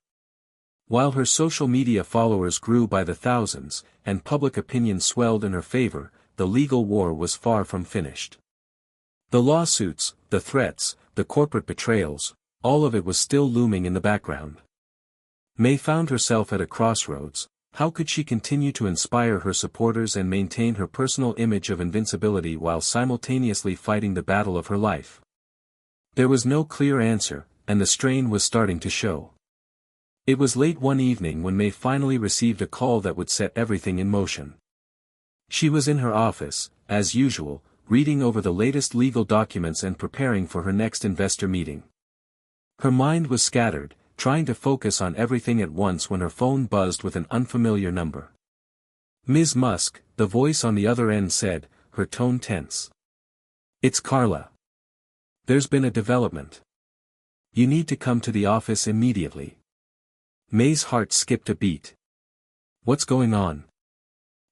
While her social media followers grew by the thousands, and public opinion swelled in her favor, the legal war was far from finished. The lawsuits, the threats, the corporate betrayals, all of it was still looming in the background. Maye found herself at a crossroads. How could she continue to inspire her supporters and maintain her personal image of invincibility while simultaneously fighting the battle of her life? There was no clear answer, and the strain was starting to show. It was late one evening when Maye finally received a call that would set everything in motion. She was in her office, as usual, reading over the latest legal documents and preparing for her next investor meeting. Her mind was scattered, trying to focus on everything at once when her phone buzzed with an unfamiliar number. "Ms. Musk," the voice on the other end said, her tone tense. "It's Carla. There's been a development. You need to come to the office immediately." Maye's heart skipped a beat. "What's going on?"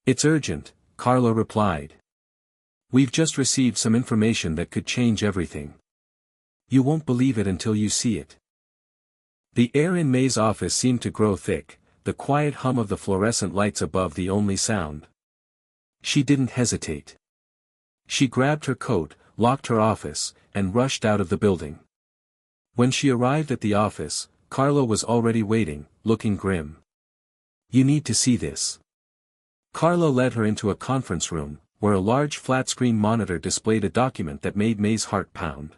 "It's urgent," Carla replied. "We've just received some information that could change everything. You won't believe it until you see it." The air in Maye's office seemed to grow thick, the quiet hum of the fluorescent lights above the only sound. She didn't hesitate. She grabbed her coat, locked her office, and rushed out of the building. When she arrived at the office, Carla was already waiting, looking grim. "You need to see this." Carla led her into a conference room, where a large flat-screen monitor displayed a document that made Maye's heart pound.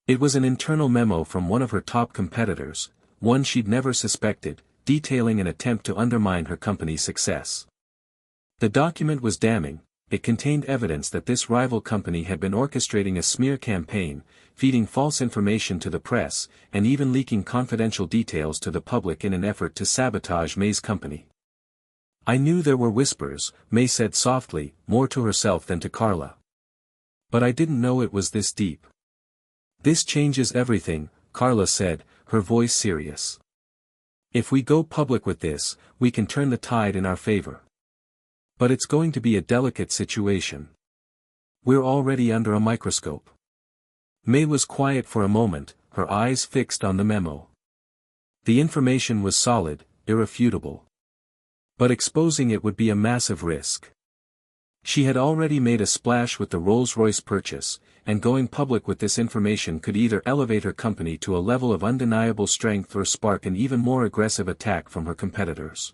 It was an internal memo from one of her top competitors, one she'd never suspected, detailing an attempt to undermine her company's success. The document was damning. It contained evidence that this rival company had been orchestrating a smear campaign, feeding false information to the press, and even leaking confidential details to the public in an effort to sabotage Maye's company. "I knew there were whispers," Maye said softly, more to herself than to Carla. But I didn't know it was this deep. This changes everything, Carla said, her voice serious. If we go public with this, we can turn the tide in our favor. But it's going to be a delicate situation. We're already under a microscope. Maye was quiet for a moment, her eyes fixed on the memo. The information was solid, irrefutable. But exposing it would be a massive risk. She had already made a splash with the Rolls-Royce purchase, and going public with this information could either elevate her company to a level of undeniable strength or spark an even more aggressive attack from her competitors.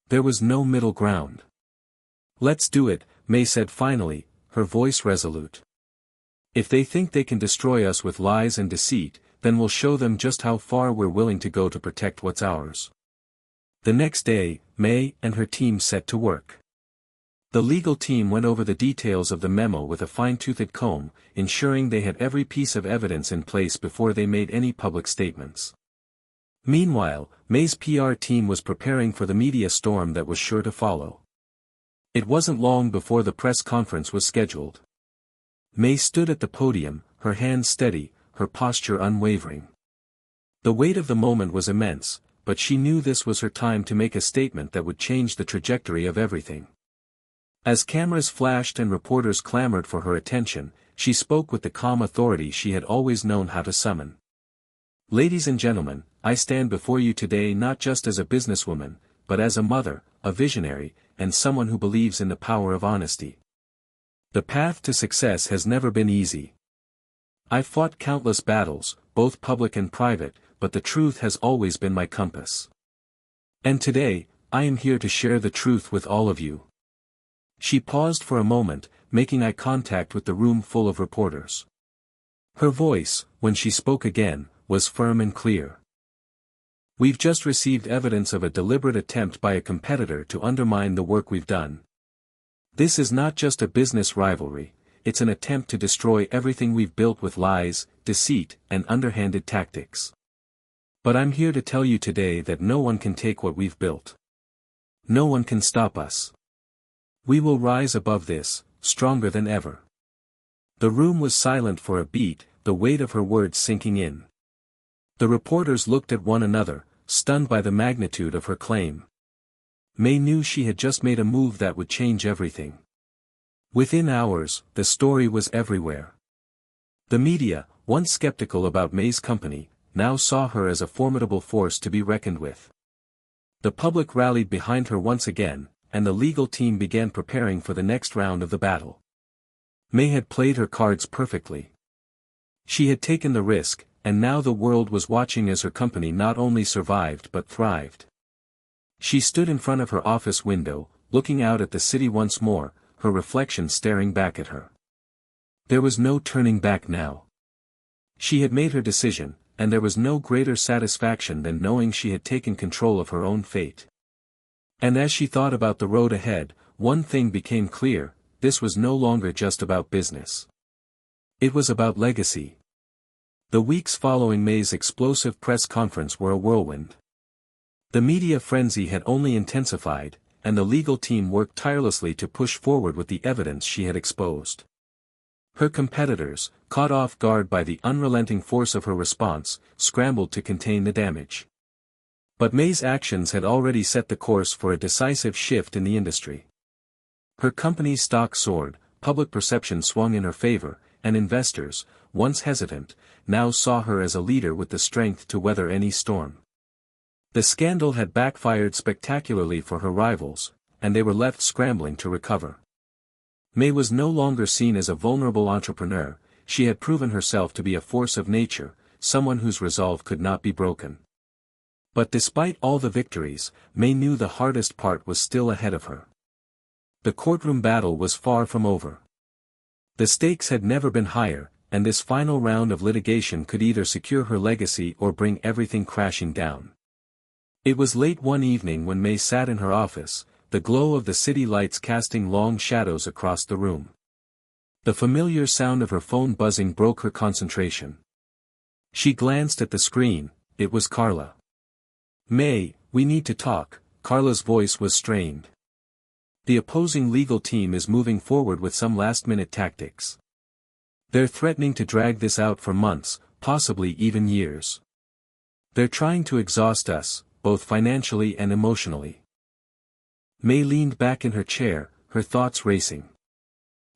There was no middle ground. Let's do it, Maye said finally, her voice resolute. If they think they can destroy us with lies and deceit, then we'll show them just how far we're willing to go to protect what's ours. The next day, Maye and her team set to work. The legal team went over the details of the memo with a fine-toothed comb, ensuring they had every piece of evidence in place before they made any public statements. Meanwhile, Maye's PR team was preparing for the media storm that was sure to follow. It wasn't long before the press conference was scheduled. Maye stood at the podium, her hands steady, her posture unwavering. The weight of the moment was immense, but she knew this was her time to make a statement that would change the trajectory of everything. As cameras flashed and reporters clamored for her attention, she spoke with the calm authority she had always known how to summon. Ladies and gentlemen, I stand before you today not just as a businesswoman, but as a mother, a visionary, and someone who believes in the power of honesty. The path to success has never been easy. I've fought countless battles, both public and private, but the truth has always been my compass. And today, I am here to share the truth with all of you. She paused for a moment, making eye contact with the room full of reporters. Her voice, when she spoke again, was firm and clear. We've just received evidence of a deliberate attempt by a competitor to undermine the work we've done. This is not just a business rivalry, it's an attempt to destroy everything we've built with lies, deceit, and underhanded tactics. But I'm here to tell you today that no one can take what we've built. No one can stop us. We will rise above this, stronger than ever. The room was silent for a beat, the weight of her words sinking in. The reporters looked at one another, stunned by the magnitude of her claim. Maye knew she had just made a move that would change everything. Within hours, the story was everywhere. The media, once skeptical about Maye's company, now saw her as a formidable force to be reckoned with. The public rallied behind her once again, and the legal team began preparing for the next round of the battle. Maye had played her cards perfectly. She had taken the risk, and now the world was watching as her company not only survived but thrived. She stood in front of her office window, looking out at the city once more, her reflection staring back at her. There was no turning back now. She had made her decision, and there was no greater satisfaction than knowing she had taken control of her own fate. And as she thought about the road ahead, one thing became clear: this was no longer just about business. It was about legacy. The weeks following Maye's explosive press conference were a whirlwind. The media frenzy had only intensified, and the legal team worked tirelessly to push forward with the evidence she had exposed. Her competitors, caught off guard by the unrelenting force of her response, scrambled to contain the damage. But Maye's actions had already set the course for a decisive shift in the industry. Her company's stock soared, public perception swung in her favor, and investors, once hesitant, now saw her as a leader with the strength to weather any storm. The scandal had backfired spectacularly for her rivals, and they were left scrambling to recover. Maye was no longer seen as a vulnerable entrepreneur, she had proven herself to be a force of nature, someone whose resolve could not be broken. But despite all the victories, Maye knew the hardest part was still ahead of her. The courtroom battle was far from over. The stakes had never been higher, and this final round of litigation could either secure her legacy or bring everything crashing down. It was late one evening when Maye sat in her office, the glow of the city lights casting long shadows across the room. The familiar sound of her phone buzzing broke her concentration. She glanced at the screen. It was Carla. "Maye, we need to talk," Carla's voice was strained. "The opposing legal team is moving forward with some last-minute tactics. They're threatening to drag this out for months, possibly even years. They're trying to exhaust us, both financially and emotionally. Maye leaned back in her chair, her thoughts racing.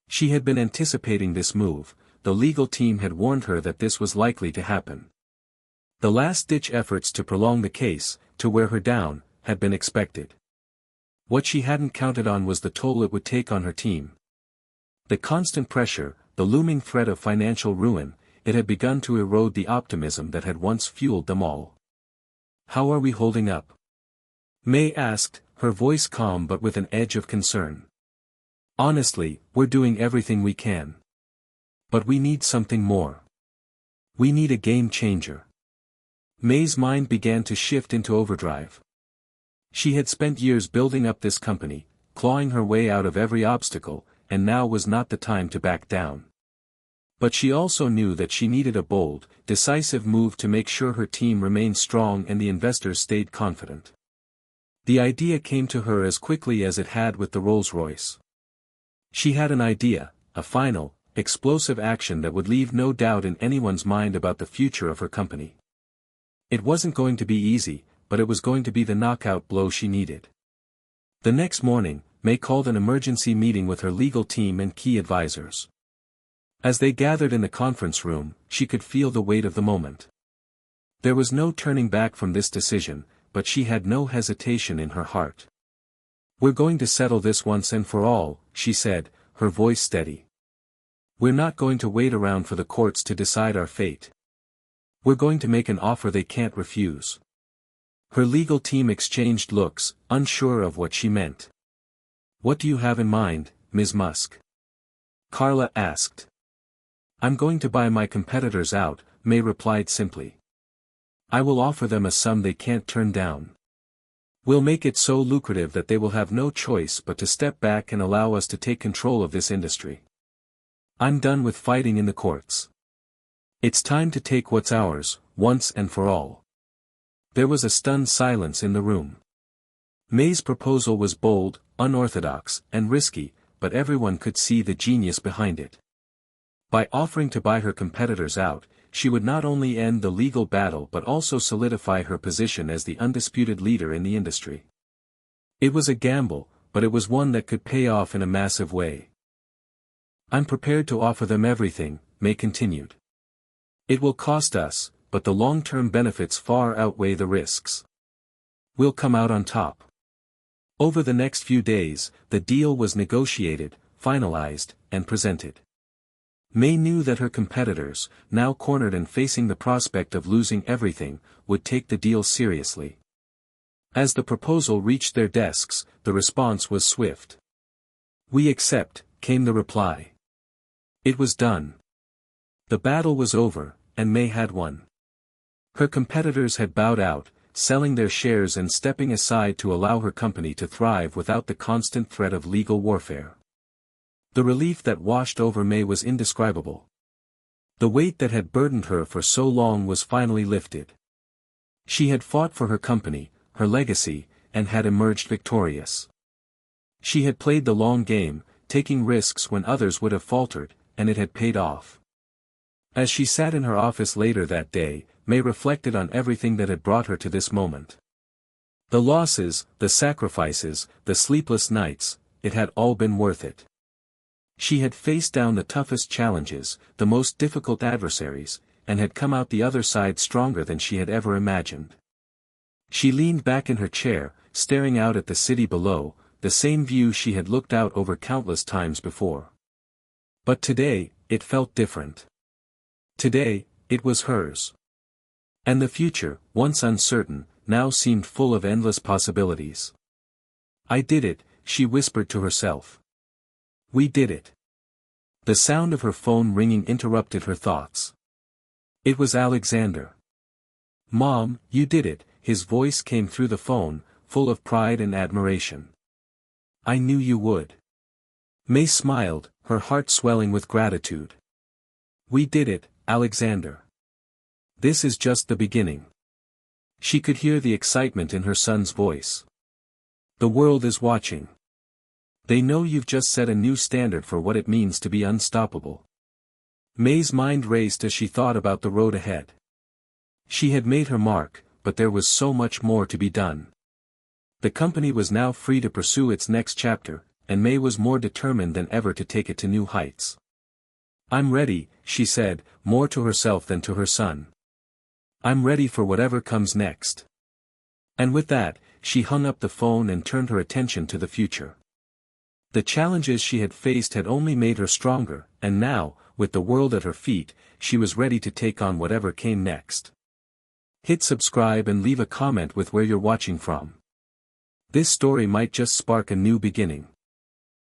She had been anticipating this move. The legal team had warned her that this was likely to happen. The last-ditch efforts to prolong the case, to wear her down, had been expected. What she hadn't counted on was the toll it would take on her team. The constant pressure, the looming threat of financial ruin, it had begun to erode the optimism that had once fueled them all. "How are we holding up?" Maye asked, her voice calm but with an edge of concern. "Honestly, we're doing everything we can. But we need something more. We need a game changer." Maye's mind began to shift into overdrive. She had spent years building up this company, clawing her way out of every obstacle, and now was not the time to back down. But she also knew that she needed a bold, decisive move to make sure her team remained strong and the investors stayed confident. The idea came to her as quickly as it had with the Rolls-Royce. She had an idea, a final, explosive action that would leave no doubt in anyone's mind about the future of her company. It wasn't going to be easy, but it was going to be the knockout blow she needed. The next morning, Maye called an emergency meeting with her legal team and key advisors. As they gathered in the conference room, she could feel the weight of the moment. There was no turning back from this decision, but she had no hesitation in her heart. "We're going to settle this once and for all," she said, her voice steady. "We're not going to wait around for the courts to decide our fate. We're going to make an offer they can't refuse." Her legal team exchanged looks, unsure of what she meant. "What do you have in mind, Ms. Musk?" Carla asked. "I'm going to buy my competitors out," Maye replied simply. "I will offer them a sum they can't turn down. We'll make it so lucrative that they will have no choice but to step back and allow us to take control of this industry. I'm done with fighting in the courts. It's time to take what's ours, once and for all." There was a stunned silence in the room. Maye's proposal was bold, unorthodox, and risky, but everyone could see the genius behind it. By offering to buy her competitors out, she would not only end the legal battle but also solidify her position as the undisputed leader in the industry. It was a gamble, but it was one that could pay off in a massive way. "I'm prepared to offer them everything," Maye continued. "It will cost us, but the long-term benefits far outweigh the risks. We'll come out on top." Over the next few days, the deal was negotiated, finalized, and presented. Maye knew that her competitors, now cornered and facing the prospect of losing everything, would take the deal seriously. As the proposal reached their desks, the response was swift. "We accept," came the reply. It was done. The battle was over, and Maye had won. Her competitors had bowed out, selling their shares and stepping aside to allow her company to thrive without the constant threat of legal warfare. The relief that washed over Maye was indescribable. The weight that had burdened her for so long was finally lifted. She had fought for her company, her legacy, and had emerged victorious. She had played the long game, taking risks when others would have faltered, and it had paid off. As she sat in her office later that day, Maye reflected on everything that had brought her to this moment. The losses, the sacrifices, the sleepless nights, it had all been worth it. She had faced down the toughest challenges, the most difficult adversaries, and had come out the other side stronger than she had ever imagined. She leaned back in her chair, staring out at the city below, the same view she had looked out over countless times before. But today, it felt different. Today, it was hers. And the future, once uncertain, now seemed full of endless possibilities. "I did it," she whispered to herself. "We did it." The sound of her phone ringing interrupted her thoughts. It was Alexander. "Mom, you did it," his voice came through the phone, full of pride and admiration. "I knew you would." Maye smiled, her heart swelling with gratitude. "We did it, Alexander. This is just the beginning." She could hear the excitement in her son's voice. "The world is watching. They know you've just set a new standard for what it means to be unstoppable. May's mind raced as she thought about the road ahead. She had made her mark, but there was so much more to be done. The company was now free to pursue its next chapter, and May was more determined than ever to take it to new heights. "I'm ready," she said, more to herself than to her son. "I'm ready for whatever comes next." And with that, she hung up the phone and turned her attention to the future. The challenges she had faced had only made her stronger, and now, with the world at her feet, she was ready to take on whatever came next. Hit subscribe and leave a comment with where you're watching from. This story might just spark a new beginning.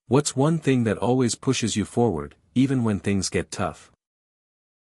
What's one thing that always pushes you forward, even when things get tough?